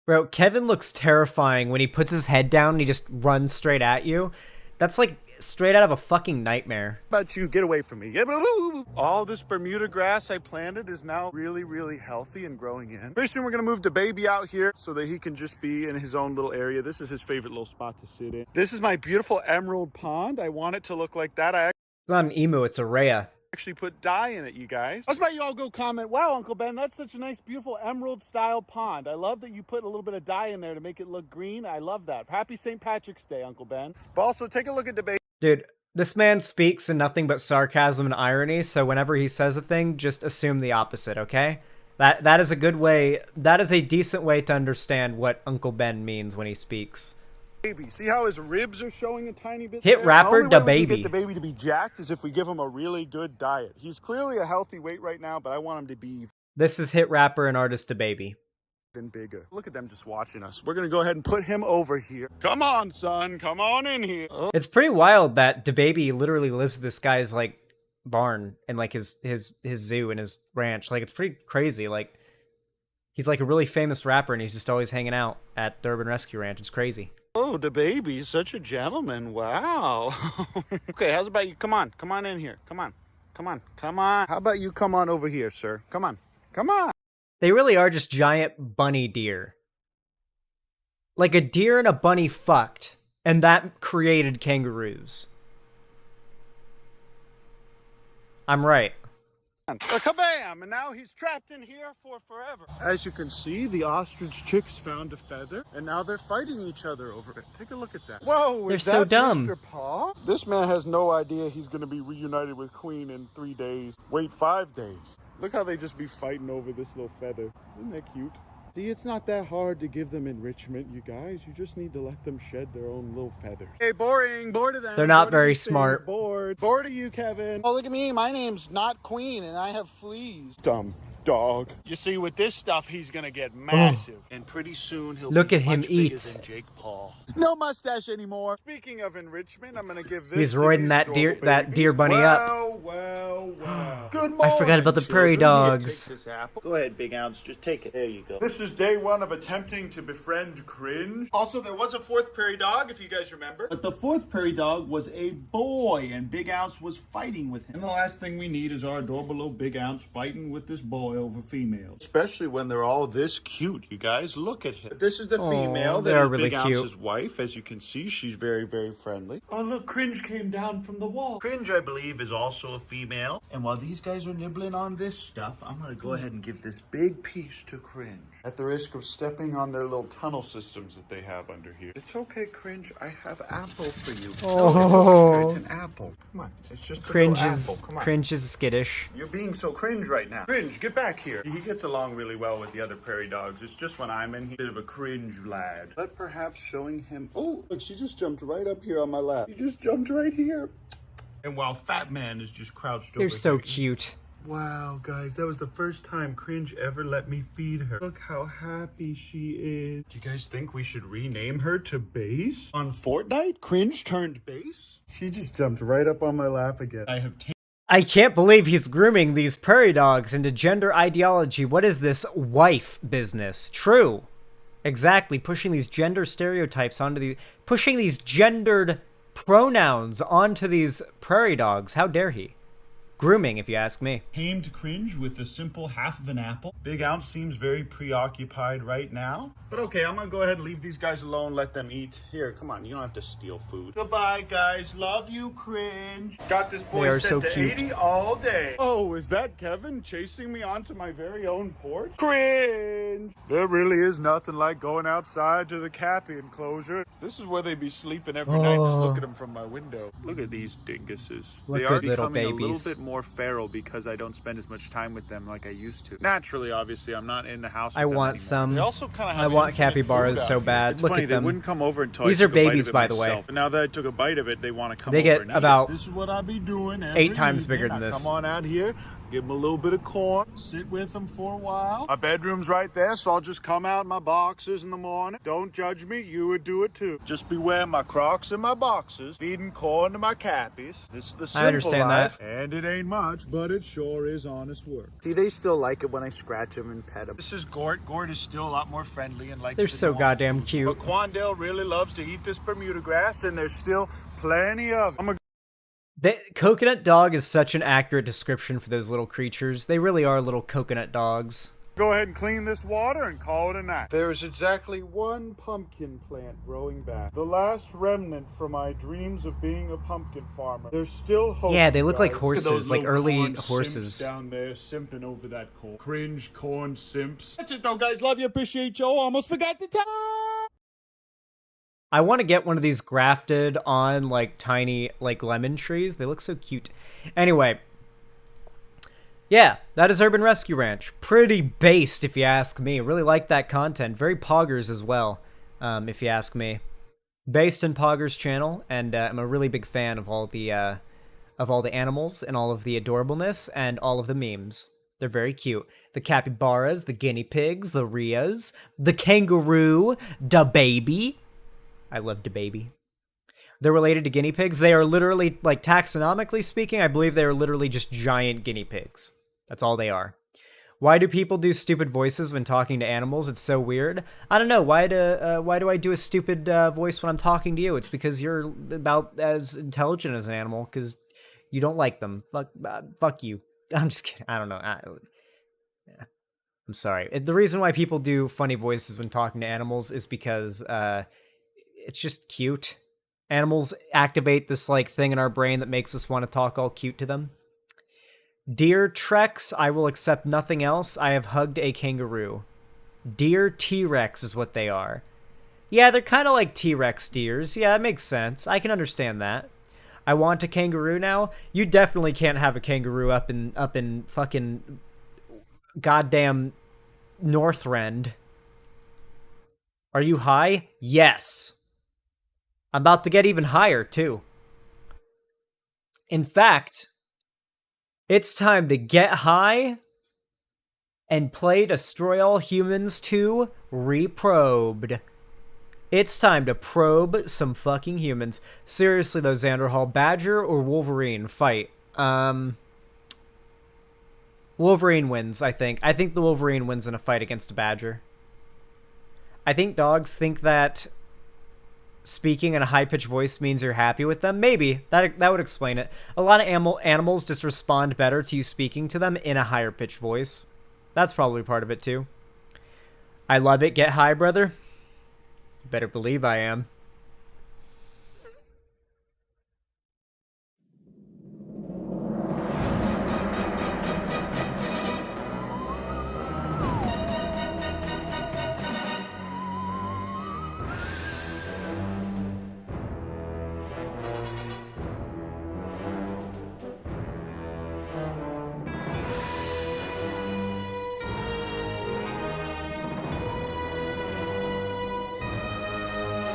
Bro, Kevin looks terrifying when he puts his head down and he just runs straight at you. That's like straight out of a fucking nightmare. About you, get away from me. All this Bermuda grass I planted is now really, really healthy and growing in. Very soon we're going to move the baby out here so that he can just be in his own little area. This is his favorite little spot to sit in. This is my beautiful emerald pond. I want it to look like that. I It's not an emu, it's a Rhea. actually put dye in it, you guys. How's about you all go comment, wow, Uncle Ben, that's such a nice, beautiful emerald-style pond. I love that you put a little bit of dye in there to make it look green. I love that. Happy St. Patrick's Day, Uncle Ben. But also, take a look at the baby. Dude, this man speaks in nothing but sarcasm and irony, so whenever he says a thing, just assume the opposite, okay? That is a good way, that is a decent way to understand what Uncle Ben means when he speaks. Baby. See how his ribs are showing a tiny bit? Hit there? rapper The da only way we baby. can get the baby to be jacked is if we give him a really good diet. He's clearly a healthy weight right now, but I want him to be This is hit rapper and artist da baby. even bigger. Look at them just watching us. We're gonna go ahead and put him over here. Come on, son. Come on in here. Oh. It's pretty wild that da baby literally lives at this guy's like barn and like his zoo and his ranch. Like it's pretty crazy. Like he's like a really famous rapper and he's just always hanging out at the Urban Rescue Ranch. It's crazy. Oh, the baby, such a gentleman. Wow. Okay, how's about you? Come on in here. Come on. How about you come on over here, sir? Come on. They really are just giant bunny deer. Like a deer and a bunny fucked, and that created kangaroos. I'm right. Kabam! And now he's trapped in here for forever. As you can see, the ostrich chicks found a feather, and now they're fighting each other over it. Take a look at that. Whoa, They're is so that dumb. Mr. Paw? This man has no idea he's going to be reunited with Queen in 3 days. Wait, 5 days. Look how they just be fighting over this little feather. Isn't that cute? See, it's not that hard to give them enrichment, you guys. You just need to let them shed their own little feathers. Hey, boring. Bored of them. They're not Bored of very these things. smart. Bored. Bored of you, Kevin. Oh, look at me. My name's not Queen, and I have fleas. Dumb dog. You see, with this stuff, he's gonna get massive, and pretty soon he'll Look be at him much bigger eat. than Jake Paul. No mustache anymore. Speaking of enrichment, I'm gonna give this. He's to roiding these that deer bunny up. Well. Good morning. I forgot about the prairie children. Here, dogs. take this apple. Go ahead, Big Ounce. Just take it. There you go. This is day 1 of attempting to befriend Cringe. Also, there was a 4th prairie dog, if you guys remember. But the 4th prairie dog was a boy, and Big Ounce was fighting with him. And the last thing we need is our adorable little Big Ounce fighting with this boy over females. Especially when they're all this cute, you guys. Look at him. This is the female that they're is really Big cute. Ounce's wife. As you can see, she's very, very friendly. Oh, look, Cringe came down from the wall. Cringe, I believe, is also a female. And while these guys are nibbling on this stuff, I'm going to go ahead and give this big piece to Cringe. At the risk of stepping on their little tunnel systems that they have under here. It's okay, Cringe. I have apple for you. No, it's an apple. Come on. It's just a Cringe little is apple. Come on. cringe is skittish. You're being so Cringe right now. Cringe, get back here. He gets along really well with the other prairie dogs. It's just when I'm in here, bit of a Cringe lad. But perhaps showing him... Oh, look, she just jumped right up here on my lap. She just jumped right here. And while Fat Man is just crouched over They're so here. cute. Wow, guys, that was the first time Cringe ever let me feed her. Look how happy she is. Do you guys think we should rename her to Base? On Fortnite, Cringe turned Base? She just jumped right up on my lap again. I have I can't believe he's grooming these prairie dogs into gender ideology. What is this wife business? True. Exactly. Pushing these gender stereotypes onto pushing these gendered pronouns onto these prairie dogs. How dare he? Grooming, if you ask me. tamed Cringe with a simple half of an apple. Big Ounce seems very preoccupied right now. But okay, I'm gonna go ahead and leave these guys alone, let them eat. Here, come on, you don't have to steal food. Goodbye, guys. Love you, Cringe. Got this boy They are set so to cute. 80 all day. Oh, is that Kevin chasing me onto my very own porch? Cringe. There really is nothing like going outside to the Cappy enclosure. This is where they be sleeping every night. Just look at them from my window. Look at these dinguses. Look They at are little becoming a babies. little bit more feral because I don't spend as much time with them like I used to. Naturally, obviously, I'm not in the house with I them want anymore. some. They also kind of have I want infinite capybaras food so out here. bad. It's Look funny, at they them. wouldn't come over until These I are took a bite babies, of it by the way. myself. And now that I took a bite of it, they want to come They over get and eat about it. This is what I be doing 8 times bigger evening. than I this. Come on out here, give them a little bit of corn, sit with them for a while. My bedroom's right there, so I'll just come out in my boxers in the morning. Don't judge me, you would do it too. Just be wearing my Crocs and my boxers, feeding corn to my cappies. This is the simple understand life. that. And it ain't much, but it sure is honest work. See, they still like it when I scratch them and pet them. This is Gort. Gort is still a lot more friendly and likes They're to so do all goddamn this. cute. But Quandale really loves to eat this Bermuda grass, and there's still plenty of it. The coconut dog is such an accurate description for those little creatures. They really are little coconut dogs. Go ahead and clean this water and call it a night. There is exactly one pumpkin plant growing back. The last remnant from my dreams of being a pumpkin farmer. There's still hope. Yeah, they look like guys. horses, Look at those like little early corn horses. simps down there simping over that corn. Cringe corn simps. That's it though, guys. Love you. Appreciate you. Almost forgot to tell. I want to get one of these grafted on like tiny like lemon trees. They look so cute. Anyway, yeah, that is Urban Rescue Ranch. Pretty based, if you ask me. Really like that content. Very poggers as well, if you ask me. Based in Poggers channel, and I'm a really big fan of all the animals and all of the adorableness and all of the memes. They're very cute. The capybaras, the guinea pigs, the rheas, the kangaroo, da baby. I love da baby. They're related to guinea pigs. They are literally, like, taxonomically speaking, I believe they are literally just giant guinea pigs. That's all they are. Why do people do stupid voices when talking to animals? It's so weird. I don't know. Why do I do a stupid voice when I'm talking to you? It's because you're about as intelligent as an animal, because you don't like them. Fuck you. I'm just kidding. I don't know. I'm sorry. The reason why people do funny voices when talking to animals is because it's just cute. Animals activate this like thing in our brain that makes us want to talk all cute to them. Deer Trex, I will accept nothing else. I have hugged a kangaroo. Deer T-Rex is what they are. Yeah, they're kind of like T-Rex deers. Yeah, that makes sense. I can understand that. I want a kangaroo now. You definitely can't have a kangaroo up in fucking goddamn Northrend. Are you high? Yes. I'm about to get even higher, too. In fact, it's time to get high and play Destroy All Humans 2 Reprobed. It's time to probe some fucking humans. Seriously though, Xanderhall, Badger or Wolverine? Fight. Wolverine wins, I think. I think the Wolverine wins in a fight against a Badger. I think dogs think that speaking in a high-pitched voice means you're happy with them. Maybe. That would explain it. A lot of animals just respond better to you speaking to them in a higher-pitched voice. That's probably part of it, too. I love it. Get high, brother. You better believe I am.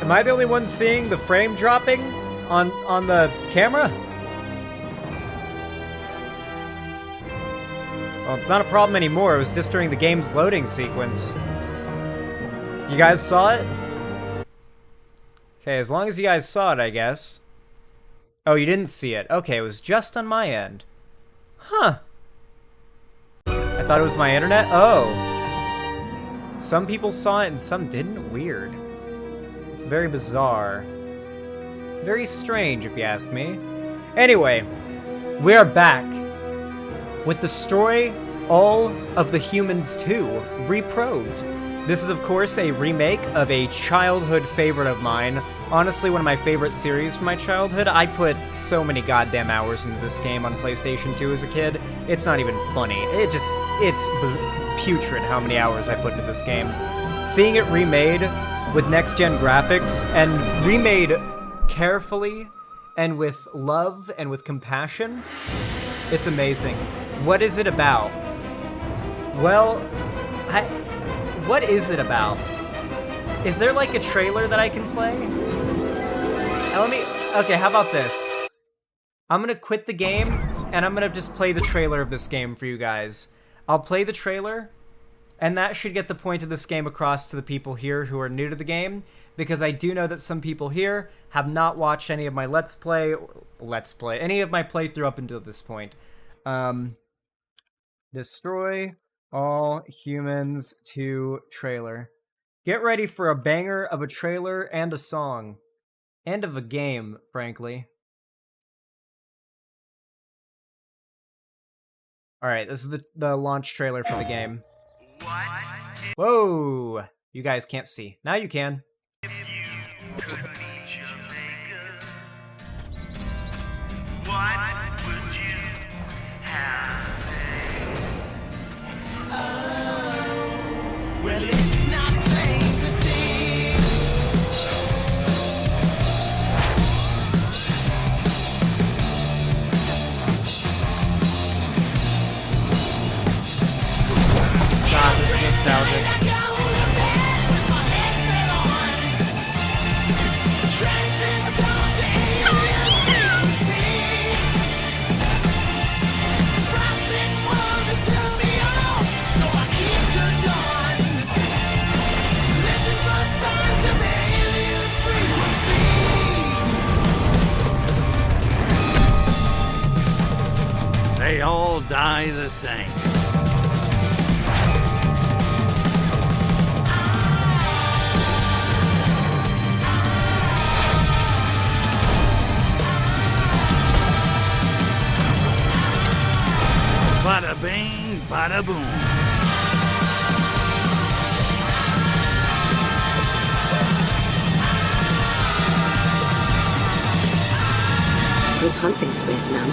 Am I the only one seeing the frame dropping on the camera? Well, it's not a problem anymore. It was just during the game's loading sequence. You guys saw it? Okay, as long as you guys saw it, I guess. Oh, you didn't see it. Okay, it was just on my end. Huh. I thought it was my internet? Oh. Some people saw it and some didn't? Weird. It's very bizarre. Very strange, if you ask me. Anyway, we are back with Destroy All of the Humans 2, Reprobed. This is, of course, a remake of a childhood favorite of mine. Honestly, one of my favorite series from my childhood. I put so many goddamn hours into this game on PlayStation 2 as a kid. It's not even funny. It's putrid how many hours I put into this game. Seeing it remade with next-gen graphics, and remade carefully, and with love, and with compassion, it's amazing. What is it about? Well, what is it about? Is there like a trailer that I can play? Okay, how about this? I'm gonna quit the game, and I'm gonna just play the trailer of this game for you guys. I'll play the trailer, and that should get the point of this game across to the people here who are new to the game, because I do know that some people here have not watched any of my any of my playthrough up until this point. Destroy All Humans 2 trailer. Get ready for a banger of a trailer and a song. And of a game, frankly. Alright, this is the launch trailer for the game. Whoa! You guys can't see. Now you can. God, this is nostalgic. They all die the same. Bada bing, bada boom. Good hunting, spaceman.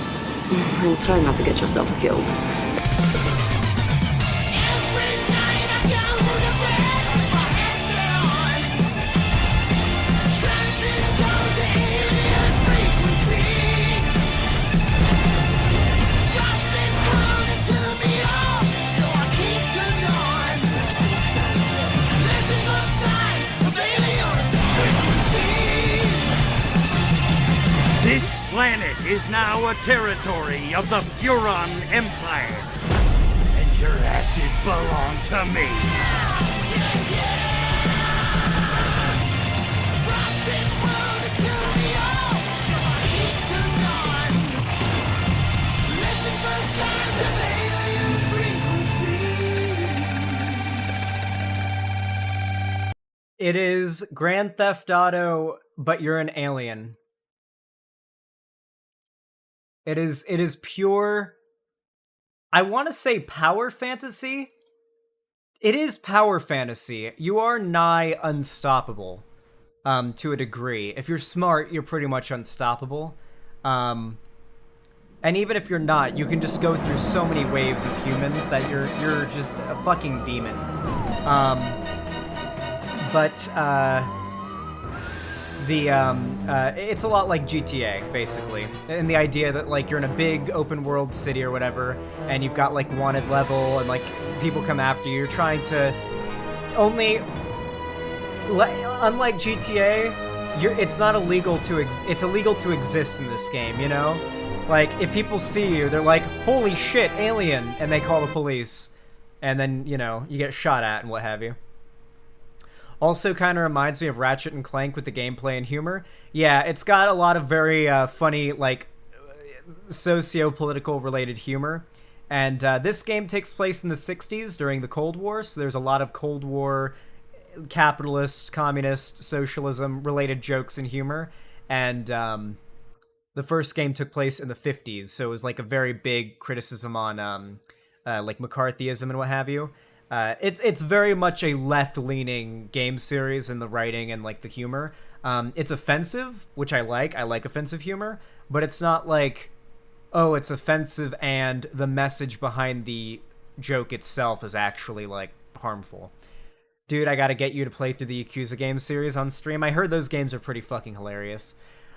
And try not to get yourself killed. This planet is now a territory of the Furon Empire. And your asses belong to me. It is Grand Theft Auto, but you're an alien. It is pure, I want to say power fantasy. It is power fantasy. You are nigh unstoppable, to a degree. If you're smart, you're pretty much unstoppable. And even if you're not, you can just go through so many waves of humans that you're just a fucking demon. It's a lot like GTA, basically. And the idea that, like, you're in a big open world city or whatever, and you've got, like, wanted level, and, like, people come after you. You're trying to unlike GTA, it's not illegal it's illegal to exist in this game, you know? Like, if people see you, they're like, holy shit, alien, and they call the police. And then, you know, you get shot at and what have you. Also kind of reminds me of Ratchet and Clank with the gameplay and humor. Yeah, it's got a lot of very funny, like, socio-political related humor. And this game takes place in the 60s during the Cold War, so there's a lot of Cold War capitalist, communist, socialism related jokes and humor. And the first game took place in the 50s, so it was like a very big criticism on like McCarthyism and what have you. It's very much a left-leaning game series in the writing and, like, the humor. It's offensive, which I like. I like offensive humor, but it's not like, oh, it's offensive and the message behind the joke itself is actually, like, harmful. Dude, I gotta get you to play through the Yakuza game series on stream. I heard those games are pretty fucking hilarious.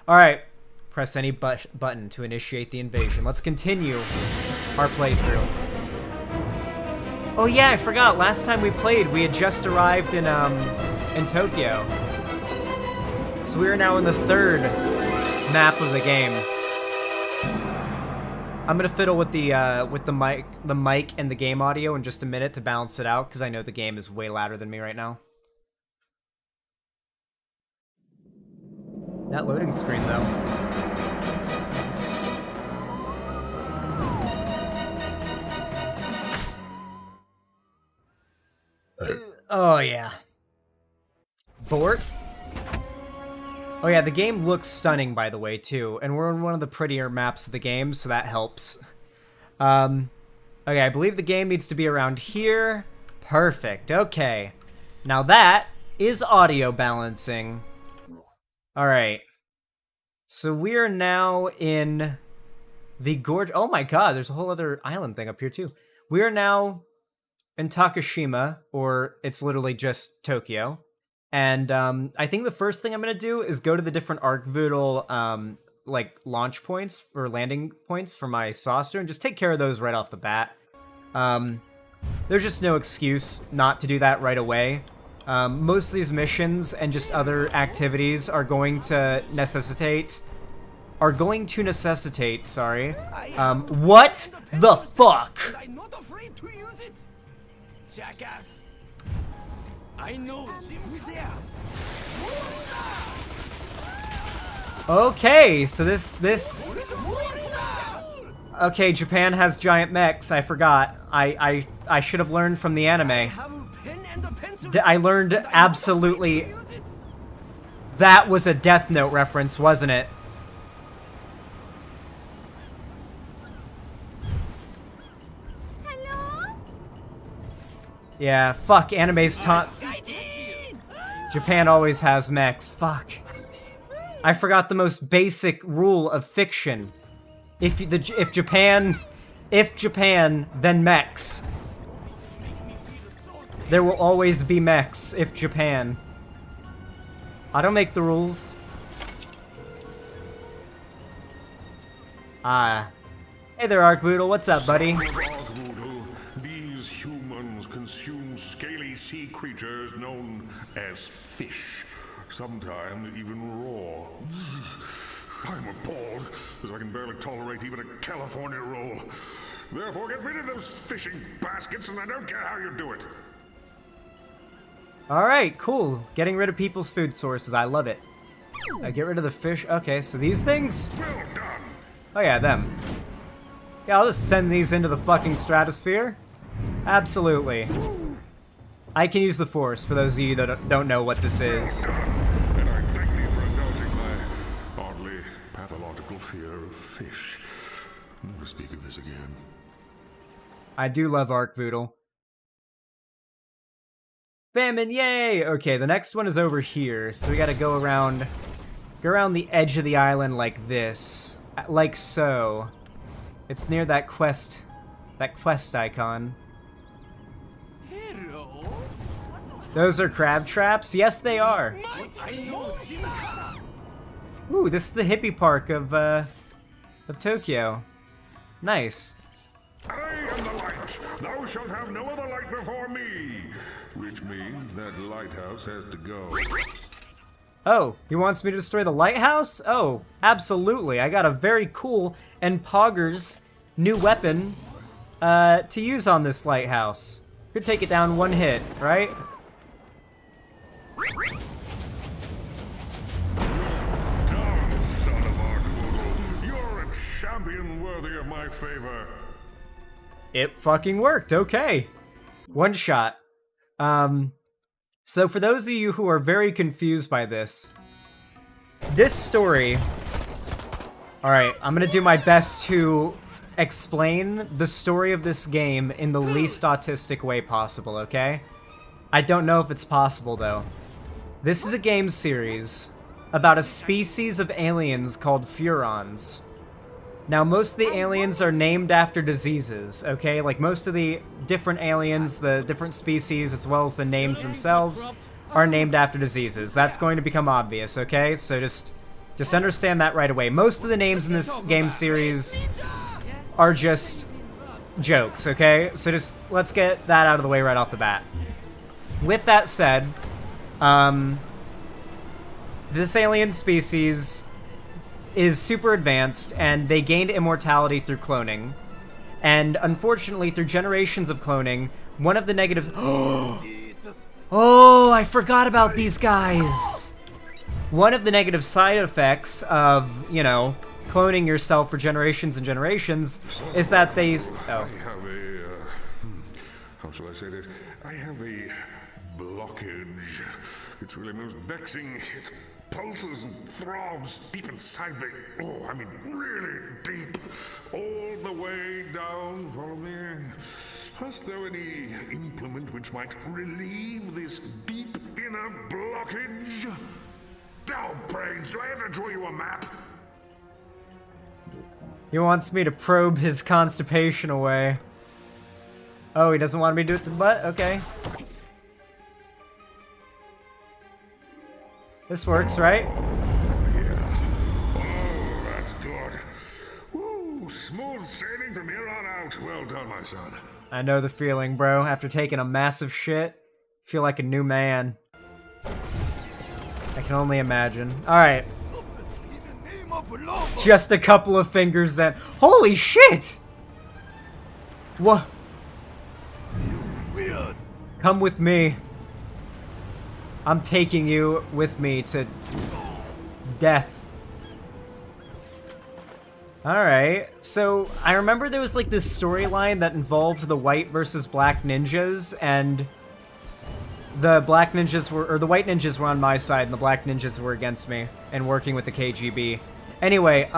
Alright, press any button to initiate the invasion. Let's continue our playthrough. Oh yeah, I forgot. Last time we played, we had just arrived in Tokyo. So we are now in the third map of the game. I'm gonna fiddle with the mic and the game audio in just a minute to balance it out, because I know the game is way louder than me right now. That loading screen, though. Oh, yeah. Bort? Oh, yeah, the game looks stunning, by the way, too. And we're in one of the prettier maps of the game, so that helps. Okay, I believe the game needs to be around here. Perfect, okay. Now that is audio balancing. Alright. So we are now in the gorge. Oh my god, there's a whole other island thing up here, too. We are now in Takashima, or it's literally just Tokyo. And I think the first thing I'm going to do is go to the different Arcvoodle, like, launch points or landing points for my saucer and just take care of those right off the bat. There's just no excuse not to do that right away. Most of these missions and just other activities are going to necessitate... sorry. What the fuck? I'm not afraid to use it. Jackass. I know who's there. Okay, so this... Okay, Japan has giant mechs, I forgot. I should have learned from the anime. I learned absolutely... That was a Death Note reference, wasn't it? Yeah, fuck, anime's Japan always has mechs, fuck. I forgot the most basic rule of fiction. If Japan, then mechs. There will always be mechs if Japan. I don't make the rules. Hey there, Arcboodle. What's up, buddy? These humans consume scaly sea creatures known as fish, sometimes even raw. I'm appalled, as I can barely tolerate even a California roll. Therefore, get rid of those fishing baskets, and I don't care how you do it. Alright, cool. Getting rid of people's food sources. I love it. Get rid of the fish. Okay, so these things? Well done. Oh yeah, them. Yeah, I'll just send these into the fucking stratosphere. Absolutely. I can use the Force, for those of you that don't know what this is. And I thank you for indulging my oddly pathological fear of fish. Never speak of this again. I do love Arcboodle. Famine, yay! Okay, the next one is over here, so we gotta go around the edge of the island like this. Like so. It's near that quest icon. Those are crab traps? Yes, they are. Ooh, this is the hippie park of Tokyo. Nice. I am the light. Thou shalt have no other light before me. Which means that lighthouse has to go. Oh, he wants me to destroy the lighthouse? Oh, absolutely. I got a very cool and poggers new weapon to use on this lighthouse. Could take it down one hit, right? Done, son of Arcboodle. You're a champion worthy of my favor. It fucking worked, okay. One shot. So for those of you who are very confused by this story... Alright, I'm gonna do my best to explain the story of this game in the least autistic way possible, okay? I don't know if it's possible, though. This is a game series about a species of aliens called Furons. Now, most of the aliens are named after diseases, okay? Like, most of the different aliens, the different species, as well as the names themselves, are named after diseases. That's going to become obvious, okay? So just understand that right away. Most of the names in this game series are just jokes, okay? So just, let's get that out of the way right off the bat. With that said, this alien species is super advanced, and they gained immortality through cloning. And unfortunately, through generations of cloning, one of the negatives... Oh, I forgot about these guys! One of the negative side effects of, you know, cloning yourself for generations and generations is that they... Oh. I have a... how shall I say this? I have a blockage. It's really most vexing. It pulses and throbs deep inside me. Oh, I mean, really deep. All the way down. Follow me. Hast thou any implement which might relieve this deep inner blockage? Oh, brains, do I have to draw you a map? He wants me to probe his constipation away. Oh, he doesn't want me to do it to the butt? Okay. This works, right? Yeah. Oh, that's good. Woo, smooth sailing from here on out. Well done, my son. I know the feeling, bro. After taking a massive shit, feel like a new man. I can only imagine. Alright. Just a couple of fingers then. Holy shit! What? Come with me. I'm taking you with me to death. Alright, so I remember there was like this storyline that involved the white versus black ninjas, and the black ninjas were, or the white ninjas were on my side and the black ninjas were against me and working with the KGB. Anyway,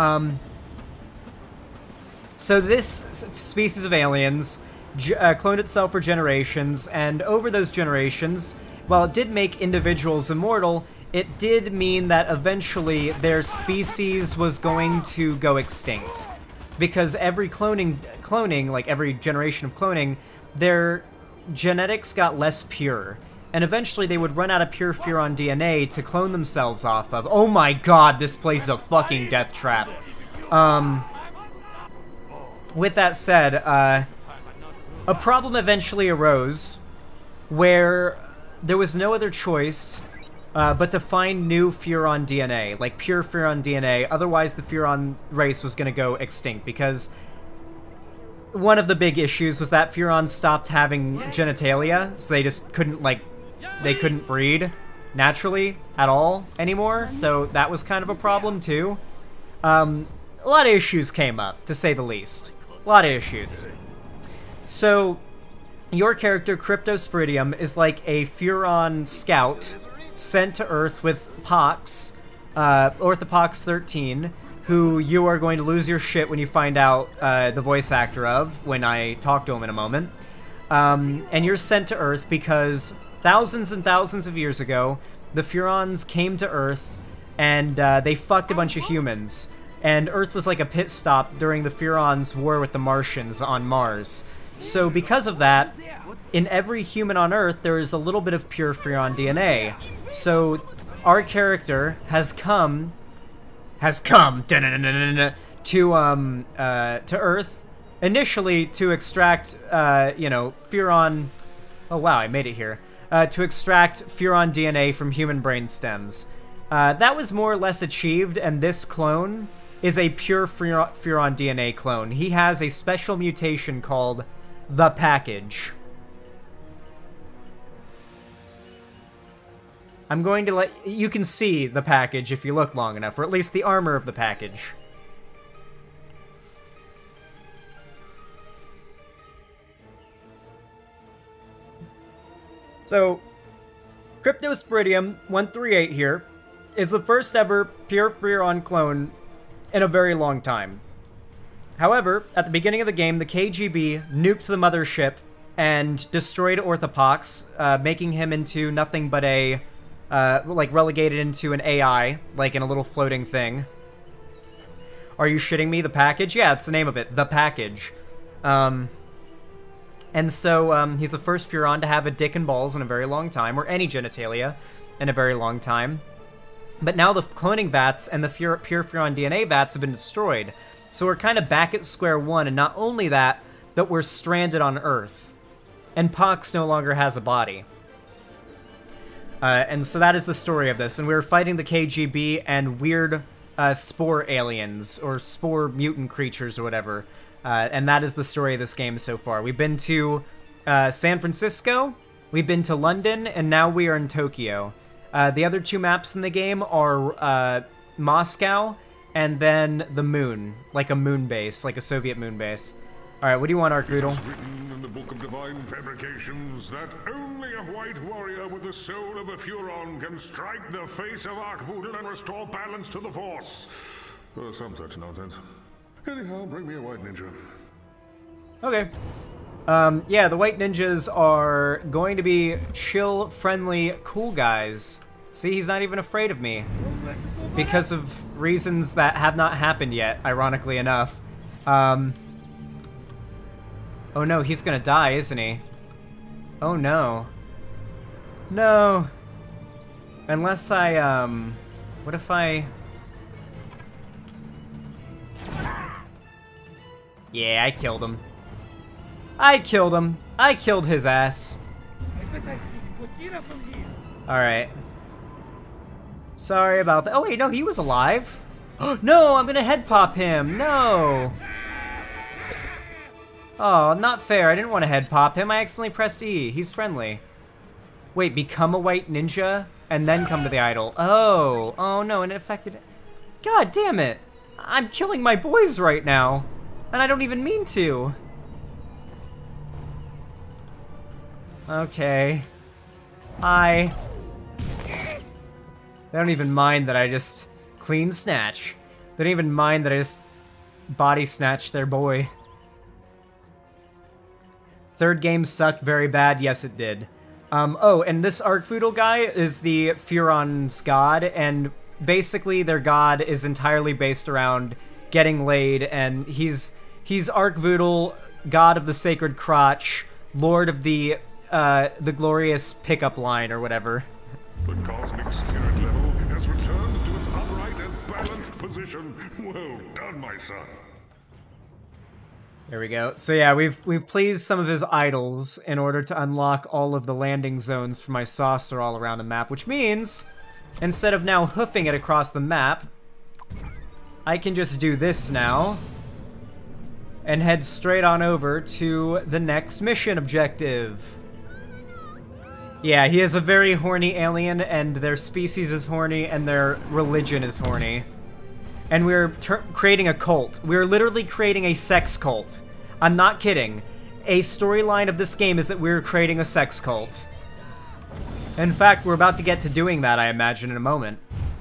so this species of aliens cloned itself for generations, and over those generations, while it did make individuals immortal, it did mean that eventually their species was going to go extinct. because every cloning, like every generation of cloning, their genetics got less pure. And eventually they would run out of pure Furon DNA to clone themselves off of. Oh my god, this place is a fucking death trap. With that said, a problem eventually arose where there was no other choice but to find new Furon DNA, like pure Furon DNA, otherwise the Furon race was going to go extinct, because one of the big issues was that Furons stopped having genitalia, so they just couldn't, like, they couldn't breed naturally at all anymore, so that was kind of a problem too. A lot of issues came up, to say the least. A lot of issues. So, your character, Cryptosporidium, is like a Furon scout sent to Earth with Pox, Orthopox 13, who you are going to lose your shit when you find out the voice actor of, when I talk to him in a moment. And you're sent to Earth because thousands and thousands of years ago, the Furons came to Earth and they fucked a bunch of humans. And Earth was like a pit stop during the Furons' war with the Martians on Mars. So because of that, in every human on Earth, there is a little bit of pure Furon DNA. So our character has come to Earth initially to extract, Furon. Oh wow, I made it here. To extract Furon DNA from human brain stems. That was more or less achieved, and this clone is a pure Furon DNA clone. He has a special mutation called the Package. I'm going to you can see the package if you look long enough, or at least the armor of the package. So, Cryptosporidium 138 here is the first ever pure Furon clone in a very long time. However, at the beginning of the game, the KGB nuked the mothership and destroyed Orthopox, making him into nothing but a, relegated into an AI, like in a little floating thing. Are you shitting me? The Package? Yeah, it's the name of it. The Package. And so, he's the first Furon to have a dick and balls in a very long time, or any genitalia in a very long time. But now the cloning vats and the pure Furon DNA vats have been destroyed. So we're kind of back at square one, and not only that, but we're stranded on Earth. And Pox no longer has a body. And so that is the story of this. And we're fighting the KGB and weird spore aliens, or spore mutant creatures, or whatever. And that is the story of this game so far. We've been to San Francisco, we've been to London, and now we are in Tokyo. The other two maps in the game are Moscow and then the moon, like a moon base, like a Soviet moon base. All right, what do you want, Arcroodle? It is written in the Book of Divine Fabrications that only a white warrior with the soul of a Furon can strike the face of Arkvoodle and restore balance to the Force. Or some such nonsense. Anyhow, bring me a white ninja. Okay. Yeah, the white ninjas are going to be chill, friendly, cool guys. See, he's not even afraid of me. Because of reasons that have not happened yet, ironically enough. Oh no, he's gonna die, isn't he? Oh no. No. Unless I, what if I... Yeah, I killed him. I killed him. I killed his ass. Alright. Sorry about that. Oh wait, no, he was alive. No, I'm gonna head pop him. No. Oh, not fair. I didn't want to head pop him. I accidentally pressed E. He's friendly. Wait, become a white ninja and then come to the idol. Oh. Oh no, and it affected... God damn it. I'm killing my boys right now. And I don't even mean to. Okay. Hi. They don't even mind that I just clean snatch. They don't even mind that I just body snatch their boy. Third game sucked very bad. Yes, it did. Oh, and this Arkvoodle guy is the Furon's god, and basically their god is entirely based around getting laid, and he's Arkvoodle, god of the sacred crotch, lord of the glorious pickup line or whatever. The cosmic spirit level has returned to its upright and balanced position. Well done, my son. There we go. So yeah, we've pleased some of his idols in order to unlock all of the landing zones for my saucer all around the map, which means instead of now hoofing it across the map, I can just do this now and head straight on over to the next mission objective. Yeah, he is a very horny alien, and their species is horny, and their religion is horny. And we're creating a cult. We're literally creating a sex cult. I'm not kidding. A storyline of this game is that we're creating a sex cult. In fact, we're about to get to doing that, I imagine, in a moment.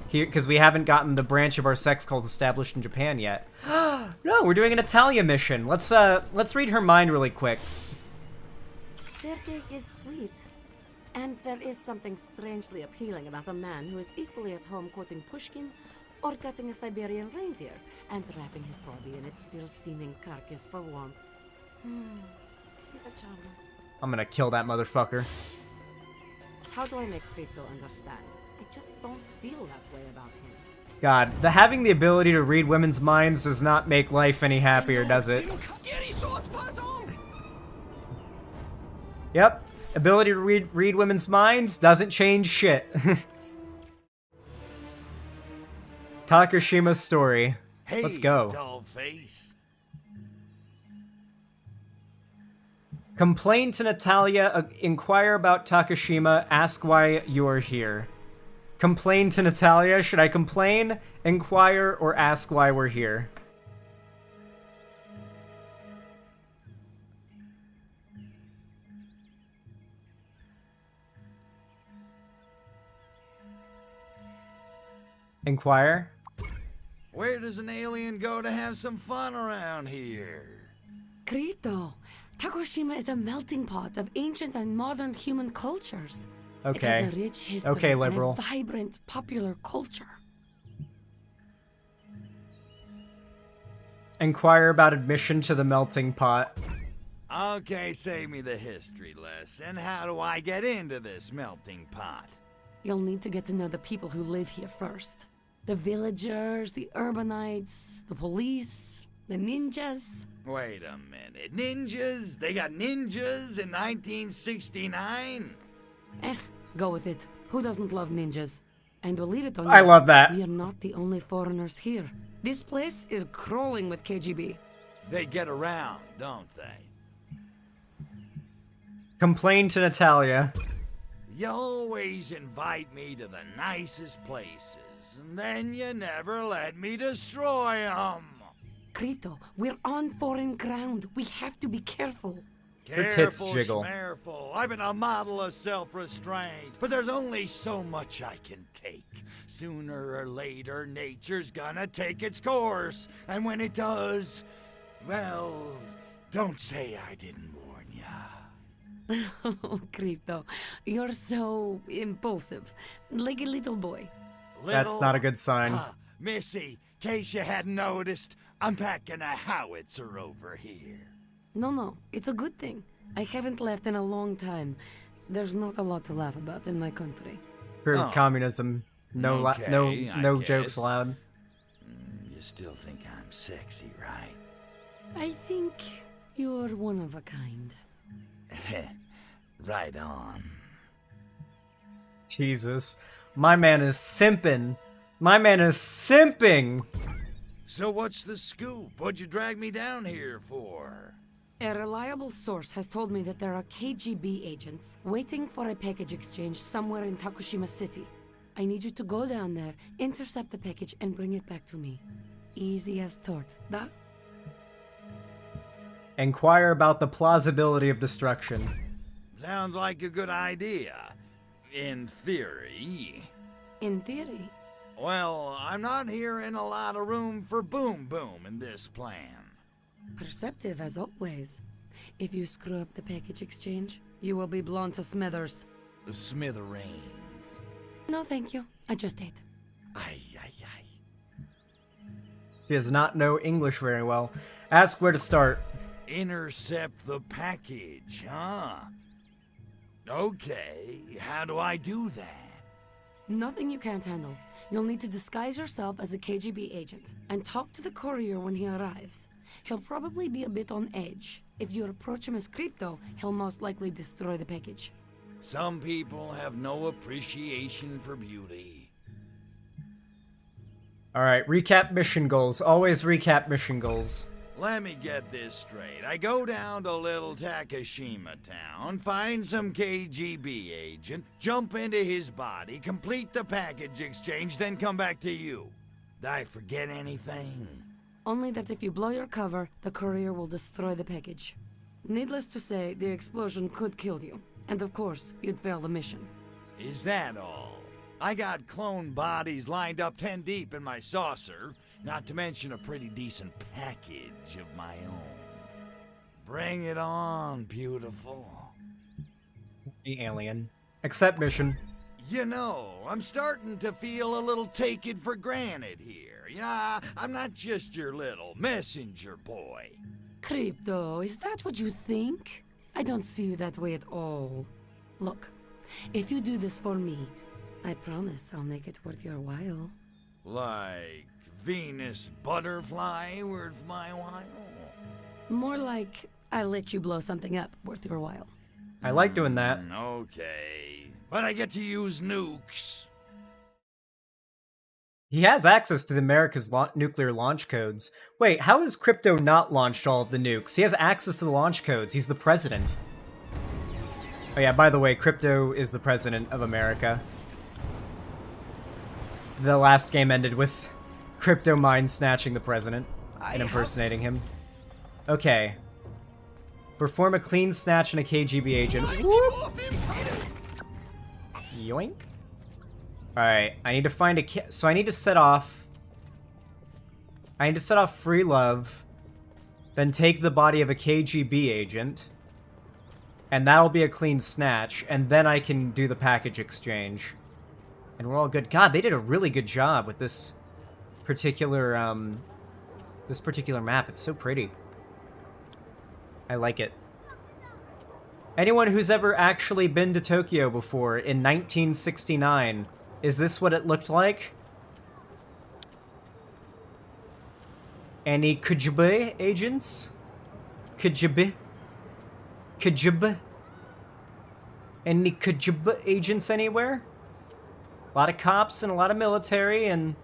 Here, because we haven't gotten the branch of our sex cult established in Japan yet. No, we're doing an Italia mission. Let's read her mind really quick. Sergei is sweet. And there is something strangely appealing about a man who is equally at home quoting Pushkin or cutting a Siberian reindeer and wrapping his body in its still steaming carcass for warmth. He's a charmer. I'm gonna kill that motherfucker. How do I make Crypto understand? I just don't feel that way about him. God, having the ability to read women's minds does not make life any happier, does it? Yep. Ability to read women's minds doesn't change shit. Takashima's story. Hey, let's go. Doll face. Complain to Natalia, inquire about Takashima, ask why you're here. Complain to Natalia? Should I complain, inquire, or ask why we're here? Inquire? Where does an alien go to have some fun around here? Crypto. Takashima is a melting pot of ancient and modern human cultures. Okay. It has a rich history okay, liberal. and a vibrant popular culture. Inquire about admission to the melting pot. Okay, save me the history lesson. How do I get into this melting pot? You'll need to get to know the people who live here first. The villagers, the urbanites, the police, the ninjas. Wait a minute. Ninjas? They got ninjas in 1969? Go with it. Who doesn't love ninjas? And believe it or not, I love that. We are not the only foreigners here. This place is crawling with KGB. They get around, don't they? Complain to Natalia. You always invite me to the nicest places, and then you never let me destroy them. Crypto, we're on foreign ground. We have to be careful. Her tits jiggle. Careful. I've been a model of self-restraint, but there's only so much I can take. Sooner or later, nature's gonna take its course, and when it does, well, don't say I didn't warn ya. Oh, Crypto, you're so impulsive, like a little boy. That's not a good sign. Missy, in case you hadn't noticed, I'm packing a howitzer over here. No, it's a good thing. I haven't laughed in a long time. There's not a lot to laugh about in my country. Prove communism. No, Okay, no I jokes guess. allowed. You still think I'm sexy, right? I think you're one of a kind. Right on. Jesus. My man is simping. My man is simping! So what's the scoop? What'd you drag me down here for? A reliable source has told me that there are KGB agents waiting for a package exchange somewhere in Tokushima City. I need you to go down there, intercept the package, and bring it back to me. Easy as tort, da? Inquire about the plausibility of destruction. Sounds like a good idea. In theory. In theory? Well, I'm not hearing a lot of room for boom-boom in this plan. Perceptive as always. If you screw up the package exchange, you will be blown to smithers. Smithereens. No, thank you. I just ate. Aye. She does not know English very well. Ask where to start. Intercept the package, huh? Okay, how do I do that? Nothing you can't handle. You'll need to disguise yourself as a KGB agent and talk to the courier when he arrives. He'll probably be a bit on edge. If you approach him as Crypto, he'll most likely destroy the package. Some people have no appreciation for beauty. Alright, recap mission goals. Always recap mission goals. Let me get this straight. I go down to little Takashima town, find some KGB agent, jump into his body, complete the package exchange, then come back to you. Did I forget anything? Only that if you blow your cover, the courier will destroy the package. Needless to say, the explosion could kill you. And of course, you'd fail the mission. Is that all? I got clone bodies lined up 10 deep in my saucer, not to mention a pretty decent package of my own. Bring it on, beautiful. The alien. Accept mission. You know, I'm starting to feel a little taken for granted here. Yeah, I'm not just your little messenger boy. Crypto, is that what you think? I don't see you that way at all. Look, if you do this for me, I promise I'll make it worth your while. Like Venus butterfly worth my while? More like I'll let you blow something up worth your while. I like doing that. Okay, but I get to use nukes. He has access to the America's nuclear launch codes. Wait, how has Crypto not launched all of the nukes? He has access to the launch codes. He's the president. Oh yeah, by the way, Crypto is the president of America. The last game ended with Crypto mind snatching the president and impersonating him. Okay. Perform a clean snatch and a KGB agent. Yoink. Alright, I need to find a so I need to set off... I need to set off Free Love, then take the body of a KGB agent, and that'll be a clean snatch, and then I can do the package exchange. And we're all good. God, they did a really good job with this particular map. It's so pretty. I like it. Anyone who's ever actually been to Tokyo before in 1969, is this what it looked like? Any KGB agents? KGB? KGB? Any KGB agents anywhere? A lot of cops and a lot of military and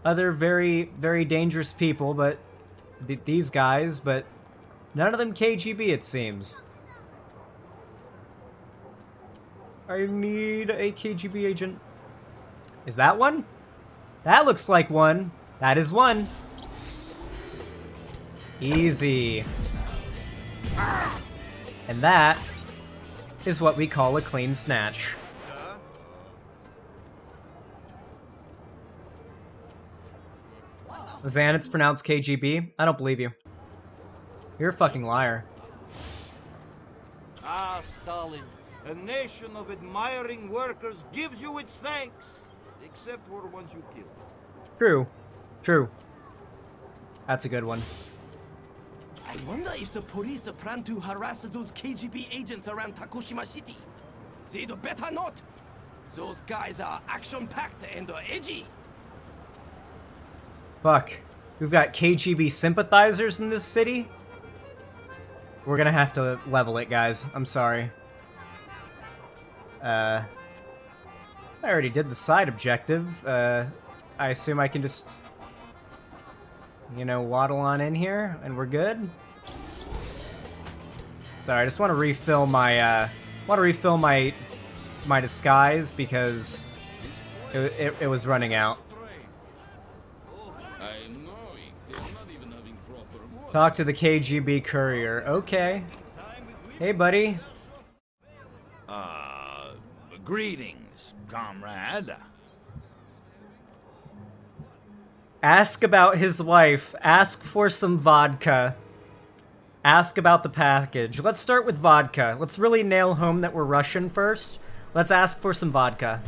other very, very dangerous people, but these guys, but none of them KGB, it seems. I need a KGB agent. Is that one? That looks like one. That is one. Easy. And that is what we call a clean snatch. Zan, it's pronounced KGB. I don't believe you. You're a fucking liar. Ah, Stalin. A nation of admiring workers gives you its thanks. Except for the ones you killed. True. True. That's a good one. I wonder if the police plan to harass those KGB agents around Takushima City. They'd better not. Those guys are action-packed and edgy. Fuck. We've got KGB sympathizers in this city? We're gonna have to level it, guys. I'm sorry. I already did the side objective. I assume I can just, you know, waddle on in here and we're good. Sorry, I just want to refill my, my disguise because it was running out. Talk to the KGB courier. Okay. Hey, buddy. Greetings, comrade. Ask about his wife. Ask for some vodka. Ask about the package. Let's start with vodka. Let's really nail home that we're Russian first. Let's ask for some vodka.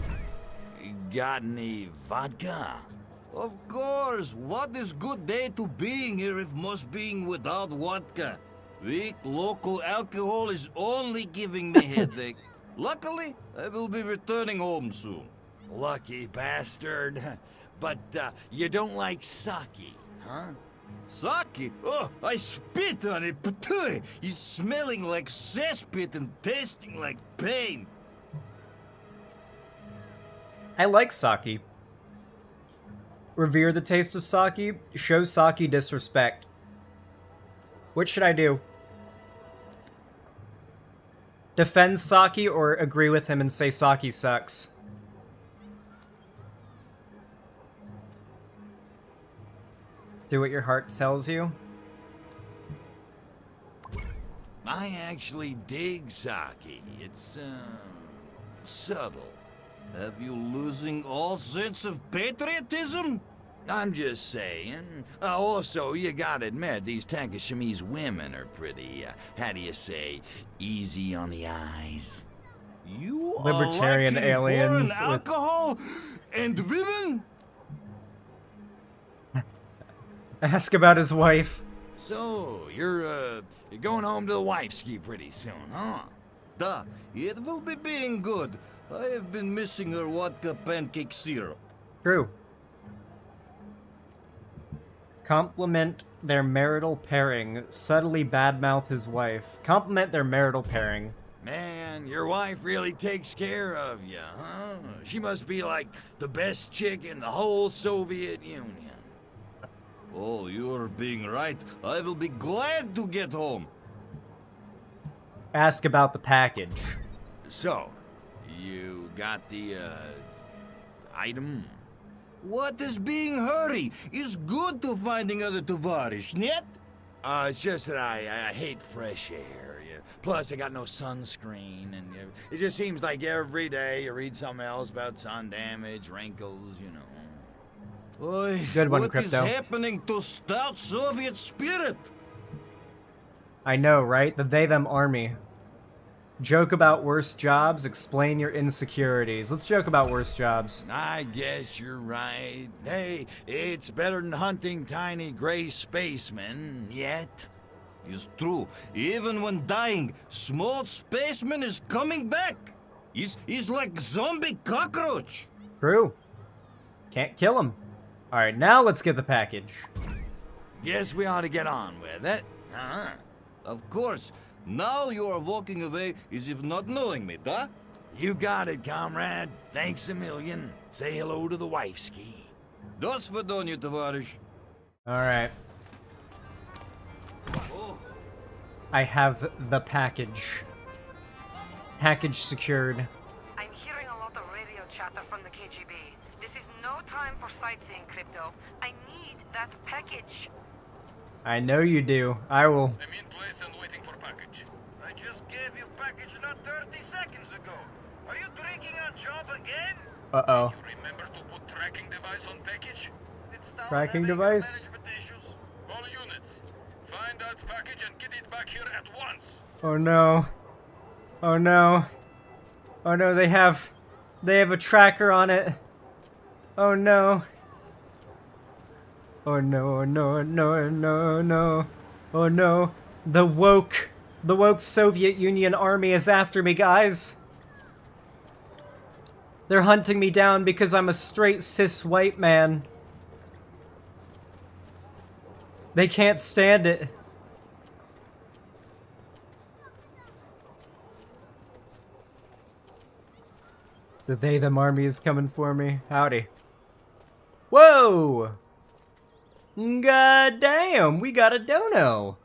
Got any vodka? Of course. What is good day to being here if must being without vodka? Weak local alcohol is only giving me headache. Luckily, I will be returning home soon. Lucky bastard. But you don't like sake, huh? Sake? Oh, I spit on it. Ptooh! It's smelling like cesspit and tasting like pain. I like sake. Revere the taste of sake, show sake disrespect. What should I do? Defend sake or agree with him and say sake sucks? Do what your heart tells you. I actually dig sake. It's, subtle. Have you losing all sense of patriotism? I'm just saying. Also, you gotta admit, these Takashimese women are pretty, how do you say, easy on the eyes. You Libertarian are liking aliens foreign with- alcohol and women? Ask about his wife. So, you're going home to the wife ski pretty soon, huh? Duh, it will be being good. I have been missing her vodka pancake syrup. True. Compliment their marital pairing. Subtly badmouth his wife. Compliment their marital pairing. Man, your wife really takes care of you, huh? She must be like the best chick in the whole Soviet Union. Oh, you're being right. I will be glad to get home. Ask about the package. So, you got the, item? What is being hurry? It's good to finding other tovarish, net? It's just that I hate fresh air. Yeah. Plus, I got no sunscreen, and it just seems like every day you read something else about sun damage, wrinkles, you know. Oy, Good one, what Crypto. is happening to stout Soviet spirit? I know, right? The they-them army. Joke about worse jobs, explain your insecurities. Let's joke about worse jobs. I guess you're right. Hey, it's better than hunting tiny gray spacemen, yet. It's true. Even when dying, small spaceman is coming back. He's like zombie cockroach. True. Can't kill him. Alright, now let's get the package. Guess we ought to get on with it, huh? Of course. Now you are walking away as if not knowing me, duh? You got it, comrade. Thanks a million. Say hello to the wife ski. До свидания, товарищ. Alright. I have the package. Package secured. I'm hearing a lot of radio chatter from the KGB. This is no time for sightseeing, Crypto. I need that package. I know you do. I will. I'm in place and waiting for package. I just gave you package not 30 seconds ago. Are you drinking on job again? Uh-oh. You remember to put tracking device on package? It's now Tracking device? management issues. All units, find that package and get it back here at once. Oh no. Oh no. Oh no, they have a tracker on it. Oh no. Oh no, oh no, oh no, oh no, oh no. Oh no. The woke Soviet Union army is after me, guys. They're hunting me down because I'm a straight cis white man. They can't stand it. The they-them army is coming for me. Howdy. Whoa! God damn, we got a dono.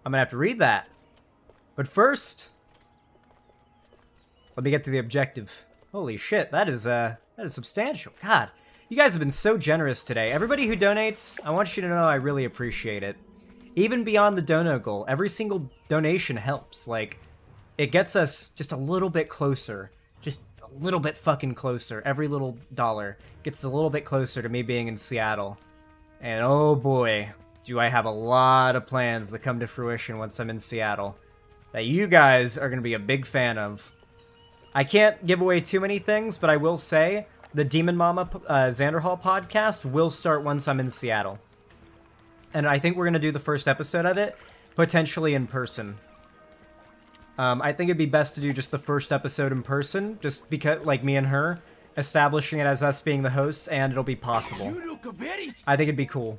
I'm gonna have to read that. But first, let me get to the objective. Holy shit, that is substantial. God, you guys have been so generous today. Everybody who donates, I want you to know I really appreciate it. Even beyond the dono goal, every single donation helps. Like, it gets us just a little bit closer. Just a little bit fucking closer. Every little dollar gets us a little bit closer to me being in Seattle. And oh boy, do I have a lot of plans that come to fruition once I'm in Seattle that you guys are going to be a big fan of. I can't give away too many things, but I will say the Demon Mama Xanderhall podcast will start once I'm in Seattle. And I think we're going to do the first episode of it, potentially in person. I think it'd be best to do just the first episode in person, just because, like, me and her, establishing it as us being the hosts, and it'll be possible. I think it'd be cool.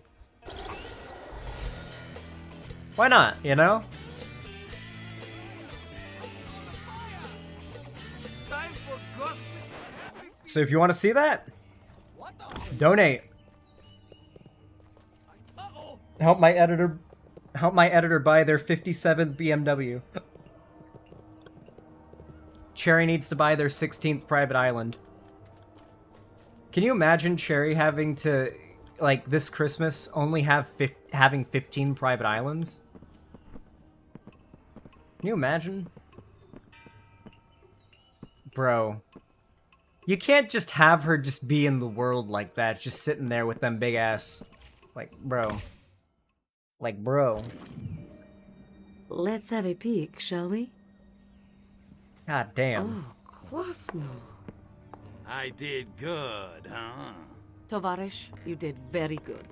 Why not, you know? So if you want to see that, donate. Help my editor buy their 57th BMW. Cherry needs to buy their 16th private island. Can you imagine Cherry having to, like, this Christmas only having 15 private islands? Can you imagine? Bro. You can't just have her just be in the world like that, just sitting there with them big ass, like, bro. Like, bro. Let's have a peek, shall we? God damn. Oh, Klosno. I did good, huh? Tovarish, you did very good.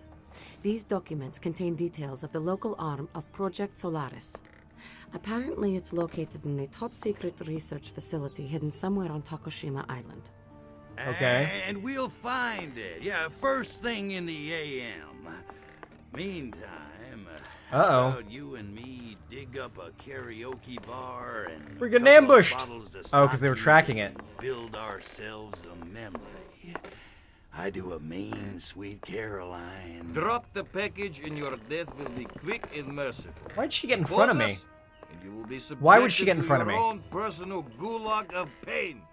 These documents contain details of the local arm of Project Solaris. Apparently, it's located in a top-secret research facility hidden somewhere on Takushima Island. Okay. And we'll find it. Yeah, first thing in the AM. Meantime, how about you and me dig up a karaoke bar and we're getting ambushed. Oh, because they were sake tracking it. and build ourselves a memory. I do a mean, sweet Caroline. Drop the package and your death will be quick and merciful. Why'd she get in front of me? Bosses, and you will be Why would she get in subjected front to of your me? own personal gulag of pain.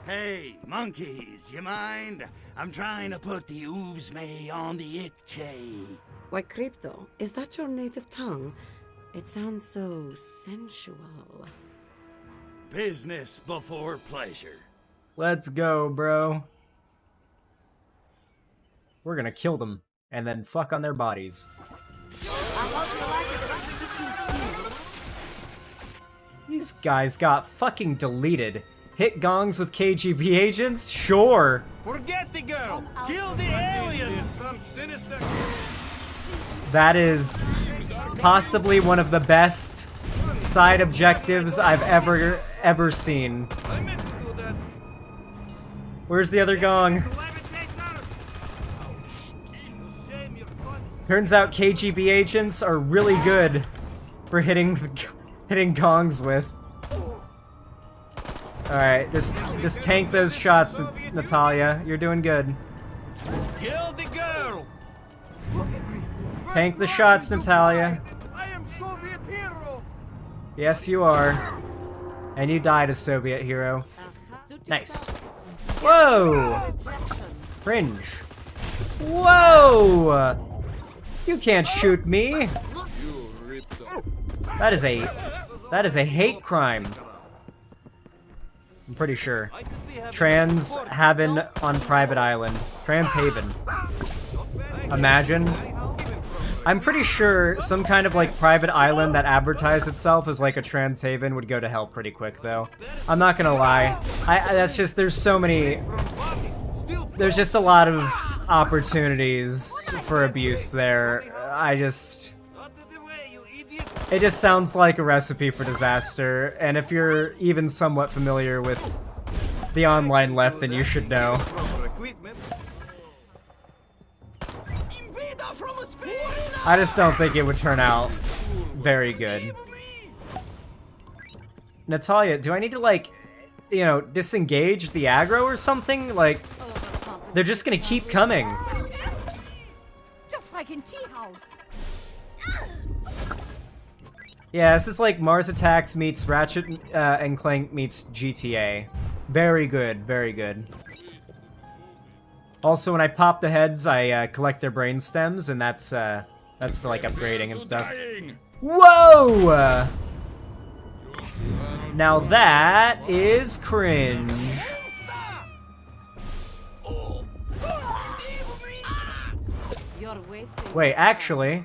Hey, monkeys, you mind? I'm trying to put the oovsme on the itche. Why, Crypto, is that your native tongue? It sounds so sensual. Business before pleasure. Let's go, bro. We're gonna kill them, and then fuck on their bodies. These guys got fucking deleted. Hit gongs with KGB agents? Sure. Forget the girl! Kill the aliens! Some sinister... That is possibly one of the best side objectives I've ever seen. Where's the other gong? Turns out KGB agents are really good for hitting gongs with. Alright, just tank those shots, Natalia. You're doing good. Kill the girl! Tank the shots, Natalia. I am Soviet hero! Yes, you are. And you died a Soviet hero. Nice. Whoa! Cringe. Whoa! You can't shoot me. That is a hate crime. I'm pretty sure. Trans Haven on private island. Trans Haven. Imagine. I'm pretty sure some kind of like private island that advertised itself as like a trans haven would go to hell pretty quick though. I'm not gonna lie. That's just, there's so many, there's just a lot of opportunities for abuse there. It just sounds like a recipe for disaster, and if you're even somewhat familiar with the online left, then you should know. I just don't think it would turn out very good. Natalia, do I need to, like, you know, disengage the aggro or something? Like, they're just gonna keep coming. Just like in Tea House. Yeah, this is like Mars Attacks meets Ratchet and Clank meets GTA. Very good, very good. Also, when I pop the heads, I collect their brain stems, and that's for like upgrading and stuff. Whoa! Now that is cringe. Wait, actually,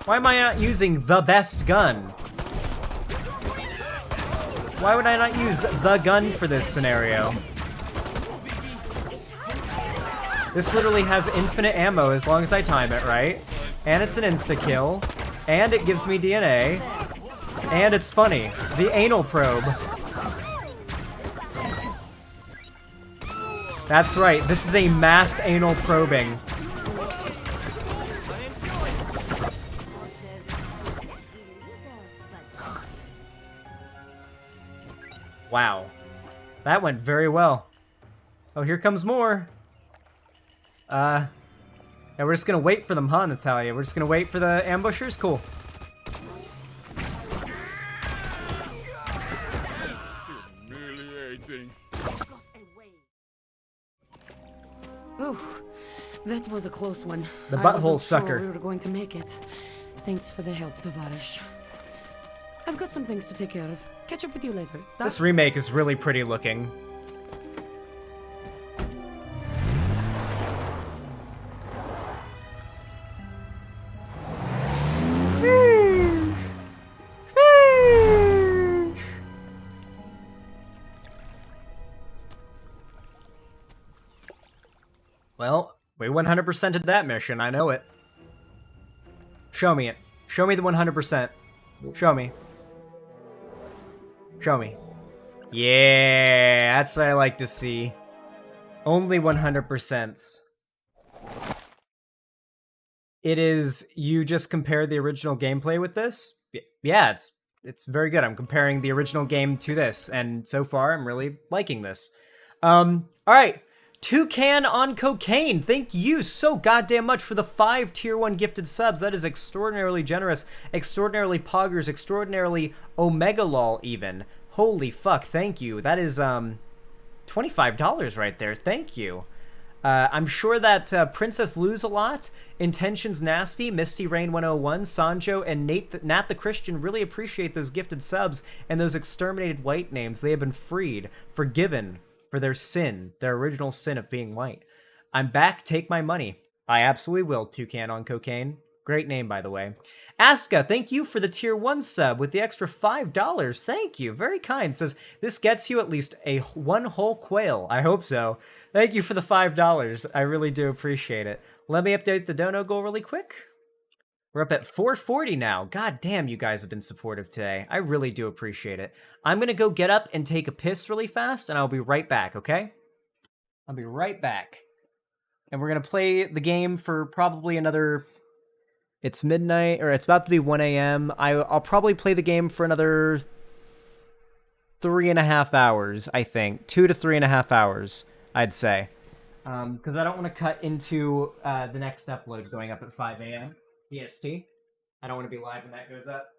why am I not using the best gun? Why would I not use the gun for this scenario? This literally has infinite ammo as long as I time it right. And it's an insta-kill. And it gives me DNA. And it's funny. The anal probe. That's right, this is a mass anal probing. Wow. That went very well. Oh, here comes more. Yeah, we're just gonna wait for them, huh, Natalia? We're just gonna wait for the ambushers? Cool. Humiliating. Ooh, that was a close one. The I butthole wasn't sucker. Sure we were going to make it. Thanks for the help, Tavarish. I've got some things to take care of. Catch up with you later. This remake is really pretty looking. Well, we 100%ed that mission, I know it. Show me it. Show me the 100%. Show me. Show me. Yeah, that's what I like to see. Only 100%. It is, you just compare the original gameplay with this? Yeah, it's very good. I'm comparing the original game to this, and so far I'm really liking this. Alright. Toucan on Cocaine, thank you so goddamn much for the 5 tier 1 gifted subs. That is extraordinarily generous, extraordinarily poggers, extraordinarily omega lol even. Holy fuck, thank you. That is $25 right there. Thank you. I'm sure that Princess Lose-A-Lot, Intentions Nasty, Misty Rain 101, Sanjo, and Nat the Christian really appreciate those gifted subs and those exterminated white names. They have been freed, forgiven for their sin, their original sin of being white. I'm back, take my money. I absolutely will, Toucan on Cocaine. Great name, by the way. Aska, thank you for the tier 1 sub with the extra $5. Thank you, very kind. Says, this gets you at least one whole quail. I hope so. Thank you for the $5. I really do appreciate it. Let me update the dono goal really quick. We're up at 440 now. God damn, you guys have been supportive today. I really do appreciate it. I'm gonna go get up and take a piss really fast, and I'll be right back, okay? I'll be right back. And we're gonna play the game for probably another... It's midnight, or it's about to be 1 a.m. I'll probably play the game for another 3.5 hours, I think. 2 to 3.5 hours, I'd say. Because I don't want to cut into the next upload going up at 5 a.m. EST. I don't want to be live when that goes up.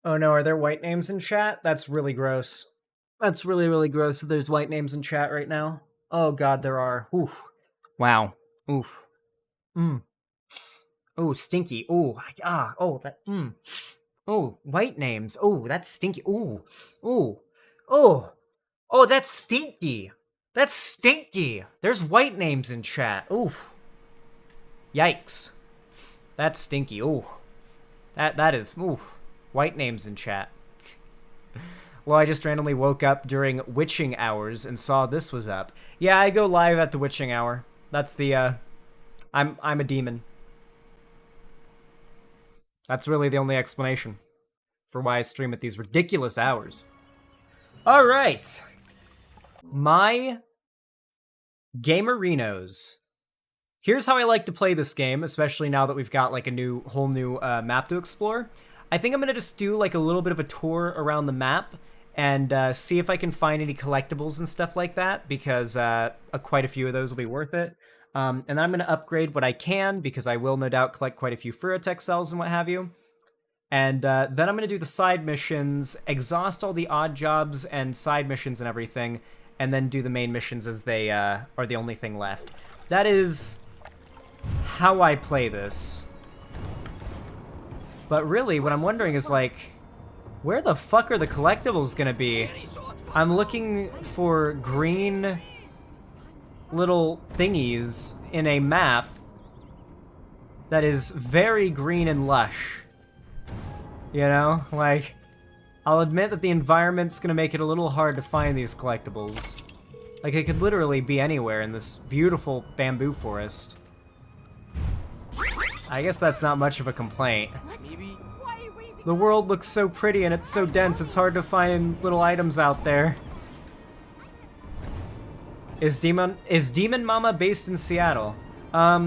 Oh no, are there white names in chat? That's really gross. That's really, really gross that there's white names in chat right now. Oh god, there are. Oof. Wow. Oof. Oh, stinky. Oh, oh, that, Oh, white names. Oh, that's stinky. Oh, oh, that's stinky. That's stinky. There's white names in chat. Ooh. Yikes. That's stinky. Ooh. That is, ooh. White names in chat. Well, I just randomly woke up during witching hours and saw this was up. Yeah, I go live at the witching hour. That's the, I'm a demon. That's really the only explanation for why I stream at these ridiculous hours. All right. My Gamerinos. Here's how I like to play this game, especially now that we've got like a whole new map to explore. I think I'm gonna just do like a little bit of a tour around the map and see if I can find any collectibles and stuff like that, because quite a few of those will be worth it. And I'm gonna upgrade what I can, because I will no doubt collect quite a few Furotech cells and what have you. And then I'm gonna do the side missions, exhaust all the odd jobs and side missions and everything, and then do the main missions as they are the only thing left. That is how I play this. But really, what I'm wondering is, like, where the fuck are the collectibles gonna be? I'm looking for green little thingies in a map that is very green and lush. You know? Like, I'll admit that the environment's gonna make it a little hard to find these collectibles. Like, it could literally be anywhere in this beautiful bamboo forest. I guess that's not much of a complaint. The world looks so pretty and it's so dense, it's hard to find little items out there. Is Demon Mama based in Seattle? I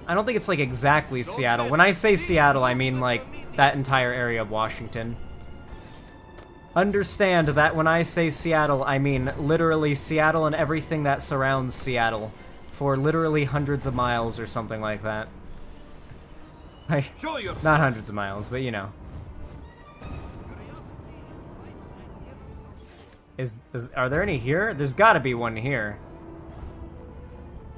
don't think it's like exactly Seattle. When I say Seattle, I mean like that entire area of Washington. Understand that when I say Seattle, I mean literally Seattle and everything that surrounds Seattle for literally hundreds of miles or something like that. Like, not hundreds of miles, but you know. Are there any here? There's gotta be one here.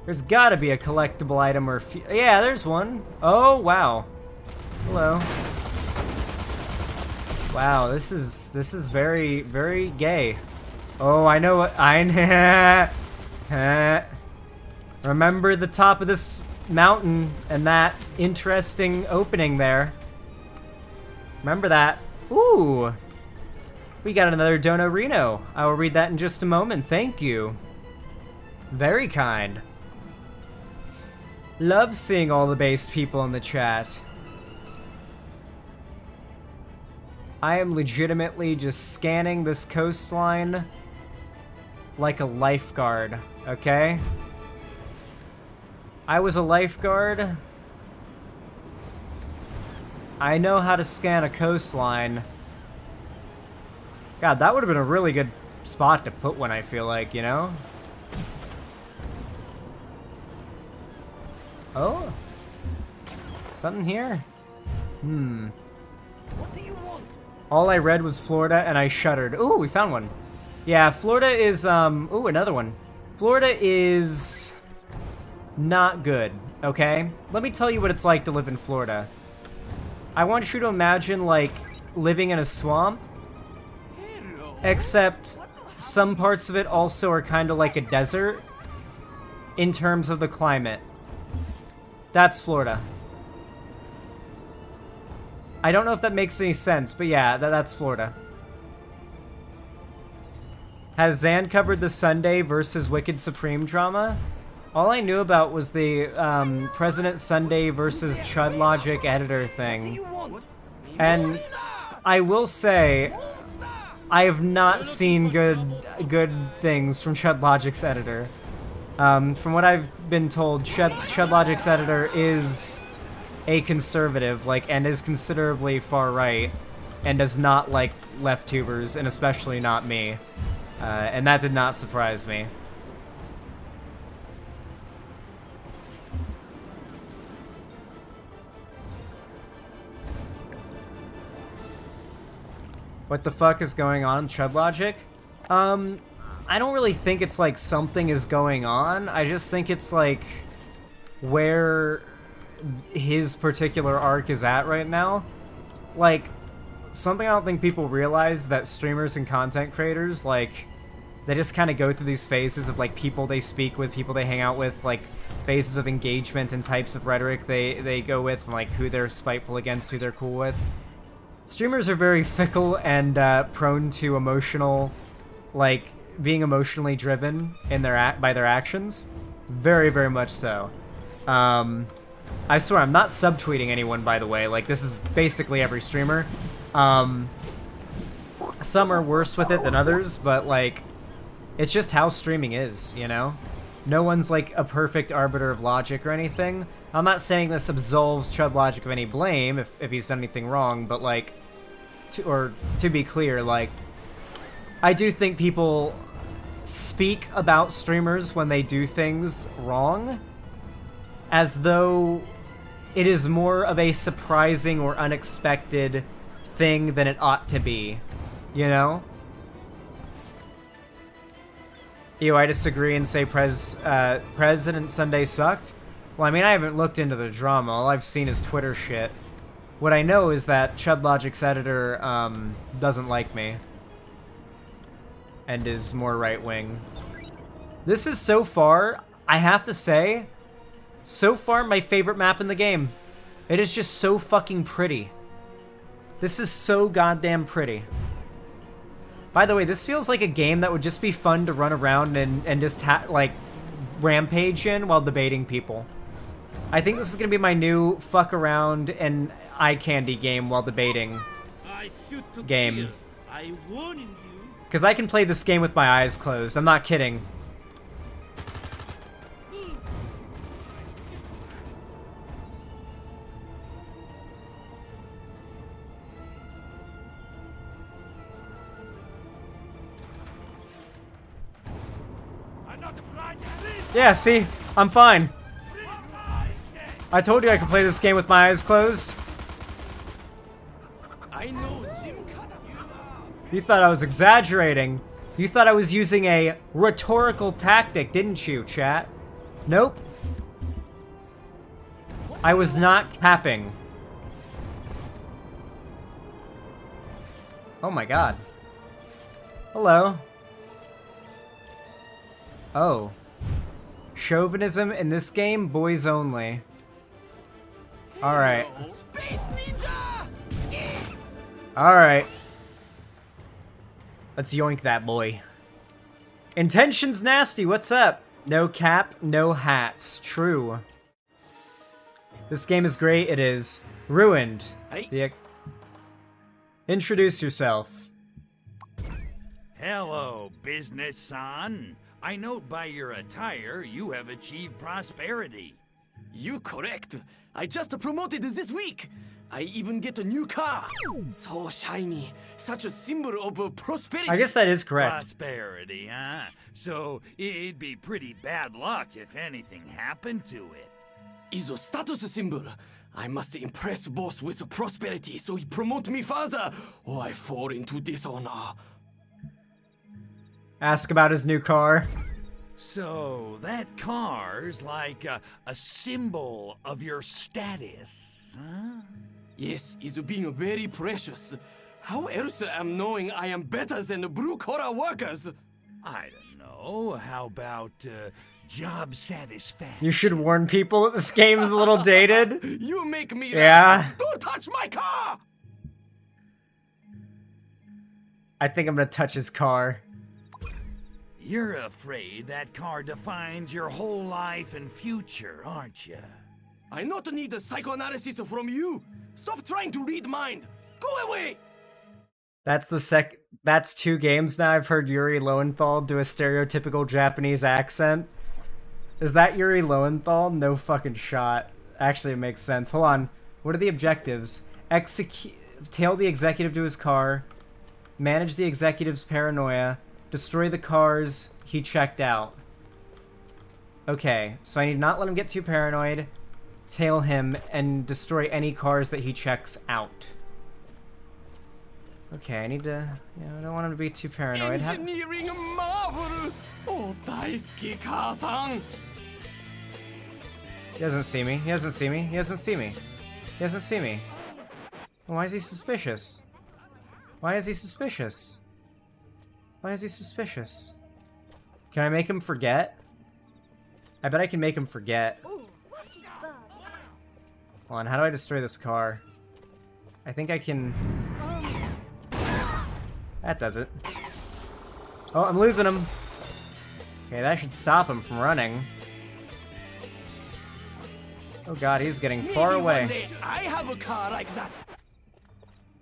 There's gotta be a collectible item or yeah, there's one. Oh, wow. Hello. Wow, this is very, very gay. Oh, I know what remember the top of this mountain and that interesting opening there. Remember that. Ooh. We got another Dono Reno. I will read that in just a moment. Thank you. Very kind. Love seeing all the based people in the chat. I am legitimately just scanning this coastline like a lifeguard, okay? I was a lifeguard. I know how to scan a coastline. God, that would have been a really good spot to put one, I feel like, you know? Oh? Something here? What do you want? All I read was Florida, and I shuddered. Ooh, we found one. Yeah, Florida is, ooh, another one. Florida is not good, okay? Let me tell you what it's like to live in Florida. I want you to imagine, like, living in a swamp, except some parts of it also are kind of like a desert in terms of the climate. That's Florida. I don't know if that makes any sense, but yeah, that's Florida. Has Zan covered the Sunday versus Wicked Supreme drama? All I knew about was the President Sunday versus Chud Logic editor thing. And I will say, I have not seen good things from Chud Logic's editor. From what I've been told, Chud Logic's editor is a conservative, like, and is considerably far right, and does not like left tubers, and especially not me. And that did not surprise me. What the fuck is going on, Chud Logic? I don't really think it's like something is going on. I just think it's like where his particular arc is at right now. Like, something I don't think people realize that streamers and content creators, like, they just kind of go through these phases of like people they speak with, people they hang out with, like phases of engagement and types of rhetoric they go with, and like who they're spiteful against, who they're cool with. Streamers are very fickle and prone to emotional, like, being emotionally driven in by their actions. Very, very much so. I swear, I'm not subtweeting anyone, by the way. Like, this is basically every streamer. Some are worse with it than others, but, like, it's just how streaming is, you know? No one's, like, a perfect arbiter of logic or anything. I'm not saying this absolves Chud Logic of any blame if he's done anything wrong, but, like, to be clear, like, I do think people speak about streamers when they do things wrong as though it is more of a surprising or unexpected thing than it ought to be, you know? Ew, I disagree and say President Sunday sucked? Well, I mean, I haven't looked into the drama. All I've seen is Twitter shit. What I know is that Chud Logic's editor doesn't like me and is more right-wing. This is so far, I have to say, so far my favorite map in the game. It is just so fucking pretty. This is so goddamn pretty. By the way, this feels like a game that would just be fun to run around and just like rampage in while debating people. I think this is gonna be my new fuck around and eye candy game while debating game. Because I can play this game with my eyes closed. I'm not kidding. Yeah, see? I'm fine. I told you I could play this game with my eyes closed. You thought I was exaggerating. You thought I was using a rhetorical tactic, didn't you, chat? Nope. I was not capping. Oh my god. Hello. Oh. Chauvinism in this game, boys only. Alright. Alright. Let's yoink that boy. Intentions nasty, what's up? No cap, no hats. True. This game is great, it is. Ruined. Introduce yourself. Hello, business son. I note by your attire you have achieved prosperity. You correct. I just promoted this week. I even get a new car. So shiny. Such a symbol of prosperity. I guess that is correct. Prosperity, huh? So it'd be pretty bad luck if anything happened to it. Is a status symbol. I must impress boss with prosperity so he promote me further, or I fall into dishonor. Ask about his new car. So that car's like a symbol of your status, huh? Yes, it's being very precious. How else am knowing I am better than the blue-collar workers? I don't know. How about job satisfaction? You should warn people that this game is a little dated. You make me laugh. Don't touch my car! I think I'm gonna touch his car. You're afraid that car defines your whole life and future, aren't you? I not need a psychoanalysis from you. Stop trying to read mind. Go away. That's 2 games now I've heard Yuri Lowenthal do a stereotypical Japanese accent. Is that Yuri Lowenthal? No fucking shot. Actually, it makes sense. Hold on. What are the objectives? Tail the executive to his car. Manage the executive's paranoia. Destroy the cars he checked out. Okay, so I need to not let him get too paranoid. Tail him and destroy any cars that he checks out. Okay, I need to... Yeah, I don't want him to be too paranoid. Engineering marvel! Oh, daisuke kaa-san! He doesn't see me. He doesn't see me. He doesn't see me. He doesn't see me. Why is he suspicious? Why is he suspicious? Why is he suspicious? Can I make him forget? I bet I can make him forget. Hold on, how do I destroy this car? I think I can... That does it. Oh, I'm losing him. Okay, that should stop him from running. Oh god, he's getting far Maybe away. one day I have a car like that.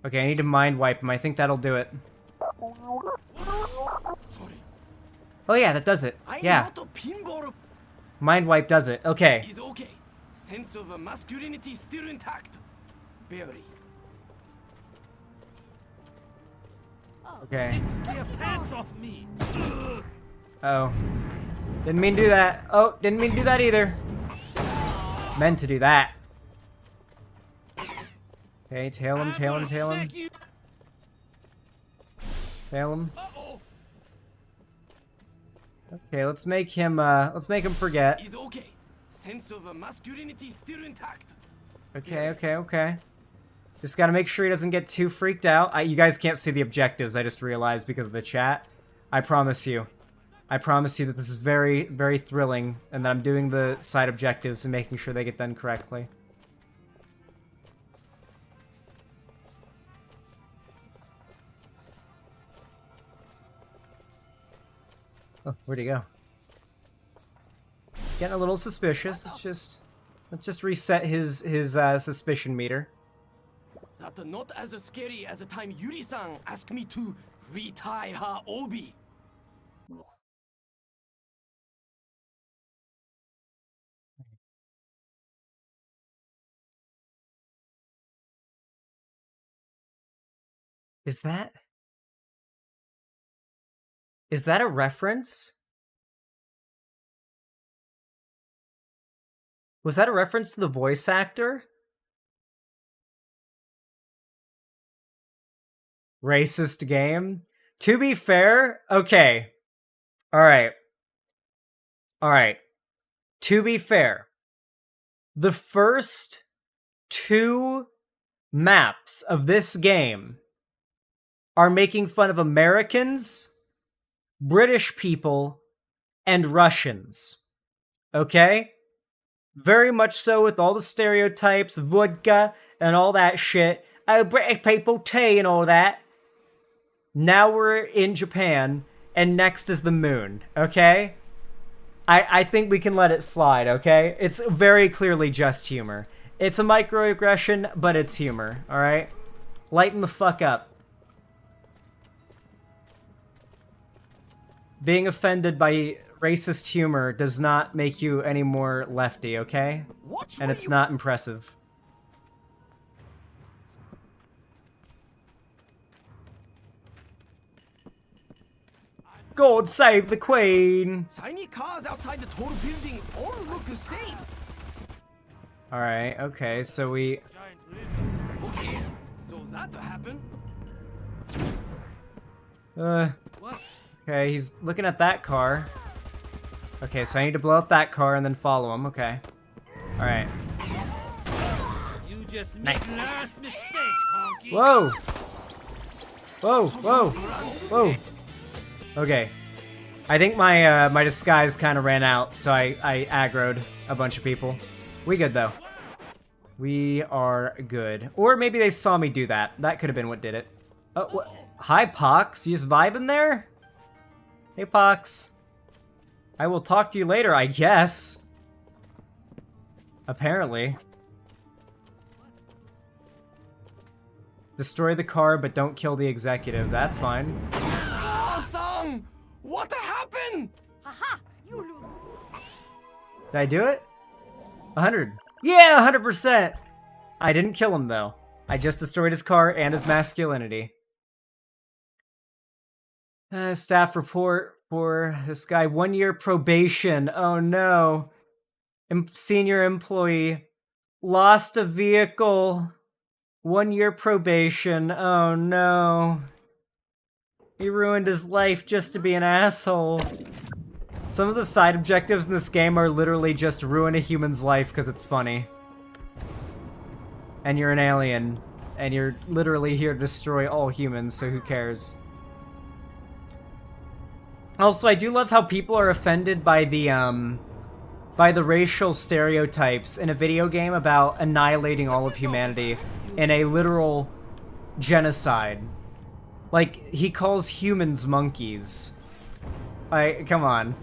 Okay, I need to mind wipe him. I think that'll do it. Oh yeah, that does it. I'm Yeah. not a pinball. Mind wipe does it. Okay. Is okay. Sense of masculinity still intact. Barely. Okay. Scare pants off me. Oh. Didn't mean to do that. Oh, didn't mean to do that either. Meant to do that. Okay, tail him, tail him, tail him. Tail him. Okay, let's make him forget. Is okay. Sense of masculinity still intact. Okay, okay, okay. Just gotta make sure he doesn't get too freaked out. You guys can't see the objectives, I just realized because of the chat. I promise you that this is very, very thrilling, and that I'm doing the side objectives and making sure they get done correctly. Oh, where'd he go? Getting a little suspicious. Let's just reset his suspicion meter. That not as scary as the time Yuri-san asked me to retie her obi. Is that a reference? Was that a reference to the voice actor? Racist game? To be fair, okay. Alright. Alright. To be fair, the first 2 maps of this game are making fun of Americans, British people, and Russians. Okay? Very much so, with all the stereotypes, vodka, and all that shit. Oh, British people, tea, and all that. Now we're in Japan, and next is the moon, okay? I think we can let it slide, okay? It's very clearly just humor. It's a microaggression, but it's humor, alright? Lighten the fuck up. Being offended by racist humor does not make you any more lefty, okay? And it's not impressive. God save the Queen! Shiny cars outside the tall building all look the same. Alright, okay, so we... Okay, so that happened. Okay, he's looking at that car. Okay, so I need to blow up that car and then follow him, okay. Alright. You just Nice. last mistake, honky. Whoa! Whoa, whoa, whoa! Okay. I think my my disguise kind of ran out, so I aggroed a bunch of people. We good, though. We are good. Or maybe they saw me do that. That could have been what did it. Oh, what? Hi, Pox. You just vibing there? Hey, Pox. I will talk to you later, I guess. Apparently. Destroy the car, but don't kill the executive. That's fine. Awesome! What happened? Haha, you lose. Did I do it? 100. Yeah, 100%! I didn't kill him, though. I just destroyed his car and his masculinity. Staff report for this guy. 1 year probation. Oh no. Senior employee. Lost a vehicle. 1 year probation. Oh no. He ruined his life just to be an asshole. Some of the side objectives in this game are literally just ruin a human's life because it's funny. And you're an alien. And you're literally here to destroy all humans, so who cares? Also, I do love how people are offended by the racial stereotypes in a video game about annihilating all of humanity in a literal genocide. Like, he calls humans monkeys. Come on.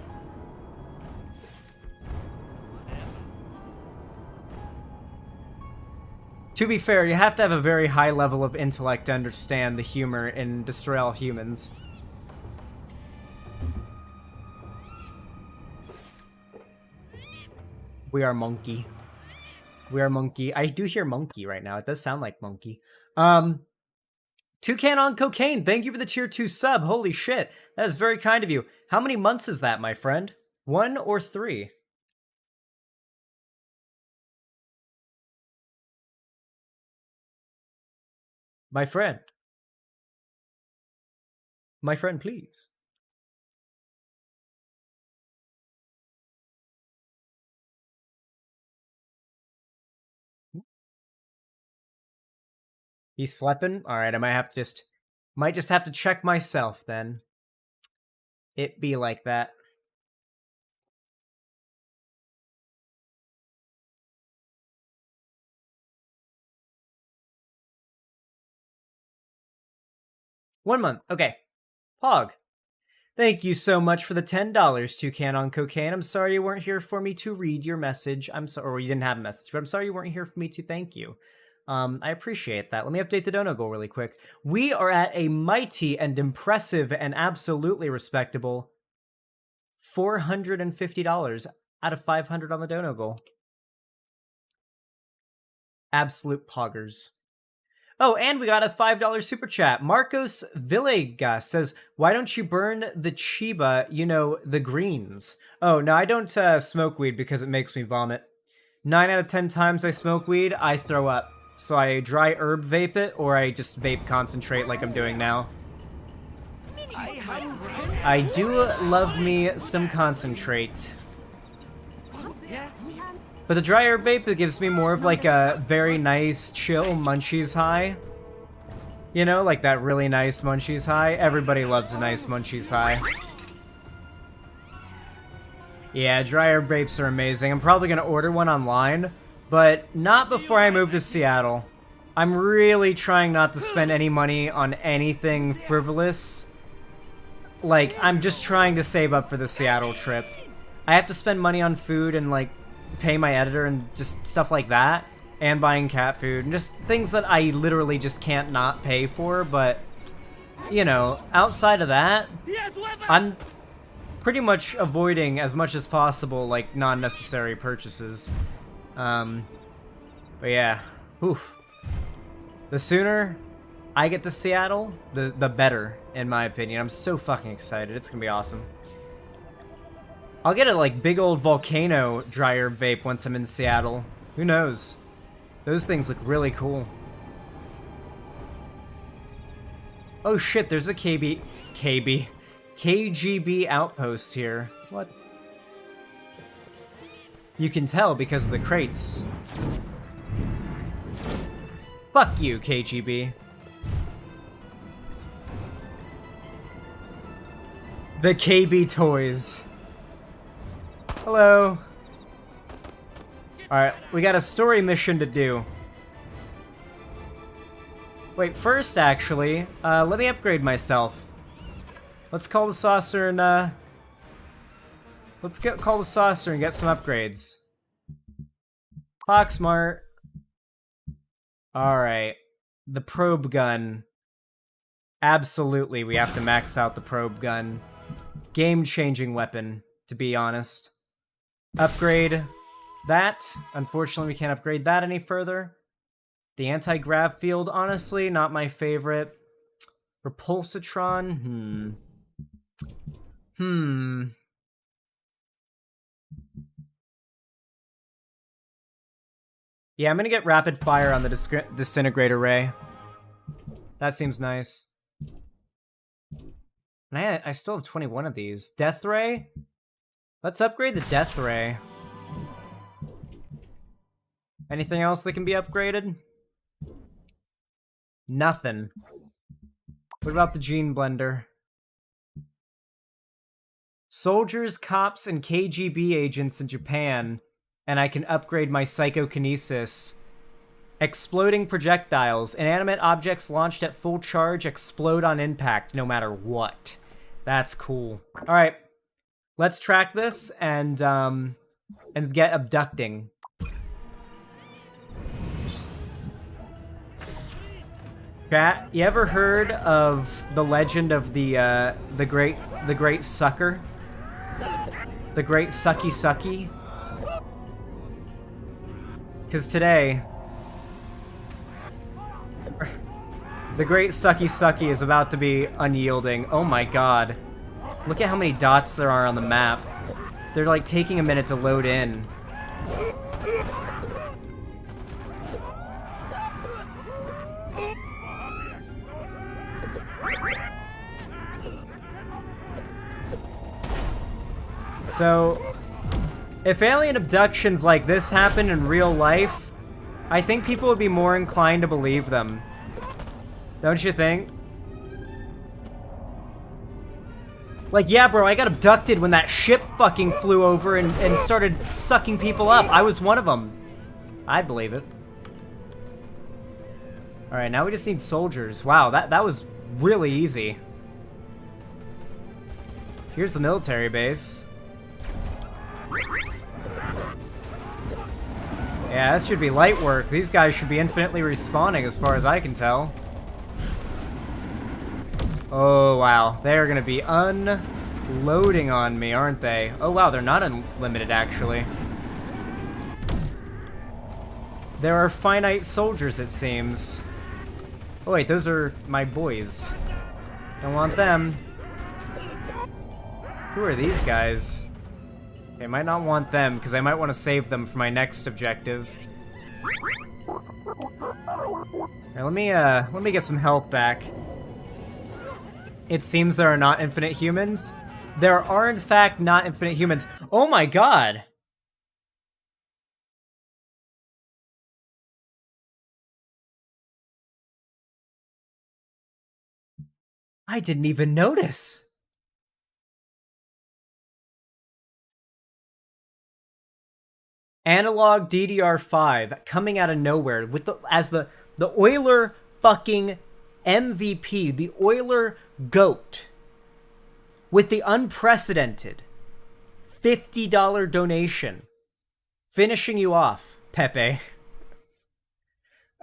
To be fair, you have to have a very high level of intellect to understand the humor in Destroy All Humans. We are monkey. We are monkey. I do hear monkey right now. It does sound like monkey. Toucan on Cocaine, thank you for the tier 2 sub. Holy shit. That is very kind of you. How many months is that, my friend? 1 or 3? My friend. My friend, please. He's sleeping? Alright, I might just have to check myself then. It be like that. One month. Okay. Pog. Thank you so much for the $10, Toucan on Cocaine. I'm sorry you weren't here for me to read your message. I'm sorry, or you didn't have a message, but I'm sorry you weren't here for me to thank you. I appreciate that. Let me update the dono goal really quick. We are at a mighty and impressive and absolutely respectable $450 out of 500 on the dono goal. Absolute poggers. Oh, and we got a $5 super chat. Marcos Villegas says, why don't you burn the Chiba, you know, the greens? Oh, no, I don't smoke weed because it makes me vomit. 9 out of 10 times I smoke weed, I throw up. So I dry herb vape it, or I just vape concentrate like I'm doing now. I do love me some concentrate. But the dry herb vape, it gives me more of like a very nice, chill munchies high. You know, like that really nice munchies high. Everybody loves a nice munchies high. Yeah, dry herb vapes are amazing. I'm probably going to order one online, but not before I move to Seattle. I'm really trying not to spend any money on anything frivolous. Like, I'm just trying to save up for the Seattle trip. I have to spend money on food and, like, pay my editor and just stuff like that, and buying cat food, and just things that I literally just can't not pay for, but, you know, outside of that, I'm pretty much avoiding as much as possible, like, non-necessary purchases. But yeah, oof. The sooner I get to Seattle, the better, in my opinion. I'm so fucking excited. It's gonna be awesome. I'll get a, like, big old volcano dry herb vape once I'm in Seattle. Who knows? Those things look really cool. Oh shit, there's a KGB outpost here. What? You can tell because of the crates. Fuck you, KGB. The KB toys. Hello. Alright, we got a story mission to do. Wait, first, actually, let me upgrade myself. Let's call the saucer and, call the saucer and get some upgrades. Poxmart. Alright. The probe gun. Absolutely, we have to max out the probe gun. Game-changing weapon, to be honest. Upgrade that. Unfortunately, we can't upgrade that any further. The anti-grav field, honestly, not my favorite. Repulsitron, Yeah, I'm gonna get rapid fire on the disintegrator ray. That seems nice. And I still have 21 of these. Death ray? Let's upgrade the death ray. Anything else that can be upgraded? Nothing. What about the gene blender? Soldiers, cops, and KGB agents in Japan, and I can upgrade my psychokinesis Exploding projectiles. Inanimate objects launched at full charge explode on impact no matter what. That's cool. All right. Let's track this and get abducting. Chat, you ever heard of the legend of the great sucker? The great sucky sucky? Because today, the great sucky sucky is about to be unyielding. Oh my god. Look at how many dots there are on the map. They're like taking a minute to load in. So, if alien abductions like this happen in real life, I think people would be more inclined to believe them. Don't you think? Like, yeah, bro, I got abducted when that ship fucking flew over and started sucking people up. I was one of them. I'd believe it. Alright, now we just need soldiers. Wow, that was really easy. Here's the military base. Yeah, this should be light work. These guys should be infinitely respawning as far as I can tell. Oh, wow. They're gonna be unloading on me, aren't they? Oh, wow, they're not unlimited, actually. There are finite soldiers, it seems. Oh, wait, those are my boys. Don't want them. Who are these guys? Okay, I might not want them, because I might want to save them for my next objective. Now, let me get some health back. It seems there are not infinite humans. There are, in fact, not infinite humans. Oh my god! I didn't even notice. Analog DDR5 coming out of nowhere with as the Euler fucking MVP, the Euler GOAT, with the unprecedented $50 donation, finishing you off, Pepe.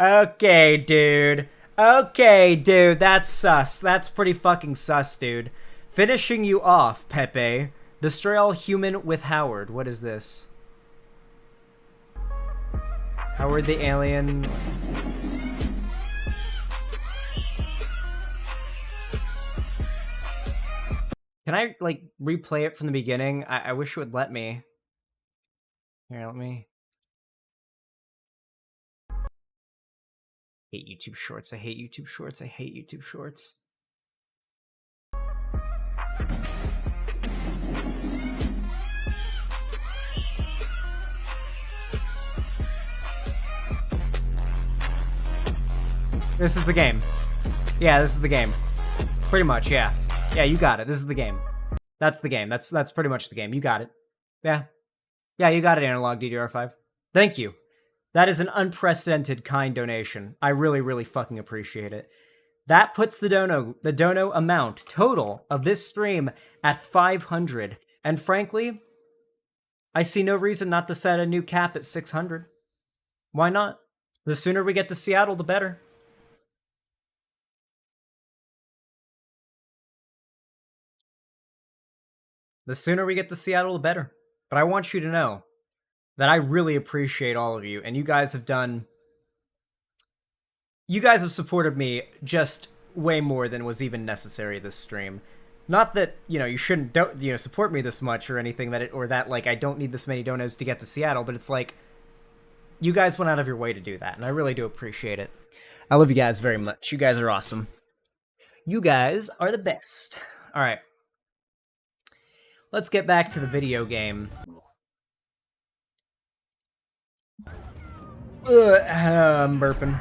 Okay, dude. Okay, dude, that's sus. That's pretty fucking sus, dude. Finishing you off, Pepe. Destroy all human with Howard. What is this? Howard the alien. Can I, like, replay it from the beginning? I wish it would let me. Here, let me. I hate YouTube Shorts. I hate YouTube Shorts. I hate YouTube Shorts. This is the game. Yeah, this is the game. Pretty much, yeah. Yeah, you got it. This is the game. That's the game. That's pretty much the game. You got it. Yeah. Yeah, you got it, Analog DDR5. Thank you. That is an unprecedented kind donation. I really, really fucking appreciate it. That puts the dono amount total of this stream at 500. And frankly, I see no reason not to set a new cap at 600. Why not? The sooner we get to Seattle, the better. The sooner we get to Seattle, the better. But I want you to know that I really appreciate all of you, and you guys have done... You guys have supported me just way more than was even necessary this stream. Not that, you know, you shouldn't support me this much or anything, that like I don't need this many donos to get to Seattle, but it's like you guys went out of your way to do that, and I really do appreciate it. I love you guys very much. You guys are awesome. You guys are the best. All right. Let's get back to the video game. I'm burping.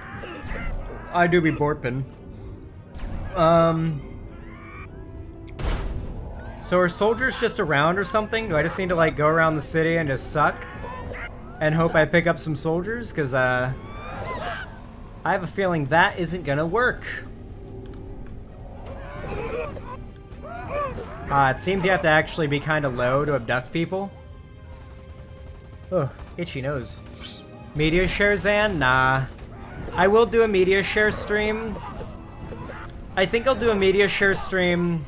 I do be borping. So are soldiers just around or something? Do I just need to, like, go around the city and just suck? And hope I pick up some soldiers? Because, I have a feeling that isn't gonna work. It seems you have to actually be kind of low to abduct people. Oh, itchy nose. Media share, Zan? Nah. I will do a media share stream. I think I'll do a media share stream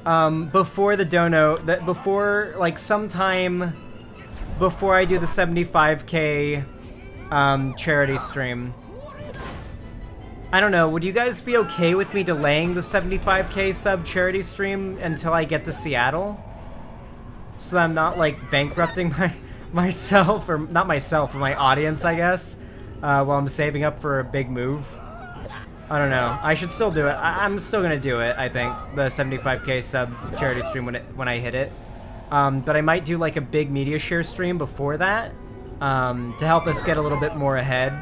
before the dono, before, like, sometime before I do the 75K charity stream. I don't know, would you guys be okay with me delaying the 75K sub charity stream until I get to Seattle? So that I'm not, like, bankrupting myself, or not myself, but my audience, I guess, while I'm saving up for a big move. I don't know. I should still do it. I'm still gonna do it, I think, the 75K sub charity stream when I hit it. But I might do, like, a big media share stream before that, to help us get a little bit more ahead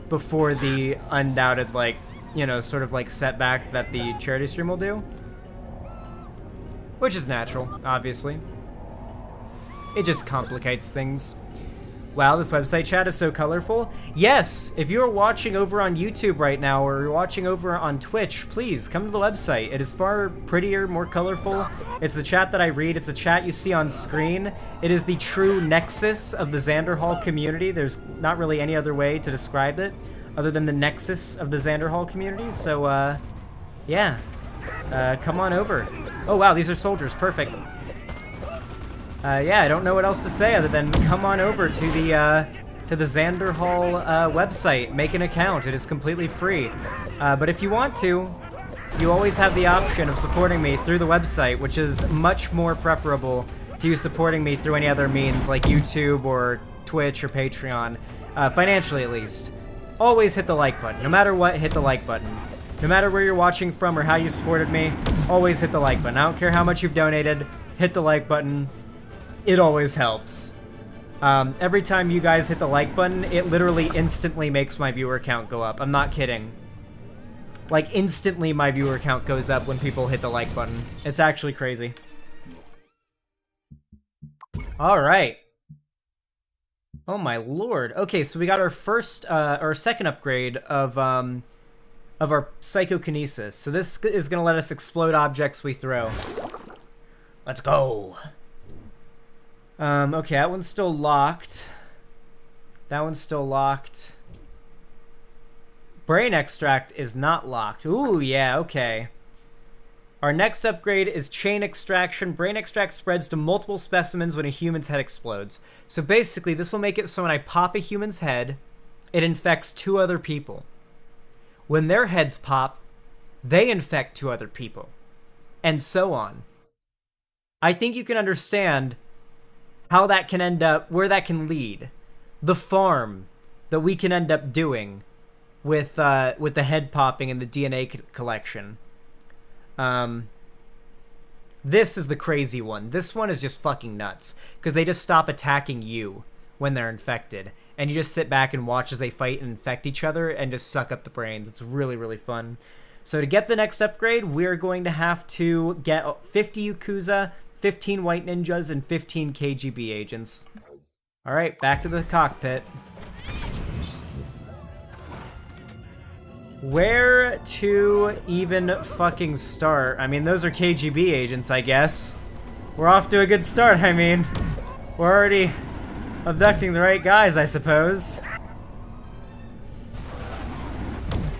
before the undoubted, like, you know, sort of, like, setback that the charity stream will do. Which is natural, obviously. It just complicates things. Wow, this website chat is so colorful. Yes, if you're watching over on YouTube right now, or you're watching over on Twitch, please come to the website. It is far prettier, more colorful. It's the chat that I read. It's the chat you see on screen. It is the true nexus of the Xander Hall community. There's not really any other way to describe it other than the nexus of the Xander Hall community. So, yeah. Come on over. Oh, wow, these are soldiers. Perfect. Yeah, I don't know what else to say other than come on over to the Xander Hall website. Make an account. It is completely free. But if you want to, you always have the option of supporting me through the website, which is much more preferable to you supporting me through any other means like YouTube or Twitch or Patreon, financially at least. Always hit the like button. No matter what, hit the like button. No matter where you're watching from or how you supported me, always hit the like button. I don't care how much you've donated, hit the like button. It always helps. Every time you guys hit the like button, it literally instantly makes my viewer count go up. I'm not kidding. Like, instantly my viewer count goes up when people hit the like button. It's actually crazy. Alright. Oh my lord. Okay, so we got our first, or second upgrade of our psychokinesis. So this is gonna let us explode objects we throw. Let's go. Okay, that one's still locked. That one's still locked. Brain extract is not locked. Ooh, yeah, okay. Our next upgrade is chain extraction. Brain extract spreads to multiple specimens when a human's head explodes. So basically, this will make it so when I pop a human's head, it infects 2 other people. When their heads pop, they infect 2 other people. And so on. I think you can understand how that can end up, where that can lead. The farm that we can end up doing with the head popping and the DNA collection. This is the crazy one. This one is just fucking nuts, because they just stop attacking you when they're infected, and you just sit back and watch as they fight and infect each other and just suck up the brains. It's really, really fun. So to get the next upgrade, we're going to have to get 50 Yakuza, 15 White Ninjas, and 15 KGB agents. Alright, back to the cockpit. Where to even fucking start? I mean, those are KGB agents, I guess. We're off to a good start, I mean. We're already abducting the right guys, I suppose.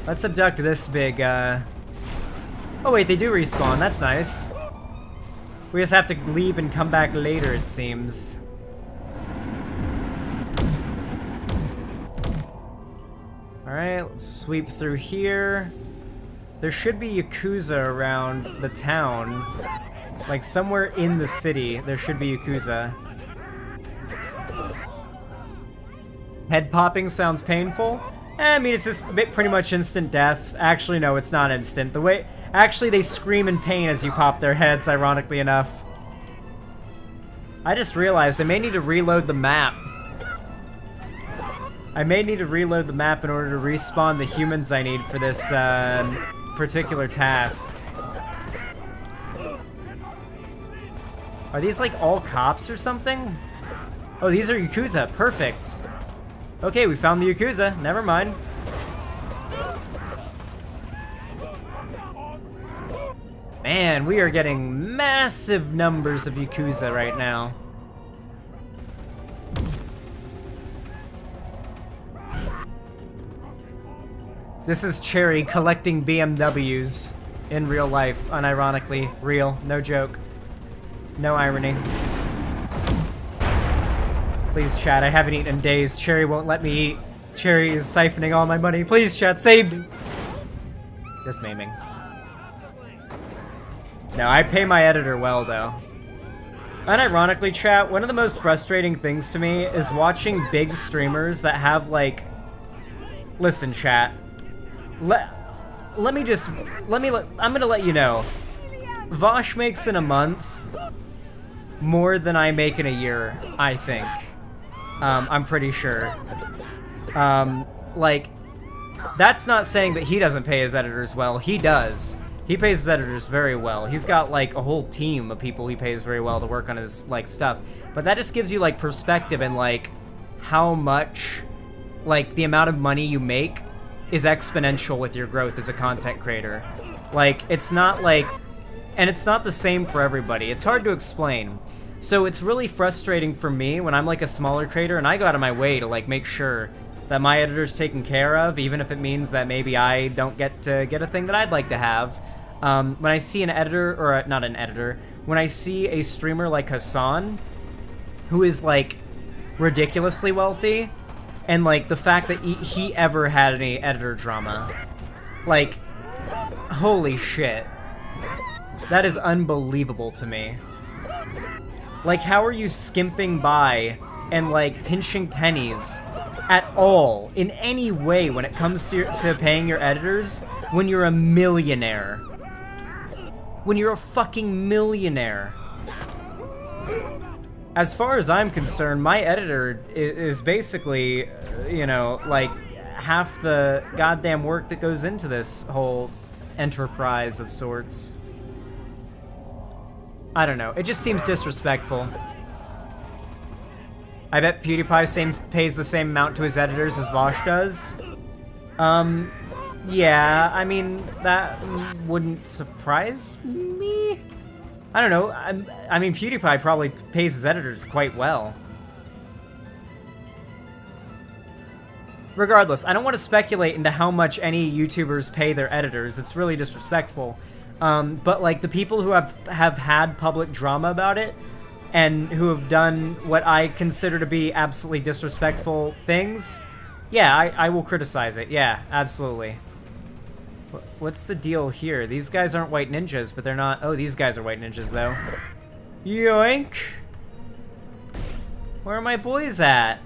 Let's abduct this big, Oh wait, they do respawn, that's nice. We just have to leave and come back later, it seems. Alright, let's sweep through here. There should be Yakuza around the town. Like, somewhere in the city, there should be Yakuza. Head popping sounds painful. I mean, it's just pretty much instant death. Actually, no, it's not instant. The way... Actually, they scream in pain as you pop their heads, ironically enough. I just realized I may need to reload the map. I may need to reload the map in order to respawn the humans I need for this particular task. Are these like all cops or something? Oh, these are Yakuza. Perfect. Okay, we found the Yakuza. Never mind. Man, we are getting massive numbers of Yakuza right now. This is Cherry collecting BMWs in real life, unironically real, no joke, no irony. Please, chat, I haven't eaten in days. Cherry won't let me eat. Cherry is siphoning all my money. Please, chat, save me. Just maiming. No, I pay my editor well, though. Unironically, chat, one of the most frustrating things to me is watching big streamers that have, like... Listen, chat. I'm gonna let you know. Vosh makes in a month more than I make in a year, I think. I'm pretty sure. Like, that's not saying that he doesn't pay his editors well. He does. He pays his editors very well. He's got, like, a whole team of people he pays very well to work on his, like, stuff. But that just gives you, like, perspective and, like, how much, like, the amount of money you make is exponential with your growth as a content creator. Like, it's not like... And it's not the same for everybody. It's hard to explain. So it's really frustrating for me when I'm like a smaller creator and I go out of my way to like make sure that my editor's taken care of, even if it means that maybe I don't get to get a thing that I'd like to have. When I see an editor, or not an editor, when I see a streamer like Hassan, who is like ridiculously wealthy, and like the fact that he ever had any editor drama, like, holy shit. That is unbelievable to me. Like, how are you skimping by and, like, pinching pennies at all, in any way, when it comes to paying your editors, when you're a millionaire? When you're a fucking millionaire. As far as I'm concerned, my editor is basically, you know, like, half the goddamn work that goes into this whole enterprise of sorts. I don't know. It just seems disrespectful. I bet PewDiePie pays the same amount to his editors as Vosh does. Yeah, I mean, that wouldn't surprise me. I don't know. I mean, PewDiePie probably pays his editors quite well. Regardless, I don't want to speculate into how much any YouTubers pay their editors. It's really disrespectful. But like the people who have had public drama about it and who have done what I consider to be absolutely disrespectful things, yeah, I will criticize it. Yeah, absolutely. What's the deal here? These guys aren't white ninjas, but they're not... Oh, these guys are white ninjas, though. Yoink! Where are my boys at?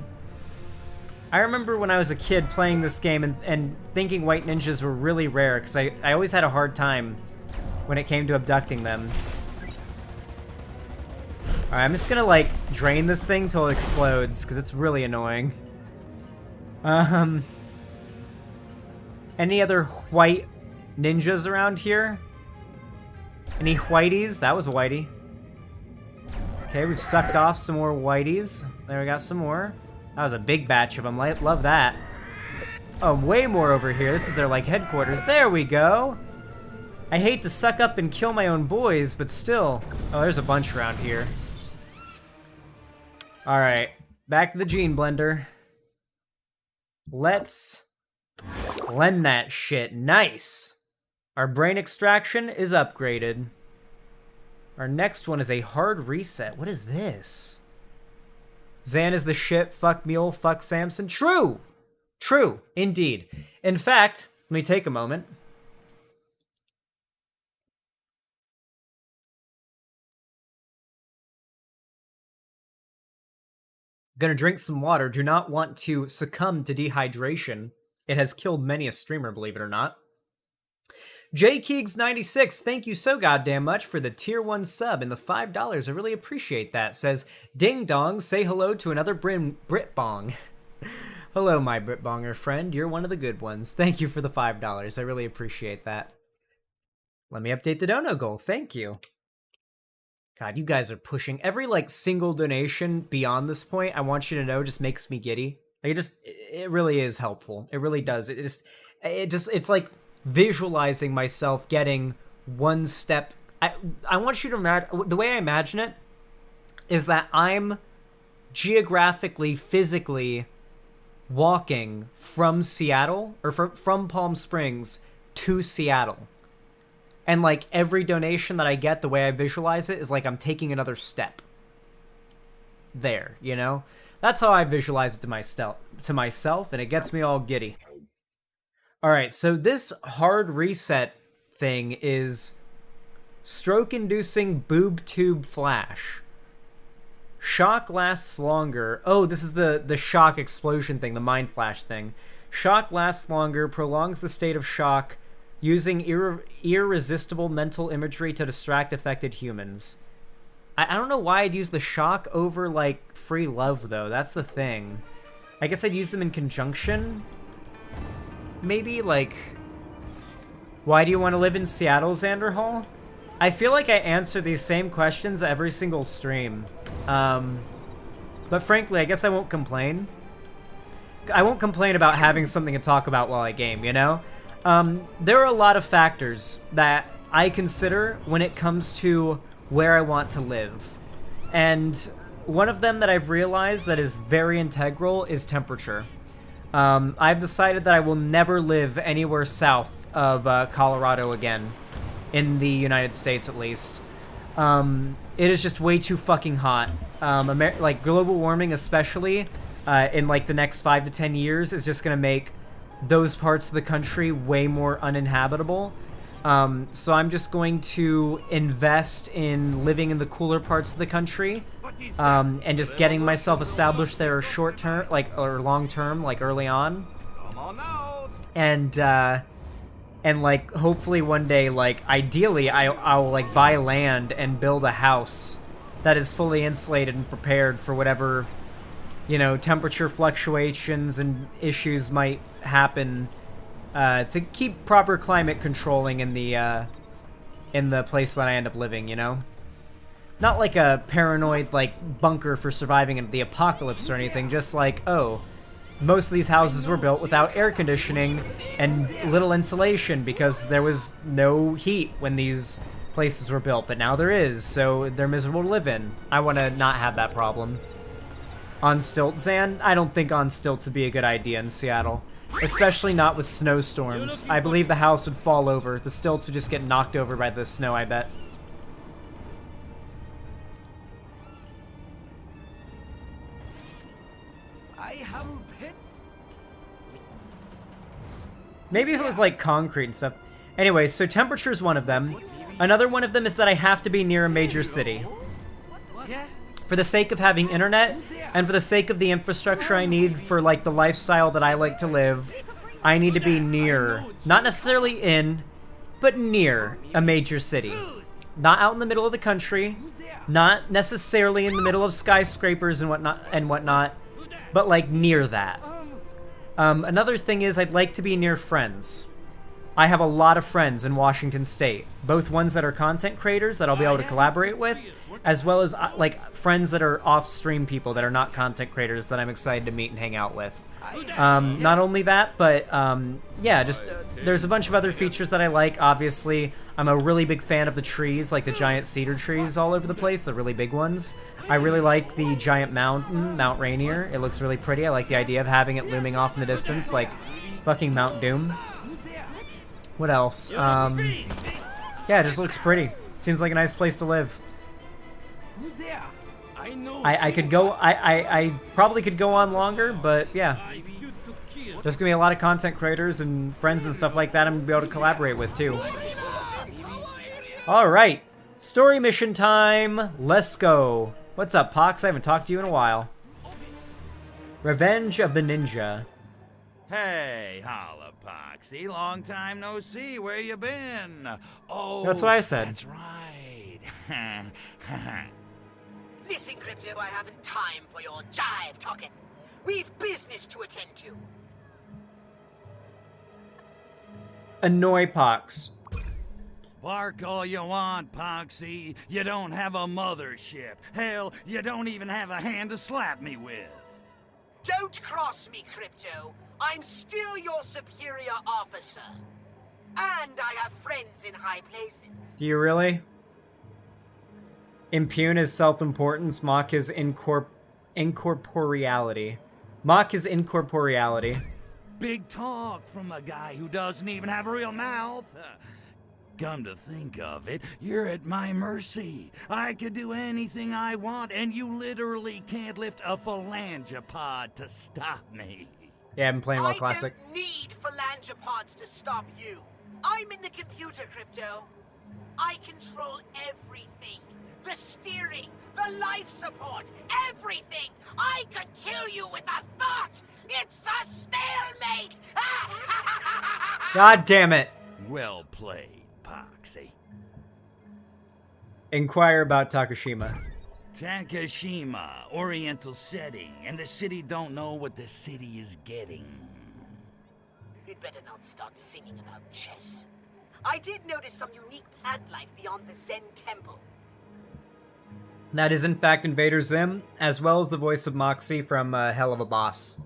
I remember when I was a kid playing this game and thinking white ninjas were really rare, because I always had a hard time when it came to abducting them. Alright, I'm just gonna, like, drain this thing till it explodes, because it's really annoying. Any other white ninjas around here? Any whiteys? That was a whitey. Okay, we've sucked off some more whiteys. There, we got some more. That was a big batch of them. Love that. Oh, way more over here. This is their, like, headquarters. There we go! I hate to suck up and kill my own boys, but still. Oh, there's a bunch around here. Alright, back to the gene blender. Let's blend that shit. Nice! Our brain extraction is upgraded. Our next one is a hard reset. What is this? Zan is the shit, fuck Mule, fuck Samson. True! True, indeed. In fact, let me take a moment. Gonna drink some water. Do not want to succumb to dehydration. It has killed many a streamer, believe it or not. JKeegs96, thank you so goddamn much for the tier 1 sub and the $5. I really appreciate that. Says, ding dong, say hello to another Brit Bong. Hello, my Brit Bonger friend. You're one of the good ones. Thank you for the $5. I really appreciate that. Let me update the dono goal. Thank you. God, you guys are pushing. Every, like, single donation beyond this point, I want you to know, just makes me giddy. Like it really is helpful. It really does. It's like visualizing myself getting one step. I want you to imagine, the way I imagine it is that I'm geographically, physically walking from Seattle, or from Palm Springs to Seattle. And like every donation that I get, the way I visualize it is like I'm taking another step there, you know? That's how I visualize it to myself, and it gets me all giddy. All right, so this hard reset thing is stroke-inducing boob tube flash. Shock lasts longer. Oh, this is the shock explosion thing, the mind flash thing. Shock lasts longer, prolongs the state of shock, using irresistible mental imagery to distract affected humans. I don't know why I'd use the shock over, like, free love, though. That's the thing. I guess I'd use them in conjunction? Maybe, like... Why do you want to live in Seattle, Xanderhall? I feel like I answer these same questions every single stream. But frankly, I guess I won't complain. I won't complain about having something to talk about while I game, you know? There are a lot of factors that I consider when it comes to where I want to live. And one of them that I've realized that is very integral is temperature. I've decided that I will never live anywhere south of Colorado again, in the United States at least. It is just way too fucking hot. Like global warming especially, in like the next 5 to 10 years is just gonna make those parts of the country way more uninhabitable. So I'm just going to invest in living in the cooler parts of the country, and just getting myself established there short term, like, or long term, like early on. And like hopefully one day, like ideally, I'll like buy land and build a house that is fully insulated and prepared for whatever, you know, temperature fluctuations and issues might happen. To keep proper climate controlling in the place that I end up living, you know? Not like a paranoid, like, bunker for surviving in the apocalypse or anything, just like, oh, most of these houses were built without air conditioning and little insulation because there was no heat when these places were built, but now there is, so they're miserable to live in. I want to not have that problem. On stilts, Zan? I don't think on stilts would be a good idea in Seattle. Especially not with snowstorms. I believe the house would fall over. The stilts would just get knocked over by the snow, I bet. I have a pet. Maybe if it was like concrete and stuff. Anyway, so temperature's one of them. Another one of them is that I have to be near a major city. For the sake of having internet, and for the sake of the infrastructure I need for, like, the lifestyle that I like to live, I need to be near, not necessarily in, but near a major city. Not out in the middle of the country, not necessarily in the middle of skyscrapers and whatnot, but, like, near that. Another thing is I'd like to be near friends. I have a lot of friends in Washington State, both ones that are content creators that I'll be able to collaborate with, as well as like friends that are off-stream people that are not content creators that I'm excited to meet and hang out with. Not only that, but yeah, just there's a bunch of other features that I like. Obviously, I'm a really big fan of the trees, like the giant cedar trees all over the place, the really big ones. I really like the giant mountain, Mount Rainier. It looks really pretty. I like the idea of having it looming off in the distance, like fucking Mount Doom. What else? Yeah, it just looks pretty. Seems like a nice place to live. I could go, I probably could go on longer, but yeah. There's gonna be a lot of content creators and friends and stuff like that I'm gonna be able to collaborate with too. Alright, story mission time, let's go. What's up, Pox? I haven't talked to you in a while. Revenge of the Ninja. Hey, holla, Poxy. Long time no see. Where you been? Oh, that's what I said. That's right. Listen, Crypto, I haven't time for your jive talking. We've business to attend to. Annoy Pox. Bark all you want, Poxy. You don't have a mothership. Hell, you don't even have a hand to slap me with. Don't cross me, Crypto. I'm still your superior officer. And I have friends in high places. Do you really? Impugn his self-importance, mock his incorporeality. Mock his incorporeality. Big talk from a guy who doesn't even have a real mouth. Come to think of it, you're at my mercy. I could do anything I want, and you literally can't lift a phalangopod to stop me. Yeah, I've been playing WoW Classic. I don't need phalangopods to stop you. I'm in the computer, Crypto. I control everything. The steering, the life support, everything. I could kill you with a thought. It's a stalemate. God damn it. Well played, Poxy. Inquire about Takashima. Takashima, Oriental setting, and the city don't know what the city is getting. You'd better not start singing about chess. I did notice some unique plant life beyond the Zen temple. That is in fact Invader Zim, as well as the voice of Moxie from Hell of a Boss.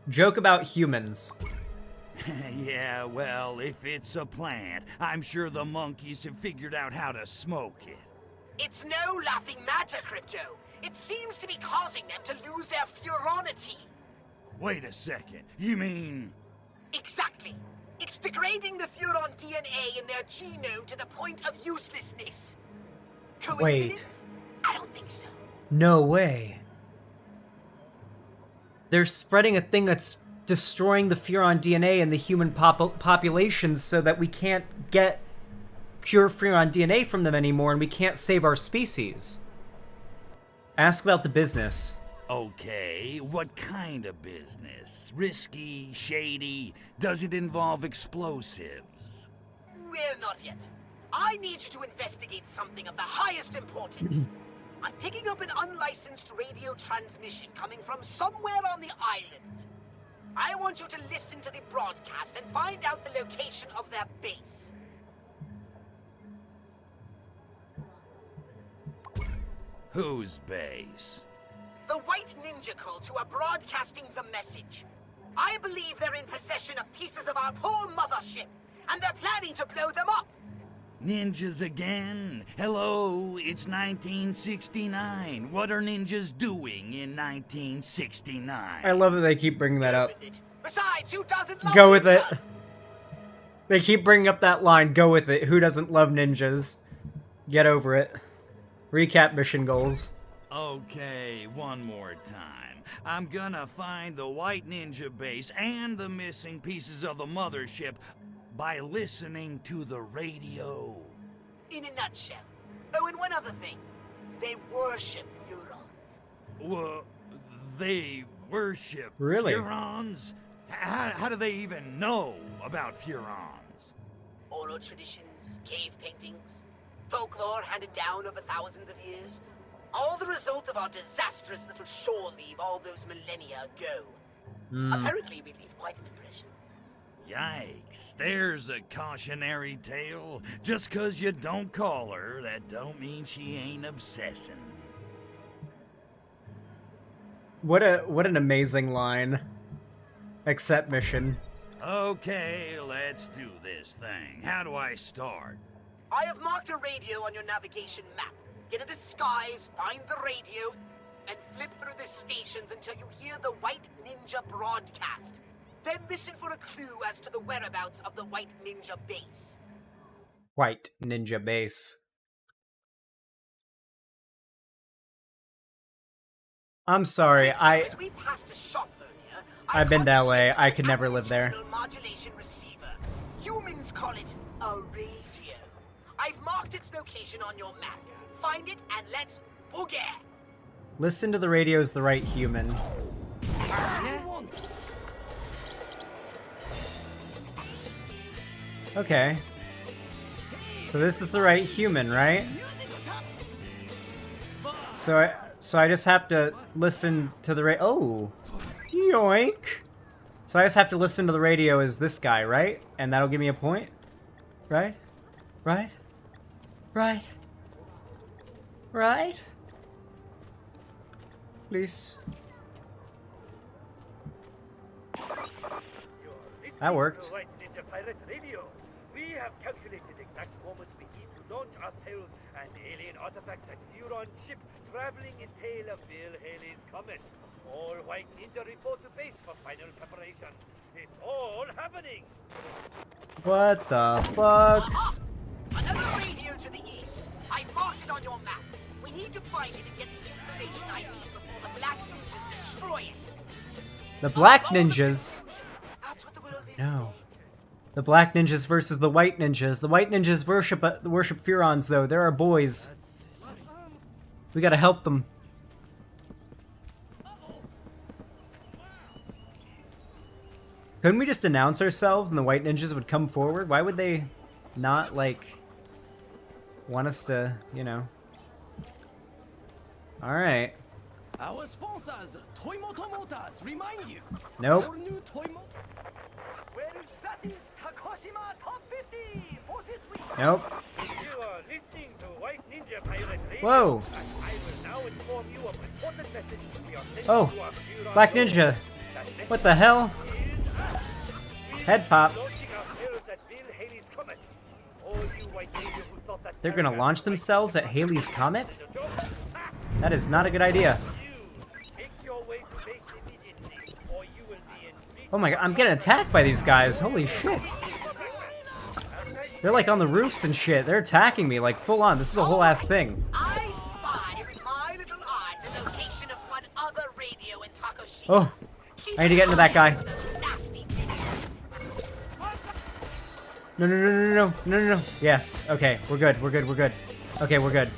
Joke about humans. Yeah, well, if it's a plant, I'm sure the monkeys have figured out how to smoke it. It's no laughing matter, Crypto. It seems to be causing them to lose their furonity. Wait a second, you mean... Exactly. It's degrading the furon DNA in their genome to the point of uselessness. Coincidence? Wait. I don't think so. No way. They're spreading a thing that's destroying the furon DNA in the human population so that we can't get pure furon DNA from them anymore and we can't save our species. Ask about the business. Okay, what kind of business? Risky, shady? Does it involve explosives? Well, not yet. I need you to investigate something of the highest importance. I'm picking up an unlicensed radio transmission coming from somewhere on the island. I want you to listen to the broadcast and find out the location of their base. Whose base? The White Ninja cult who are broadcasting the message. I believe they're in possession of pieces of our poor mothership, and they're planning to blow them up. Ninjas again? Hello, it's 1969. What are ninjas doing in 1969? I love that they keep bringing that up. Besides, who doesn't love Go with it. ninjas? They keep bringing up that line, go with it. Who doesn't love ninjas? Get over it. Recap mission goals. Okay, one more time. I'm gonna find the White Ninja base and the missing pieces of the mothership by listening to the radio. In a nutshell. Oh, and one other thing. They worship Hurons. Well, they worship Really? Hurons? How do they even know about Hurons? Oral traditions, cave paintings, folklore handed down over thousands of years. All the result of our disastrous little shore leave all those millennia ago. Apparently, we leave quite an impression. Yikes, there's a cautionary tale. Just 'cause you don't call her, that don't mean she ain't obsessing. What an amazing line. Accept mission. Okay, let's do this thing. How do I start? I have marked a radio on your navigation map. Get a disguise, find the radio, and flip through the stations until you hear the White Ninja broadcast. Then listen for a clue as to the whereabouts of the White Ninja base. White Ninja base. I'm sorry, As we passed a shop earlier, I've been to LA. I could never live there. modulation receiver. Humans call it a radio. I've marked its location on your map. Find it and let's boogie. Listen to the radio as the right human. Okay. So this is the right human, right? So I just have to listen to the oh, yoink. So I just have to listen to the radio as this guy, right? And that'll give me a point, right? Right? Right? Right? Please. That worked. White Ninja Pirate Radio. We have calculated the exact moment we need to launch ourselves and alien artifacts at Furon ship traveling in tail of Bill Haley's Comet. All White Ninja report to base for final preparation. It's all happening. What the fuck? Another radio to the east. I marked it on your map. We need to find it and get the information I need before the Black Ninjas destroy it. The Black Ninjas? No. The Black Ninjas versus the White Ninjas. The White Ninjas worship Furons, though. They're our boys. We gotta help them. Couldn't we just announce ourselves and the White Ninjas would come forward? Why would they not, like, want us to, you know... Alright. Our sponsors, Toymoto Motors, remind you. Nope. Your new Toymoto. Well, that is Takoshima Top 50 for this week. Nope. You are listening to White Ninja Pirate Radio. Whoa. And I will now inform you of an important message we are sending Oh. to our Furon Black Lord. Ninja. That message What the hell? is, Head pop. launching ourselves at Bill Haley's Comet. All you White Ninja who thought that They're gonna caravan launch was themselves at Haley's Comet? a joke, That is not a good idea. take your way to base immediately, or you will be in big Oh my god, I'm getting attacked by these guys. Holy shit. They're like on the roofs and shit. They're attacking me like full on. This is a whole ass thing. I spy with my little eye the location of one other radio in Takoshima. Oh, I need to get into that guy. No, no, no, no, no, no, no, no. Yes. Okay, we're good. We're good. We're good. Okay, we're good.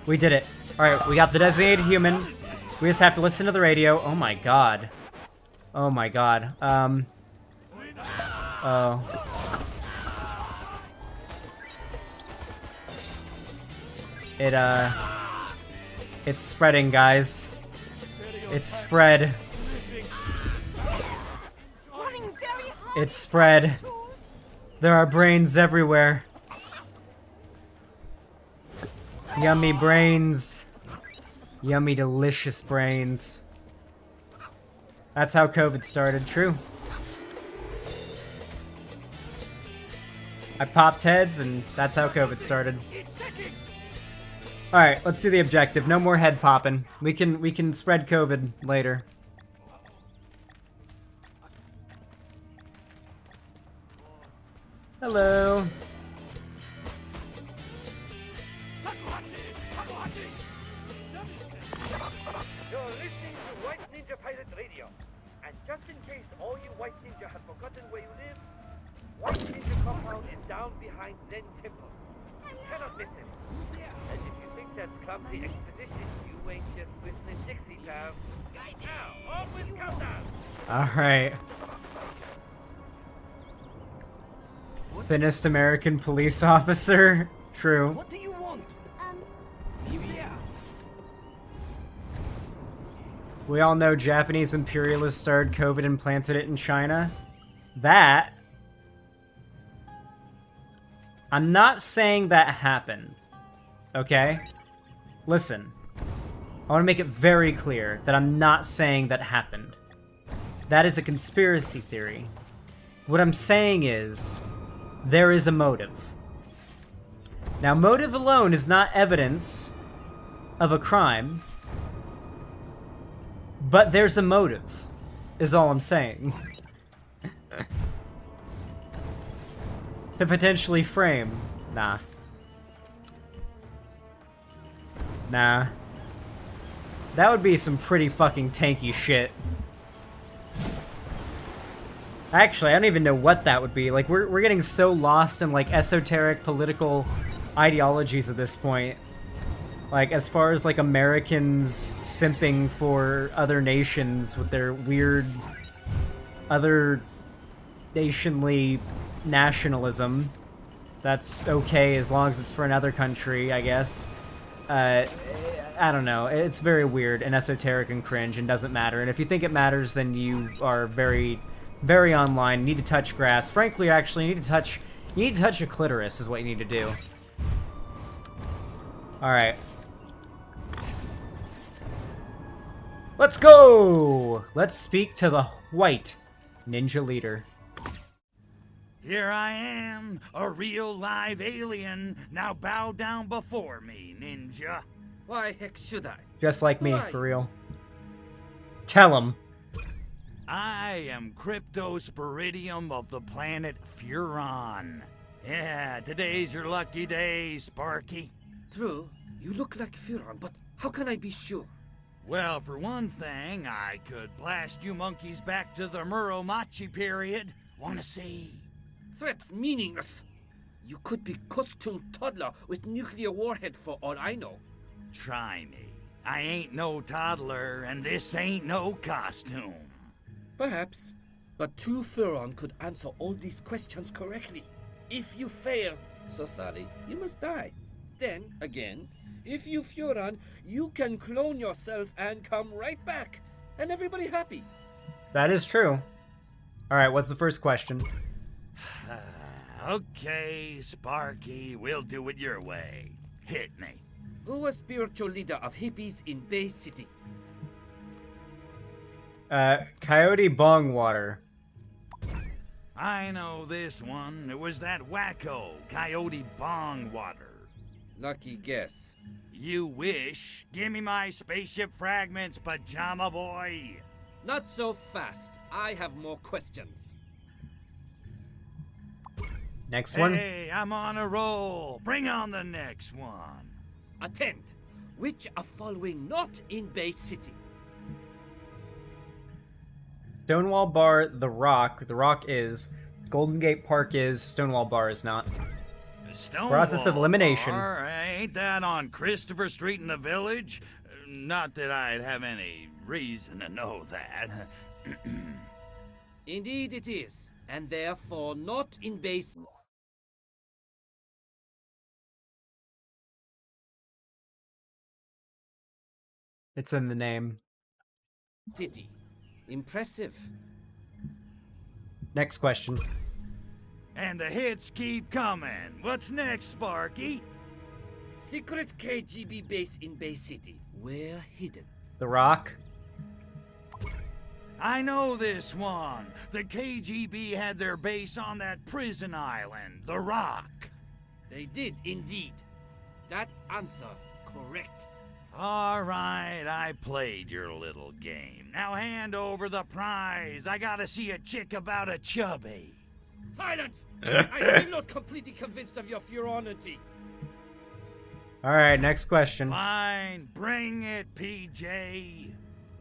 We did it. All right, we got the designated human. We just have to listen to the radio. Oh my god. Oh my god. Oh. It's spreading, guys. It's spread. It's spread. There are brains everywhere. Yummy brains. Yummy, delicious brains. That's how COVID started, true. I popped heads, and that's how COVID started. Alright, let's do the objective. No more head popping. We can spread COVID later. Hello. You're listening to White Ninja Pirate Radio. And just in case all you White Ninja have forgotten where you live, White Ninja compound is down behind Zen Temple. You cannot miss it. And if you think that's clumsy exposition, you ain't just whistling Dixie, pal. Now, on with countdown. Alright. Thinnest American police officer? True. What do you want? Yeah. We all know Japanese imperialists started COVID and planted it in China. That... I'm not saying that happened. Okay? Listen. I want to make it very clear that I'm not saying that happened. That is a conspiracy theory. What I'm saying is, there is a motive. Now, motive alone is not evidence of a crime, but there's a motive, is all I'm saying. To potentially frame. Nah. Nah. That would be some pretty fucking tanky shit. Actually, I don't even know what that would be. Like, we're getting so lost in, like, esoteric political ideologies at this point. Like, as far as, like, Americans simping for other nations with their weird other nationly nationalism. That's okay as long as it's for another country, I guess. I don't know. It's very weird and esoteric and cringe and doesn't matter. And if you think it matters, then you are very, very online. You need to touch grass. Frankly, actually, you need to touch a clitoris is what you need to do. Alright. Let's go! Let's speak to the white ninja leader. Here I am, a real live alien. Now bow down before me, ninja. Why heck should I? Just like me, Why? for real. Tell him. I am Cryptosporidium of the planet Furon. Yeah, today's your lucky day, Sparky. True, you look like Furon, but how can I be sure? Well, for one thing, I could blast you monkeys back to the Muromachi period. Wanna see? Threats meaningless. You could be costume toddler with nuclear warhead for all I know. Try me. I ain't no toddler, and this ain't no costume. Perhaps, but two Furon could answer all these questions correctly. If you fail, so sorry, you must die. Then, again, if you Furon, you can clone yourself and come right back, and everybody happy. That is true. Alright, what's the first question? Okay, Sparky, we'll do it your way. Hit me. Who was spiritual leader of hippies in Bay City? Coyote Bongwater. I know this one. It was that wacko, Coyote Bongwater. Lucky guess. You wish. Give me my spaceship fragments, pajama boy. Not so fast. I have more questions. Next one. Hey, I'm on a roll. Bring on the next one. Attend. Which are following not in Bay City? Stonewall Bar, The Rock. The Rock is. Golden Gate Park is. Stonewall Bar is not. Process of elimination. Bar, ain't that on Christopher Street in the Village? Not that I'd have any reason to know that. Indeed it is, and therefore not in Bay City. It's in the name. City. Impressive. Next question. And the hits keep coming. What's next, Sparky? Secret KGB base in Bay City. Where hidden? The Rock. I know this one. The KGB had their base on that prison island, The Rock. They did indeed. That answer correct. All right, I played your little game. Now hand over the prize. I gotta see a chick about a chubby. Silence! I'm still not completely convinced of your furonity. Alright, next question. Fine, bring it, PJ.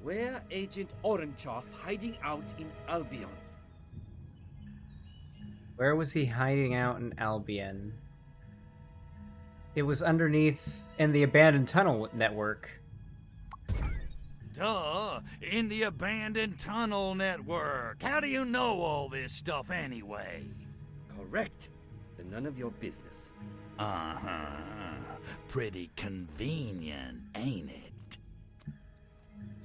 Where Agent Orangeoff hiding out in Albion? Where was he hiding out in Albion? It was underneath in the abandoned tunnel network. Duh, in the abandoned tunnel network. How do you know all this stuff anyway? Correct. And none of your business. Uh-huh. Pretty convenient, ain't it?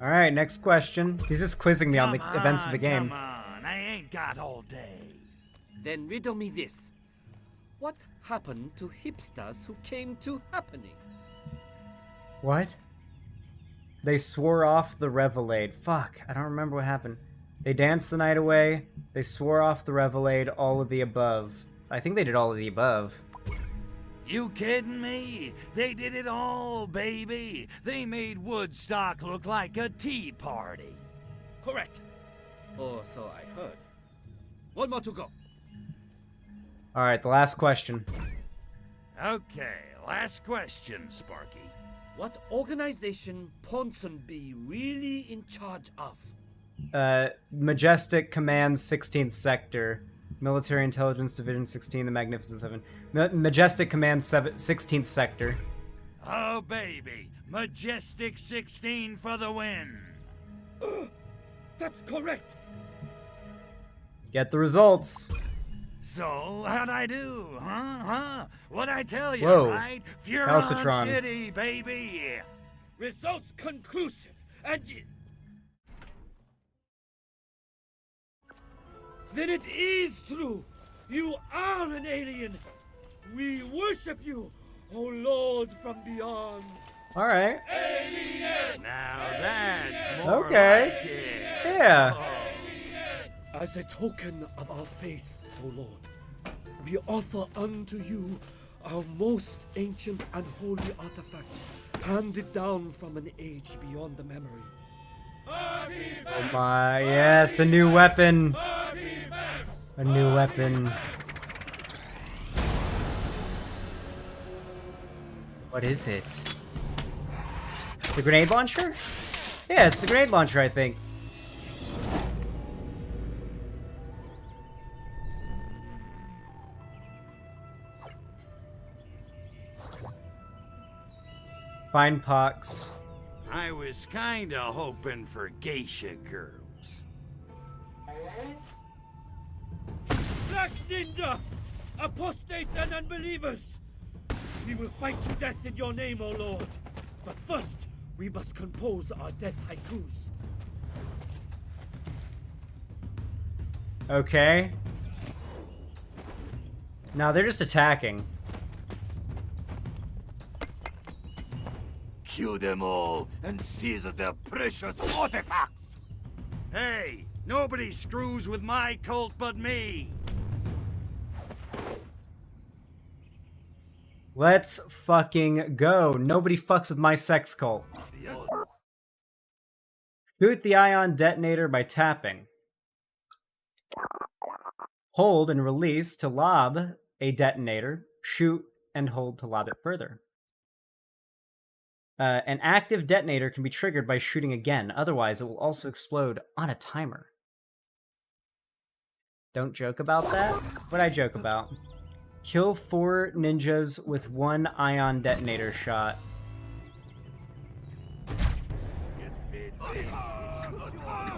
Alright, next question. He's just quizzing me on the events of the game. Come on, I ain't got all day. Then riddle me this. What happened to hipsters who came to happening? What? They swore off the Revelade. Fuck, I don't remember what happened. They danced the night away, they swore off the Revelade, all of the above. I think they did all of the above. You kidding me? They did it all, baby. They made Woodstock look like a tea party. Correct. Or so I heard. One more to go. Alright, the last question. Okay, last question, Sparky. What organization Ponsonby really in charge of? Majestic Command 16th Sector. Military Intelligence Division 16, the Magnificent Seven. Majestic Command 16th Sector. Oh, baby. Majestic 16 for the win. That's correct. Get the results. So, how'd I do, huh? What'd I tell you, Whoa. right? Furon Calcitron. City, baby. Results conclusive, and then it is true. You are an alien. We worship you, O Lord from beyond. Alright. Alien. Now that's more Okay. like it. Yeah. As a token of our faith, O Lord, we offer unto you our most ancient and holy artifacts, handed down from an age beyond the memory. Oh my, yes, a new weapon. A new weapon. What is it? The grenade launcher? Yeah, it's the grenade launcher, I think. Find pox. I was kinda hoping for geisha girls. Flash Ninja! Apostates and unbelievers! We will fight to death in your name, O Lord. But first, we must compose our death haikus. Okay. No, they're just attacking. Kill them all and seize their precious artifacts! Hey, nobody screws with my cult but me! Let's fucking go. Nobody fucks with my sex cult. Shoot the ion detonator by tapping. Hold and release to lob a detonator. Shoot and hold to lob it further. An active detonator can be triggered by shooting again. Otherwise, it will also explode on a timer. Don't joke about that. What'd I joke about? Kill 4 ninjas with 1 ion detonator shot.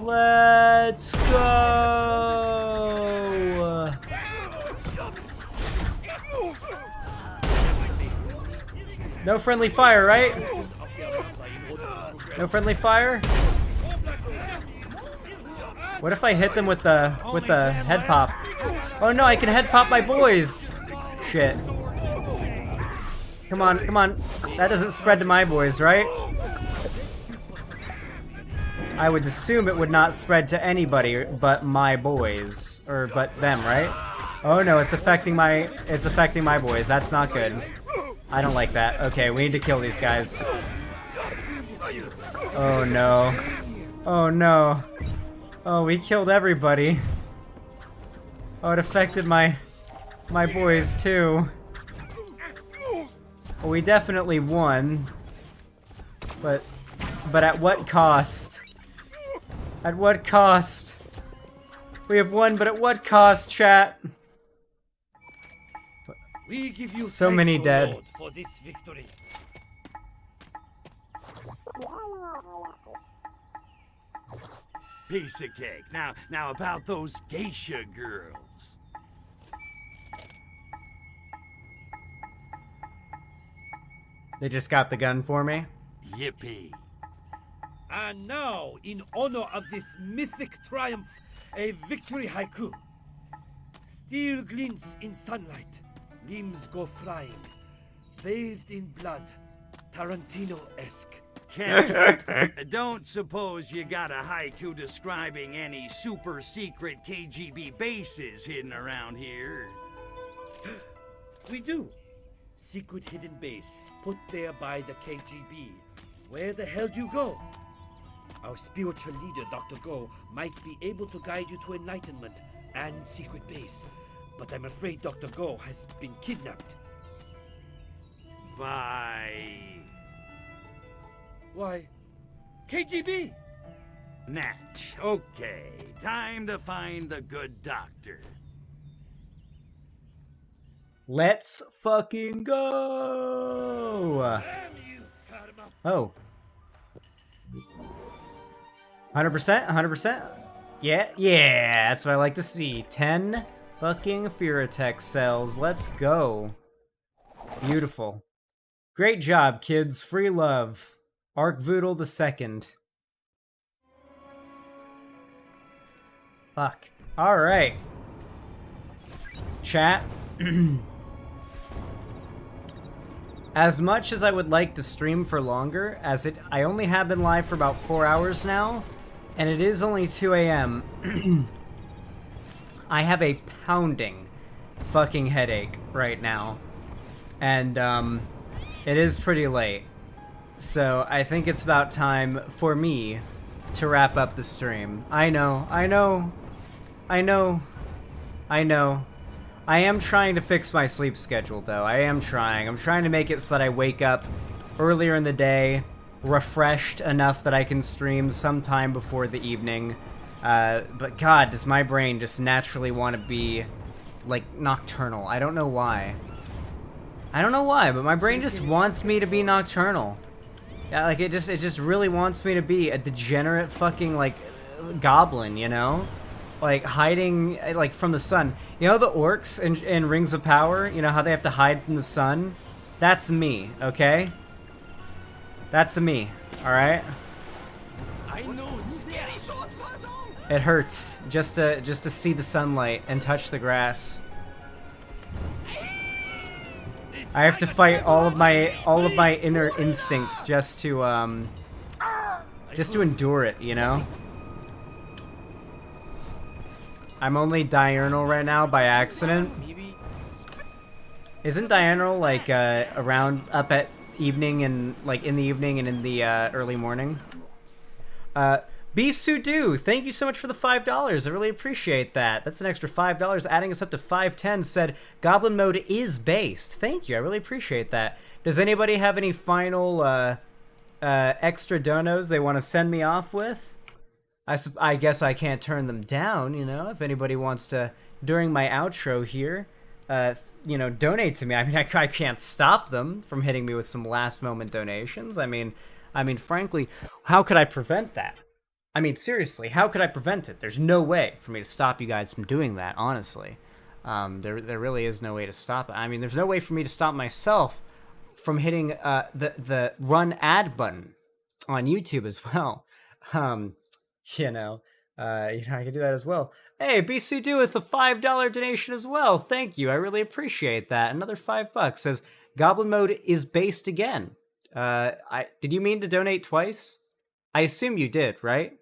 Let's go! No friendly fire, right? No friendly fire? What if I hit them with the head pop? Oh no, I can head pop my boys! Shit. Come on, come on. That doesn't spread to my boys, right? I would assume it would not spread to anybody but my boys. Or but them, right? Oh no, it's affecting my boys. That's not good. I don't like that. Okay, we need to kill these guys. Oh no. Oh no. Oh, we killed everybody. Oh, it affected my boys too. Well, we definitely won. But at what cost? At what cost? We have won, but at what cost, chat? We give you So many dead. Lord, for this victory. Piece of cake. Now about those geisha girls. They just got the gun for me. Yippee. And now, in honor of this mythic triumph, a victory haiku. Steel glints in sunlight, limbs go flying, bathed in blood, Tarantino-esque. Don't suppose you got a haiku describing any super secret KGB bases hidden around here? We do. Secret hidden base, put there by the KGB. Where the hell do you go? Our spiritual leader, Dr. Go, might be able to guide you to enlightenment and secret base. But I'm afraid Dr. Go has been kidnapped. By... Why, KGB! Natch. Okay, time to find the good doctor. Let's fucking go! Oh. 100%? 100%? Yeah, yeah, that's what I like to see. 10 fucking Furatech cells. Let's go. Beautiful. Great job, kids. Free love. Arkvoodle the Second. Fuck. Alright. Chat. As much as I would like to stream for longer, I only have been live for about 4 hours now, and it is only 2 a.m. I have a pounding fucking headache right now. And, it is pretty late. So I think it's about time for me to wrap up the stream. I know. I am trying to fix my sleep schedule, though. I am trying. I'm trying to make it so that I wake up earlier in the day, refreshed enough that I can stream sometime before the evening. But God, does my brain just naturally want to be, like, nocturnal. I don't know why. But my brain just wants me to be nocturnal. Yeah, like, it just really wants me to be a degenerate fucking, like, goblin, you know? Like, hiding, like, from the sun. You know the orcs in Rings of Power? You know how they have to hide from the sun? That's me, okay? That's me, alright? It hurts just to see the sunlight and touch the grass. I have to fight all of my inner instincts just to endure it, you know? I'm only diurnal right now by accident. Isn't diurnal like around up at evening and like in the evening and in the early morning? Bisudu, thank you so much for the $5. I really appreciate that. That's an extra $5, adding us up to 510. Said Goblin mode is based. Thank you. I really appreciate that. Does anybody have any final extra donos they want to send me off with? I guess I can't turn them down, you know, if anybody wants to, during my outro here, you know, donate to me. I mean, I can't stop them from hitting me with some last moment donations. I mean, frankly, how could I prevent that? I mean, seriously, how could I prevent it? There's no way for me to stop you guys from doing that, honestly. There really is no way to stop it. I mean, there's no way for me to stop myself from hitting the run ad button on YouTube as well. You know, I can do that as well. Hey, BCD with the $5 donation as well. Thank you. I really appreciate that. Another $5 says Goblin mode is based again. Did you mean to donate twice? I assume you did, right?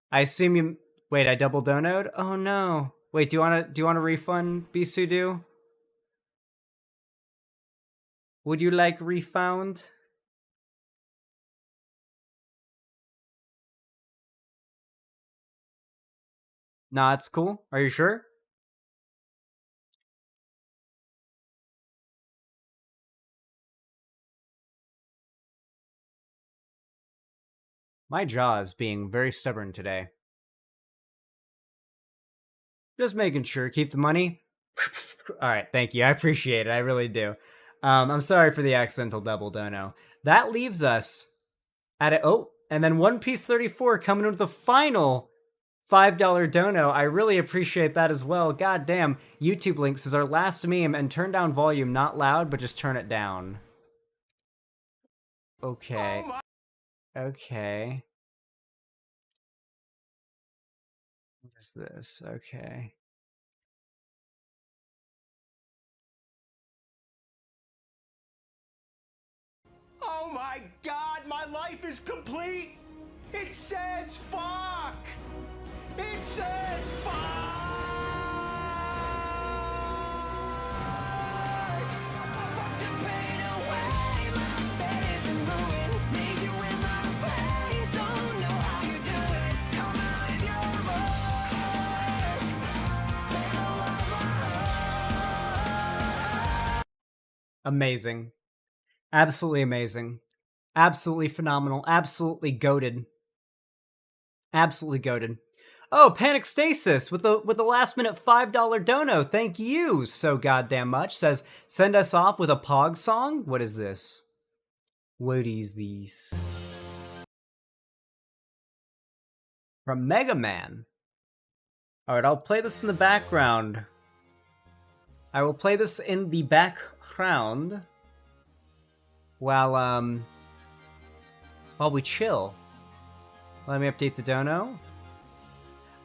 I assume you. Wait, I double donoed? Oh no. Wait, do you want a refund, BCD? Would you like refund? Nah, it's cool. Are you sure? My jaw is being very stubborn today. Just making sure. Keep the money. All right, thank you. I appreciate it. I really do. I'm sorry for the accidental double dono. That leaves us at it. Oh, and then One Piece 34 coming with the final $5 dono. I really appreciate that as well. God damn. YouTube links is our last meme, and turn down volume, not loud, but just turn it down. Okay. Okay. What is this? Okay. Oh my God, my life is complete! It says fuck! It says fuck! Fuck the pain away, my bed is in ruins. Need you in my face, don't know how you do it. Come out of your work. They know I'm Amazing. Absolutely amazing. Absolutely phenomenal. Absolutely goated. Absolutely goated. Oh, Panic Stasis with the last minute $5 dono. Thank you so goddamn much. Says, send us off with a Pog song? What is this? What is this? From Mega Man. Alright, I'll play this in the background. I will play this in the background while we chill. Let me update the dono.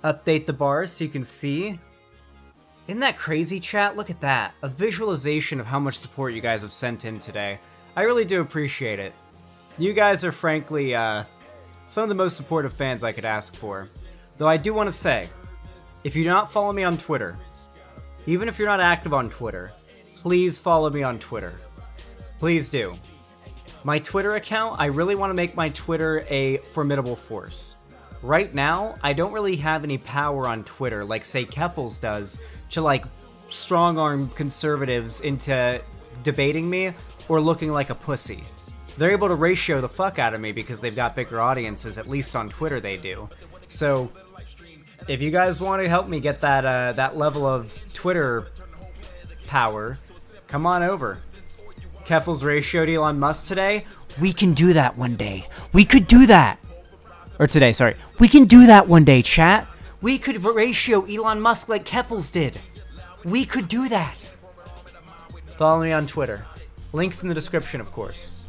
Update the bars so you can see. Isn't that crazy, chat? Look at that. A visualization of how much support you guys have sent in today. I really do appreciate it. You guys are frankly some of the most supportive fans I could ask for. Though I do want to say, if you do not follow me on Twitter, Even if you're not active on Twitter, please follow me on Twitter. Please do. My Twitter account, I really want to make my Twitter a formidable force. Right now, I don't really have any power on Twitter, like say Keffels does, to like strong-arm conservatives into debating me or looking like a pussy. They're able to ratio the fuck out of me because they've got bigger audiences, at least on Twitter they do. So, if you guys want to help me get that level of Twitter power, come on over. Keffels ratioed Elon Musk today. We can do that one day. We could do that. Or today, sorry. We can do that one day, chat. We could ratio Elon Musk like Keffels did. We could do that. Follow me on Twitter. Links in the description, of course.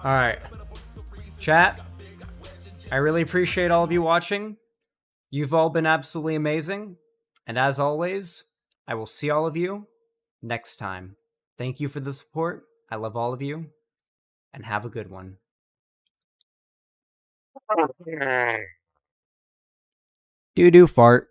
Alright. Chat, I really appreciate all of you watching. You've all been absolutely amazing. And as always, I will see all of you next time. Thank you for the support. I love all of you. And have a good one. Doo-doo fart.